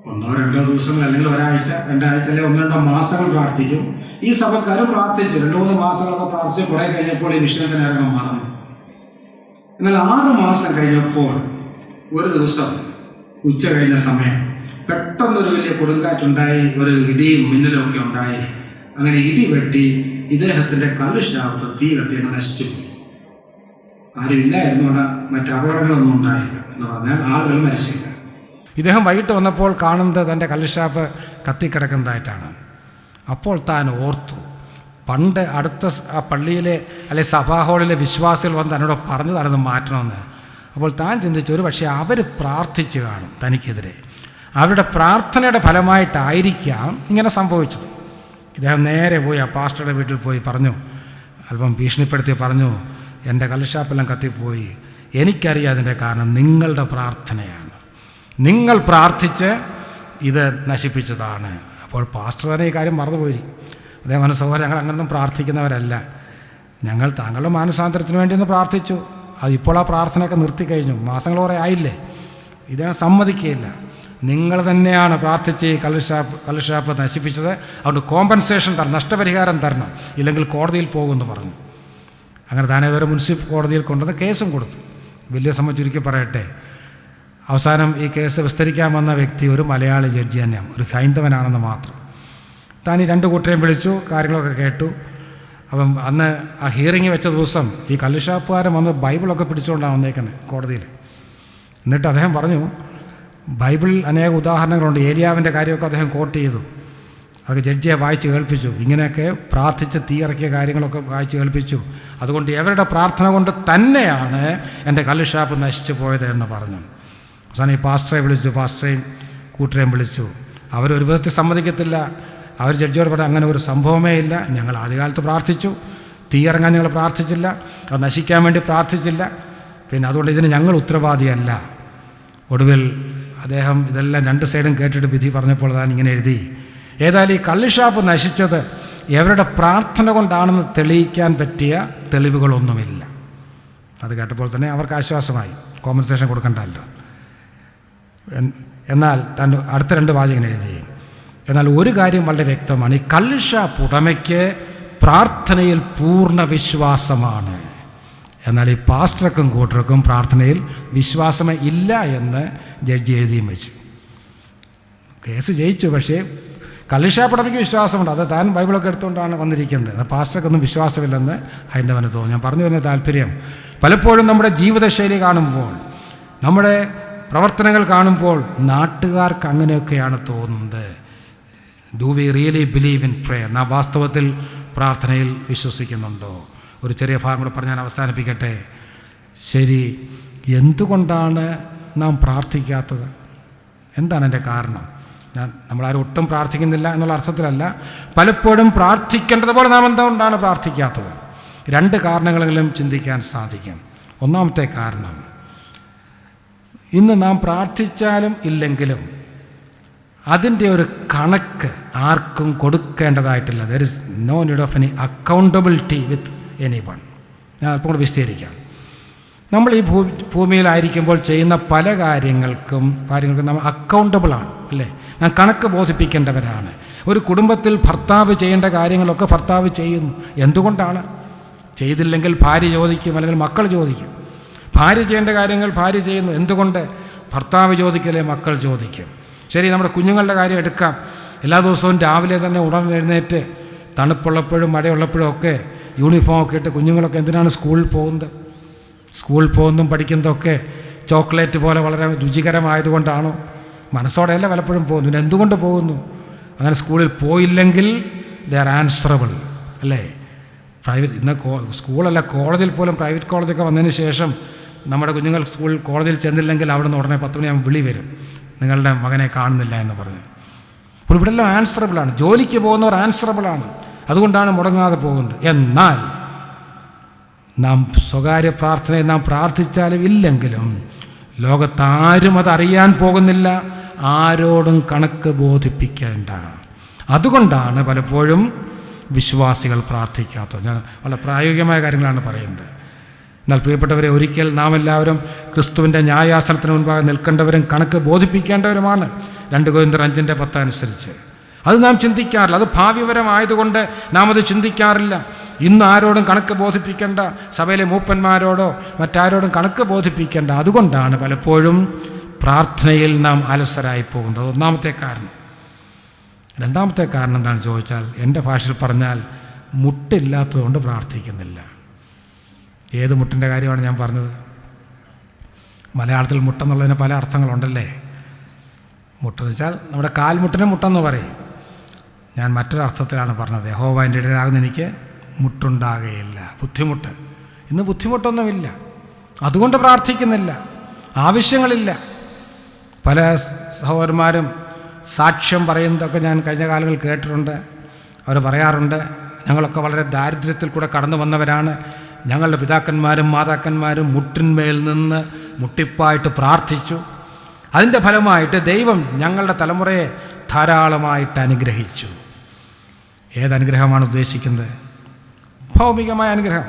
1-2 ദിവസങ്ങൾ, അല്ലെങ്കിൽ ഒരാഴ്ച, 2 ആഴ്ച, അല്ലെങ്കിൽ 1-2 മാസങ്ങൾ പ്രാർത്ഥിക്കും. ഈ സഭക്കാരും പ്രാർത്ഥിച്ചു 2-3 മാസങ്ങളൊക്കെ പ്രാർത്ഥിച്ച് കുറേ കഴിഞ്ഞപ്പോൾ ഈ വിഷയത്തിനകം മറന്നു. എന്നാൽ 6 മാസം കഴിഞ്ഞപ്പോൾ ഒരു ദിവസം ഉച്ച കഴിഞ്ഞ സമയം പെട്ടെന്നൊരു വലിയ കൊടുങ്കാറ്റുണ്ടായി, ഒരു ഇടിയും മിന്നലും ഒക്കെ ഉണ്ടായി. അങ്ങനെ ഇടി വെട്ടി ഇദ്ദേഹത്തിൻ്റെ കള്ള് ഷാപ്പ് തീ കത്തിയെന്ന് നശിച്ചു. ആരും ഇല്ലായിരുന്നു, അവിടെ മറ്റ് അപകടങ്ങളൊന്നും ഉണ്ടായില്ല. എന്ന് പറഞ്ഞാൽ ആളുകൾ മരിച്ചില്ല. ഇദ്ദേഹം വൈകിട്ട് വന്നപ്പോൾ കാണുന്നത് തൻ്റെ കള്ള് ഷാപ്പ് കത്തിക്കിടക്കുന്നതായിട്ടാണ്. അപ്പോൾ താൻ ഓർത്തു, പണ്ട് അടുത്ത ആ പള്ളിയിലെ അല്ലെങ്കിൽ സഭാ ഹാളിലെ വിശ്വാസികൾ വന്ന് തന്നോട് പറഞ്ഞതാണെന്ന് മാറ്റണമെന്ന്. അപ്പോൾ താൻ ചിന്തിച്ചു, ഒരു പക്ഷേ അവർ പ്രാർത്ഥിച്ചു കാണും തനിക്കെതിരെ, അവരുടെ പ്രാർത്ഥനയുടെ ഫലമായിട്ടായിരിക്കാം ഇങ്ങനെ സംഭവിച്ചത്. ഇദ്ദേഹം നേരെ പോയി ആ പാസ്റ്ററുടെ വീട്ടിൽ പോയി പറഞ്ഞു, അല്പം ഭീഷണിപ്പെടുത്തി പറഞ്ഞു, എൻ്റെ കള്ള് ഷാപ്പെല്ലാം കത്തിപ്പോയി, എനിക്കറിയാം അതിൻ്റെ കാരണം നിങ്ങളുടെ പ്രാർത്ഥനയാണ്, നിങ്ങൾ പ്രാർത്ഥിച്ച് ഇത് നശിപ്പിച്ചതാണ്. അപ്പോൾ പാസ്റ്റർ തന്നെ ഈ കാര്യം മറന്നുപോയി. അദ്ദേഹം സഹോദരൻ, ഞങ്ങൾ അങ്ങനൊന്നും പ്രാർത്ഥിക്കുന്നവരല്ല, ഞങ്ങൾ താങ്കളുടെ മാനസാന്തരത്തിന് വേണ്ടി ഒന്ന് പ്രാർത്ഥിച്ചു, അതിപ്പോൾ ആ പ്രാർത്ഥനയൊക്കെ നിർത്തിക്കഴിഞ്ഞു, മാസങ്ങൾ കുറേ ആയില്ലേ. ഇദ്ദേഹം സമ്മതിക്കുകയില്ല, നിങ്ങൾ തന്നെയാണ് പ്രാർത്ഥിച്ച് ഈ കള്ള് ഷാപ്പ് നശിപ്പിച്ചത്, അതുകൊണ്ട് കോമ്പൻസേഷൻ തരണം, നഷ്ടപരിഹാരം തരണം, ഇല്ലെങ്കിൽ കോടതിയിൽ പോകുമെന്ന് പറഞ്ഞു. അങ്ങനെ താൻ ഏതൊരു മുനിസിപ്പൽ കോടതിയിൽ കൊണ്ടുവന്ന് കേസും കൊടുത്തു. വലിയ സമയം ചുരുക്കി പറയട്ടെ, അവസാനം ഈ കേസ് വിസ്തരിക്കാൻ വന്ന വ്യക്തി ഒരു മലയാളി ജഡ്ജി തന്നെയാണ്, ഒരു ഹൈന്ദവനാണെന്ന് മാത്രം. താൻ ഈ 2 കൂട്ടരെയും വിളിച്ചു, കാര്യങ്ങളൊക്കെ കേട്ടു. അപ്പം അന്ന് ആ ഹിയറിങ് വെച്ച ദിവസം ഈ കള്ള് ഷാപ്പുകാരൻ വന്ന് ബൈബിളൊക്കെ പിടിച്ചുകൊണ്ടാണ് വന്നേക്കുന്നത് കോടതിയിൽ. എന്നിട്ട് അദ്ദേഹം പറഞ്ഞു, ബൈബിളിൽ അനേക ഉദാഹരണങ്ങളുണ്ട്, ഏലിയാവിൻ്റെ കാര്യമൊക്കെ അദ്ദേഹം കോട്ട് ചെയ്തു. അതൊക്കെ ജഡ്ജിയെ വായിച്ച് കേൾപ്പിച്ചു. ഇങ്ങനെയൊക്കെ പ്രാർത്ഥിച്ച് തീയിറക്കിയ കാര്യങ്ങളൊക്കെ വായിച്ച് കേൾപ്പിച്ചു. അതുകൊണ്ട് എവരുടെ പ്രാർത്ഥന കൊണ്ട് തന്നെയാണ് എൻ്റെ കള്ള് ഷാപ്പ് നശിച്ചു പോയത് എന്ന് പറഞ്ഞു. അവസാനം ഈ പാസ്റ്ററെയും കൂട്ടരെയും വിളിച്ചു. അവരൊരു വിധത്തിൽ സമ്മതിക്കത്തില്ല. അവർ ജഡ്ജിയോട് പറഞ്ഞു, അങ്ങനെ ഒരു സംഭവമേ ഇല്ല, ഞങ്ങൾ ആദ്യകാലത്ത് പ്രാർത്ഥിച്ചു, തീയിറങ്ങാൻ ഞങ്ങൾ പ്രാർത്ഥിച്ചില്ല, അത് നശിക്കാൻ വേണ്ടി പ്രാർത്ഥിച്ചില്ല, പിന്നെ അതുകൊണ്ട് ഇതിന് ഞങ്ങൾ ഉത്തരവാദിയല്ല. ഒടുവിൽ അദ്ദേഹം ഇതെല്ലാം 2 സൈഡും കേട്ടിട്ട് വിധി പറഞ്ഞപ്പോൾ താൻ ഇങ്ങനെ എഴുതി, ഏതായാലും ഈ കള്ള് ഷാപ്പ് നശിച്ചത് എവരുടെ പ്രാർത്ഥന കൊണ്ടാണെന്ന് തെളിയിക്കാൻ പറ്റിയ തെളിവുകളൊന്നുമില്ല. അത് കേട്ടപ്പോൾ തന്നെ അവർക്ക് ആശ്വാസമായി, കോമ്പൻസേഷൻ കൊടുക്കണ്ടല്ലോ. എന്നാൽ താൻ അടുത്ത 2 വാചകം എഴുതി, എന്നാൽ ഒരു കാര്യം വളരെ വ്യക്തമാണ്, ഈ കള്ള് ഷാപ്പ് ഉടമയ്ക്ക് പ്രാർത്ഥനയിൽ പൂർണ്ണ വിശ്വാസമാണ്, എന്നാൽ ഈ പാസ്റ്റർക്കും കൂട്ടർക്കും പ്രാർത്ഥനയിൽ വിശ്വാസമേ ഇല്ല എന്ന് ജഡ്ജി എഴുതിയും വെച്ചു. കേസ് ജയിച്ചു. പക്ഷേ കള്ള് ഷാപ്പ് ഉടമയ്ക്ക് വിശ്വാസമുണ്ട്, അത് താൻ ബൈബിളൊക്കെ എടുത്തുകൊണ്ടാണ് വന്നിരിക്കുന്നത്. അത് പാസ്റ്റർക്കൊന്നും വിശ്വാസമില്ലെന്ന് ഹൈന്ദവന് തോന്നും. ഞാൻ പറഞ്ഞു വരുന്ന താല്പര്യം, പലപ്പോഴും നമ്മുടെ ജീവിതശൈലി കാണുമ്പോൾ, നമ്മുടെ പ്രവർത്തനങ്ങൾ കാണുമ്പോൾ നാട്ടുകാർക്ക് അങ്ങനെയൊക്കെയാണ് തോന്നുന്നത്. Do we really believe in prayer? നാം വാസ്തവത്തിൽ പ്രാർത്ഥനയിൽ വിശ്വസിക്കുന്നുണ്ടോ? ഒരു ചെറിയ ഭാഗം കൂടെ പറഞ്ഞ് ഞാൻ അവസാനിപ്പിക്കട്ടെ. ശരി, എന്തുകൊണ്ടാണ് നാം പ്രാർത്ഥിക്കാത്തത്? എന്താണ് എൻ്റെ കാരണം? നമ്മളാരും ഒട്ടും പ്രാർത്ഥിക്കുന്നില്ല എന്നുള്ള അർത്ഥത്തിലല്ല, പലപ്പോഴും പ്രാർത്ഥിക്കേണ്ടതുപോലെ നാം എന്തുകൊണ്ടാണ് പ്രാർത്ഥിക്കാത്തത്? 2 കാരണങ്ങളെങ്കിലും ചിന്തിക്കാൻ സാധിക്കും. ഒന്നാമത്തെ കാരണം, ഇന്ന് നാം പ്രാർത്ഥിച്ചാലും ഇല്ലെങ്കിലും അതിൻ്റെ ഒരു കണക്ക് ആർക്കും കൊടുക്കേണ്ടതായിട്ടില്ല. There is no need of any accountability with any one. ഞാൻ അല്പം കൂടെ വിശദീകരിക്കാം. നമ്മൾ ഈ ഭൂമിയിലായിരിക്കുമ്പോൾ ചെയ്യുന്ന പല കാര്യങ്ങൾക്കും നമ്മൾ അക്കൗണ്ടബിളാണ്, അല്ലേ? നാം കണക്ക് ബോധിപ്പിക്കേണ്ടവരാണ്. ഒരു കുടുംബത്തിൽ ഭർത്താവ് ചെയ്യേണ്ട കാര്യങ്ങളൊക്കെ ഭർത്താവ് ചെയ്യുന്നു. എന്തുകൊണ്ടാണ്? ചെയ്തില്ലെങ്കിൽ ഭാര്യ ചോദിക്കും, അല്ലെങ്കിൽ മക്കൾ ചോദിക്കും. ഭാര്യ ചെയ്യേണ്ട കാര്യങ്ങൾ ഭാര്യ ചെയ്യുന്നു. എന്തുകൊണ്ട്? ഭർത്താവ് ചോദിക്കലേ മക്കൾ ചോദിക്കും. ശരി, നമ്മുടെ കുഞ്ഞുങ്ങളുടെ കാര്യം എടുക്കാം. എല്ലാ ദിവസവും രാവിലെ തന്നെ ഉണർന്നെഴുന്നേറ്റ് തണുപ്പുള്ളപ്പോഴും മഴയുള്ളപ്പോഴും ഒക്കെ യൂണിഫോം ഒക്കെ ഇട്ട് കുഞ്ഞുങ്ങളൊക്കെ എന്തിനാണ് സ്കൂളിൽ പോകുന്നത്? സ്കൂളിൽ പോകുന്നതും പഠിക്കുന്നതൊക്കെ ചോക്ലേറ്റ് പോലെ വളരെ രുചികരമായതുകൊണ്ടാണോ? മനസ്സോടെയല്ല പലപ്പോഴും പോകുന്നു. പിന്നെ എന്തുകൊണ്ട് പോകുന്നു? അങ്ങനെ സ്കൂളിൽ പോയില്ലെങ്കിൽ ദേ ആർ ആൻസറബിൾ, അല്ലേ? ഇന്ന് സ്കൂളല്ല, കോളേജിൽ പോലും പ്രൈവറ്റ് കോളേജൊക്കെ വന്നതിന് ശേഷം നമ്മുടെ കുഞ്ഞുങ്ങൾ കോളേജിൽ ചെന്നില്ലെങ്കിൽ അവിടെ നിന്ന് ഉടനെ 10 മണിയാകുമ്പോൾ വിളി വരും, നിങ്ങളുടെ മകനെ കാണുന്നില്ല എന്ന് പറഞ്ഞ്. അപ്പോൾ ഇവിടെ എല്ലാം ആൻസറബിളാണ്. ജോലിക്ക് പോകുന്നവർ ആൻസറബിളാണ്, അതുകൊണ്ടാണ് മുടങ്ങാതെ പോകുന്നത്. എന്നാൽ നാം സ്വകാര്യ പ്രാർത്ഥനയെ നാം പ്രാർത്ഥിച്ചാലും ഇല്ലെങ്കിലും ലോകത്താരും അതറിയാൻ പോകുന്നില്ല, ആരോടും കണക്ക് ബോധിപ്പിക്കേണ്ട. അതുകൊണ്ടാണ് പലപ്പോഴും വിശ്വാസികൾ പ്രാർത്ഥിക്കാത്തത്. ഞാൻ വളരെ പ്രായോഗികമായ കാര്യങ്ങളാണ് പറയുന്നത്. എന്നാൽ പ്രിയപ്പെട്ടവരെ, ഒരിക്കൽ നാം എല്ലാവരും ക്രിസ്തുവിൻ്റെ ന്യായാസനത്തിന് മുൻപാകെ നിൽക്കേണ്ടവരും കണക്ക് ബോധിപ്പിക്കേണ്ടവരുമാണ്. 2 കൊരിന്ത്യർ 5:10 അനുസരിച്ച്. അത് നാം ചിന്തിക്കാറില്ല. അത് ഭാവിപരമായതുകൊണ്ട് നാം അത് ചിന്തിക്കാറില്ല. ഇന്ന് ആരോടും കണക്ക് ബോധിപ്പിക്കേണ്ട, സഭയിലെ മൂപ്പന്മാരോടോ മറ്റാരോടും കണക്ക് ബോധിപ്പിക്കേണ്ട. അതുകൊണ്ടാണ് പലപ്പോഴും പ്രാർത്ഥനയിൽ നാം അലസരായി പോകുന്നത്. ഒന്നാമത്തെ കാരണം. രണ്ടാമത്തെ കാരണം എന്താണെന്ന് ചോദിച്ചാൽ, എൻ്റെ ഭാഷയിൽ പറഞ്ഞാൽ മുട്ടില്ലാത്തതുകൊണ്ട് പ്രാർത്ഥിക്കുന്നില്ല. ഏത് മുട്ടിൻ്റെ കാര്യമാണ് ഞാൻ പറഞ്ഞത്? മലയാളത്തിൽ മുട്ടെന്നുള്ളതിന് പല അർത്ഥങ്ങളുണ്ടല്ലേ. മുട്ടെന്ന് വെച്ചാൽ നമ്മുടെ കാൽമുട്ടിനെ മുട്ടെന്ന് പറയും. ഞാൻ മറ്റൊരർത്ഥത്തിലാണ് പറഞ്ഞത്. യഹോവ എൻ്റെ ഇടയനാകുന്ന എനിക്ക് മുട്ടുണ്ടാകുകയില്ല. ബുദ്ധിമുട്ട്. ഇന്ന് ബുദ്ധിമുട്ടൊന്നുമില്ല, അതുകൊണ്ട് പ്രാർത്ഥിക്കുന്നില്ല. ആവശ്യങ്ങളില്ല. പല സഹോദരന്മാരും സാക്ഷ്യം പറയുന്നതൊക്കെ ഞാൻ കഴിഞ്ഞ കാലങ്ങളിൽ കേട്ടിട്ടുണ്ട്. അവർ പറയാറുണ്ട്, ഞങ്ങളൊക്കെ വളരെ ദാരിദ്ര്യത്തിൽ കൂടെ കടന്നു വന്നവരാണ്. ഞങ്ങളുടെ പിതാക്കന്മാരും മാതാക്കന്മാരും മുട്ടിന്മേൽ നിന്ന് മുട്ടിപ്പായിട്ട് പ്രാർത്ഥിച്ചു. അതിൻ്റെ ഫലമായിട്ട് ദൈവം ഞങ്ങളുടെ തലമുറയെ ധാരാളമായിട്ട് അനുഗ്രഹിച്ചു. ഏതനുഗ്രഹമാണ് ഉദ്ദേശിക്കുന്നത്? ഭൗമികമായ അനുഗ്രഹം.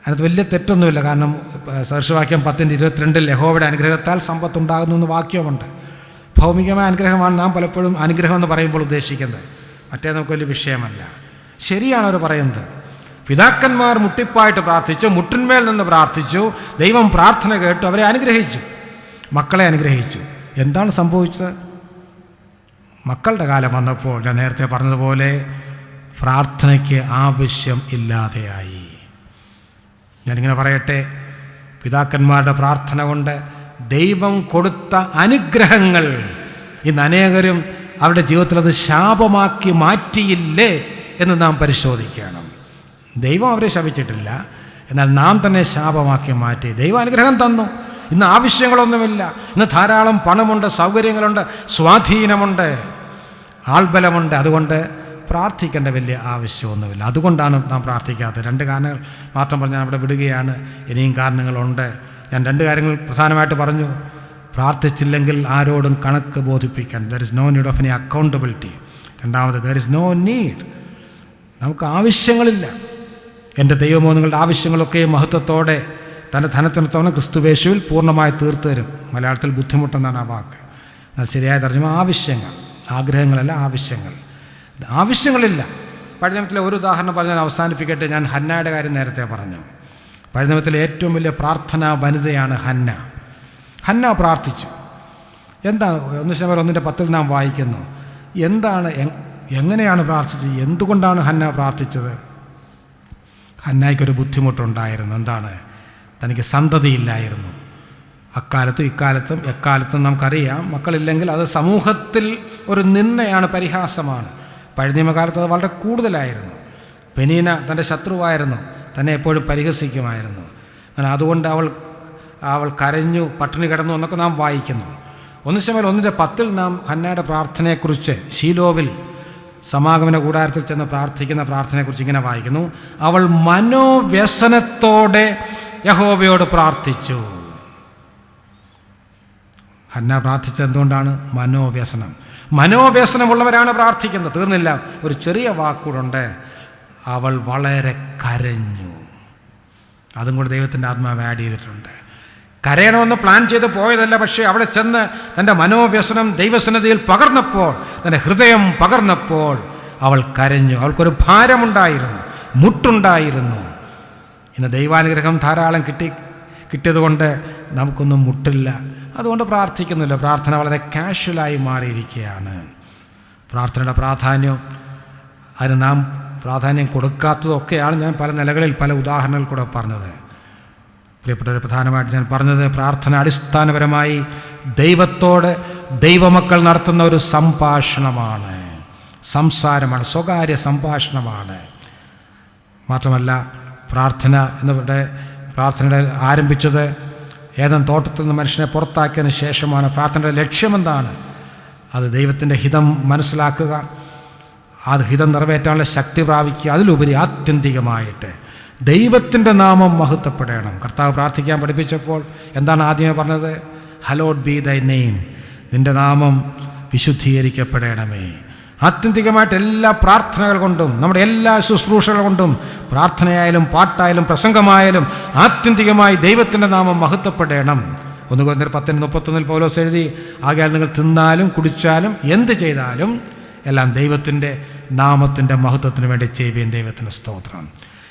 അതിനകത്ത് വലിയ തെറ്റൊന്നുമില്ല. കാരണം സദൃശവാക്യം 10:22 യഹോവയുടെ അനുഗ്രഹത്താൽ സമ്പത്തുണ്ടാകുന്നു എന്ന് വാക്യമുണ്ട്. ഭൗമികമായ അനുഗ്രഹമാണ് നാം പലപ്പോഴും അനുഗ്രഹം എന്ന് പറയുമ്പോൾ ഉദ്ദേശിക്കുന്നത്. മറ്റേ നമുക്ക് വലിയ വിഷയമല്ല. ശരിയാണ് അവർ പറയുന്നത്. പിതാക്കന്മാർ മുട്ടിപ്പായിട്ട് പ്രാർത്ഥിച്ചു, മുട്ടിന്മേൽ നിന്ന് പ്രാർത്ഥിച്ചു, ദൈവം പ്രാർത്ഥന കേട്ടു, അവരെ അനുഗ്രഹിച്ചു, മക്കളെ അനുഗ്രഹിച്ചു. എന്താണ് സംഭവിച്ചത്? മക്കളുടെ കാലം വന്നപ്പോൾ ഞാൻ നേരത്തെ പറഞ്ഞതുപോലെ പ്രാർത്ഥനയ്ക്ക് ആവശ്യം ഇല്ലാതെയായി. ഞാനിങ്ങനെ പറയട്ടെ, പിതാക്കന്മാരുടെ പ്രാർത്ഥന കൊണ്ട് ദൈവം കൊടുത്ത അനുഗ്രഹങ്ങൾ ഇന്ന് അനേകരും അവരുടെ ജീവിതത്തിൽ അത് ശാപമാക്കി മാറ്റിയില്ലേ എന്ന് നാം പരിശോധിക്കണം. ദൈവം അവരെ ശപിച്ചിട്ടില്ല, എന്നാൽ നാം തന്നെ ശാപമാക്കി മാറ്റി. ദൈവം അനുഗ്രഹം തന്നു. ഇന്ന് ആവശ്യങ്ങളൊന്നുമില്ല. ഇന്ന് ധാരാളം പണമുണ്ട്, സൗകര്യങ്ങളുണ്ട്, സ്വാധീനമുണ്ട്, ആൾബലമുണ്ട്. അതുകൊണ്ട് പ്രാർത്ഥിക്കേണ്ട വലിയ ആവശ്യമൊന്നുമില്ല. അതുകൊണ്ടാണ് നാം പ്രാർത്ഥിക്കാത്തത്. 2 കാരണങ്ങൾ മാത്രം പറഞ്ഞാൽ അവിടെ വിടുകയാണ്. ഇനിയും കാരണങ്ങളുണ്ട്. ഞാൻ 2 കാര്യങ്ങൾ പ്രധാനമായിട്ട് പറഞ്ഞു. പ്രാർത്ഥിച്ചില്ലെങ്കിൽ ആരോടും കണക്ക് ബോധിപ്പിക്കാൻ, there is no need of any accountability. രണ്ടാമത്, ദർ ഇസ് നോ നീഡ്, നമുക്ക് ആവശ്യങ്ങളില്ല. എൻ്റെ ദൈവമോ നിങ്ങളുടെ ആവശ്യങ്ങളൊക്കെ മഹത്വത്തോടെ തൻ്റെ ധനത്തിനത്തോളം ക്രിസ്തുവേശുവിൽ പൂർണ്ണമായി തീർത്തു തരും. മലയാളത്തിൽ ബുദ്ധിമുട്ടെന്നാണ് ആ വാക്ക്. എന്നാൽ ശരിയായ തർജ്ജമ ആവശ്യങ്ങൾ, ആഗ്രഹങ്ങളല്ല, ആവശ്യങ്ങൾ. ആവശ്യങ്ങളില്ല. പഴയ നിയമത്തിലെ ഒരു ഉദാഹരണം പറഞ്ഞാൽ അവസാനിപ്പിക്കട്ടെ. ഞാൻ ഹന്നയുടെ കാര്യം നേരത്തെ പറഞ്ഞു. പഴയ നിയമത്തിലെ ഏറ്റവും വലിയ പ്രാർത്ഥനാ വനിതയാണ് ഹന്ന. ഹന്ന പ്രാർത്ഥിച്ചു. എന്താണ്? 1:1 നാം വായിക്കുന്നു. എന്താണ്, എങ്ങനെയാണ് പ്രാർത്ഥിച്ചത്? എന്തുകൊണ്ടാണ് ഹന്ന പ്രാർത്ഥിച്ചത്? ഹന്നയ്ക്കൊരു ബുദ്ധിമുട്ടുണ്ടായിരുന്നു. എന്താണ്? തനിക്ക് സന്തതിയില്ലായിരുന്നു. അക്കാലത്തും ഇക്കാലത്തും എക്കാലത്തും നമുക്കറിയാം, മക്കളില്ലെങ്കിൽ അത് സമൂഹത്തിൽ ഒരു നിന്ദയാണ്, പരിഹാസമാണ്. പഴയ നിയമകാലത്ത് അത് വളരെ കൂടുതലായിരുന്നു. പെനീന തൻ്റെ ശത്രുവായിരുന്നു, തന്നെ എപ്പോഴും പരിഹസിക്കുമായിരുന്നു. അങ്ങനെ അതുകൊണ്ട് അവൾ കരഞ്ഞു, പട്ടിണി കിടന്നു എന്നൊക്കെ നാം വായിക്കുന്നു. 1:1 നാം ഹന്നയുടെ പ്രാർത്ഥനയെക്കുറിച്ച്, ശീലോവിൽ സമാഗമന കൂടാരത്തിൽ ചെന്ന് പ്രാർത്ഥിക്കുന്ന പ്രാർത്ഥനയെക്കുറിച്ച് ഇങ്ങനെ വായിക്കുന്നു. അവൾ മനോവ്യസനത്തോടെ യഹോവയോട് പ്രാർത്ഥിച്ചു. ഹന്ന പ്രാർത്ഥിച്ചത് എന്തുകൊണ്ടാണ്? മനോവ്യസനം. മനോവ്യസനമുള്ളവരാണ് പ്രാർത്ഥിക്കുന്നത്. തീർന്നില്ല, ഒരു ചെറിയ വാക്കുകളുണ്ട്, അവൾ വളരെ കരഞ്ഞു. അതും കൂടി ദൈവത്തിൻ്റെ ആത്മാവ് ആഡ് ചെയ്തിട്ടുണ്ട്. കരയണമെന്ന് പ്ലാൻ ചെയ്ത് പോയതല്ല, പക്ഷേ അവിടെ ചെന്ന് തൻ്റെ മനോവ്യസനം ദൈവസന്നിധിയിൽ പകർന്നപ്പോൾ, തൻ്റെ ഹൃദയം പകർന്നപ്പോൾ അവൾ കരഞ്ഞു. അവൾക്കൊരു മുട്ടുണ്ടായിരുന്നു. ഇന്ന് ദൈവാനുഗ്രഹം ധാരാളം കിട്ടിയതുകൊണ്ട് നമുക്കൊന്നും മുട്ടില്ല, അതുകൊണ്ട് പ്രാർത്ഥിക്കുന്നില്ല. പ്രാർത്ഥന വളരെ കാഷ്വലായി മാറിയിരിക്കുകയാണ്. പ്രാർത്ഥനയുടെ പ്രാധാന്യം, അതിന് നാം പ്രാധാന്യം കൊടുക്കാത്തതൊക്കെയാണ് ഞാൻ പല നിലകളിൽ പല ഉദാഹരണങ്ങൾ കൂടെ പറഞ്ഞത്. പ്രിയപ്പെട്ടവർ, പ്രധാനമായിട്ട് ഞാൻ പറഞ്ഞത് പ്രാർത്ഥന അടിസ്ഥാനപരമായി ദൈവത്തോട് ദൈവമക്കൾ നടത്തുന്ന ഒരു സംഭാഷണമാണ്, സംസാരമാണ്, സ്വകാര്യ സംഭാഷണമാണ്. മാത്രമല്ല, പ്രാർത്ഥനയുടെ ആരംഭിച്ചത് ഏദൻ തോട്ടത്തിൽ നിന്ന് മനുഷ്യനെ പുറത്താക്കിയതിന് ശേഷമാണ്. പ്രാർത്ഥനയുടെ ലക്ഷ്യമെന്താണ്? അത് ദൈവത്തിൻ്റെ ഹിതം മനസ്സിലാക്കുക, അത് ഹിതം നിറവേറ്റാനുള്ള ശക്തി പ്രാപിക്കുക, അതിലുപരി ആത്യന്തികമായിട്ട് ദൈവത്തിൻ്റെ നാമം മഹത്വപ്പെടണം. കർത്താവ് പ്രാർത്ഥിക്കാൻ പഠിപ്പിച്ചപ്പോൾ എന്താണ് ആദ്യമേ പറഞ്ഞത്? ഹലോഡ് ബി ദൈ നെയിം, നിൻ്റെ നാമം വിശുദ്ധീകരിക്കപ്പെടണമേ. ആത്യന്തികമായിട്ട് എല്ലാ പ്രാർത്ഥനകൾ കൊണ്ടും, നമ്മുടെ എല്ലാ ശുശ്രൂഷകൾ കൊണ്ടും, പ്രാർത്ഥനയായാലും പാട്ടായാലും പ്രസംഗമായാലും ആത്യന്തികമായി ദൈവത്തിൻ്റെ നാമം മഹത്വപ്പെടണം. 1 Corinthians 10:31 പൗലോസ് എഴുതി, ആകയാൽ നിങ്ങൾ തിന്നാലും കുടിച്ചാലും എന്ത് ചെയ്താലും എല്ലാം ദൈവത്തിൻ്റെ നാമത്തിൻ്റെ മഹത്വത്തിന് വേണ്ടി ചെയ്യുകയും. ദൈവത്തിൻ്റെ സ്തോത്രം.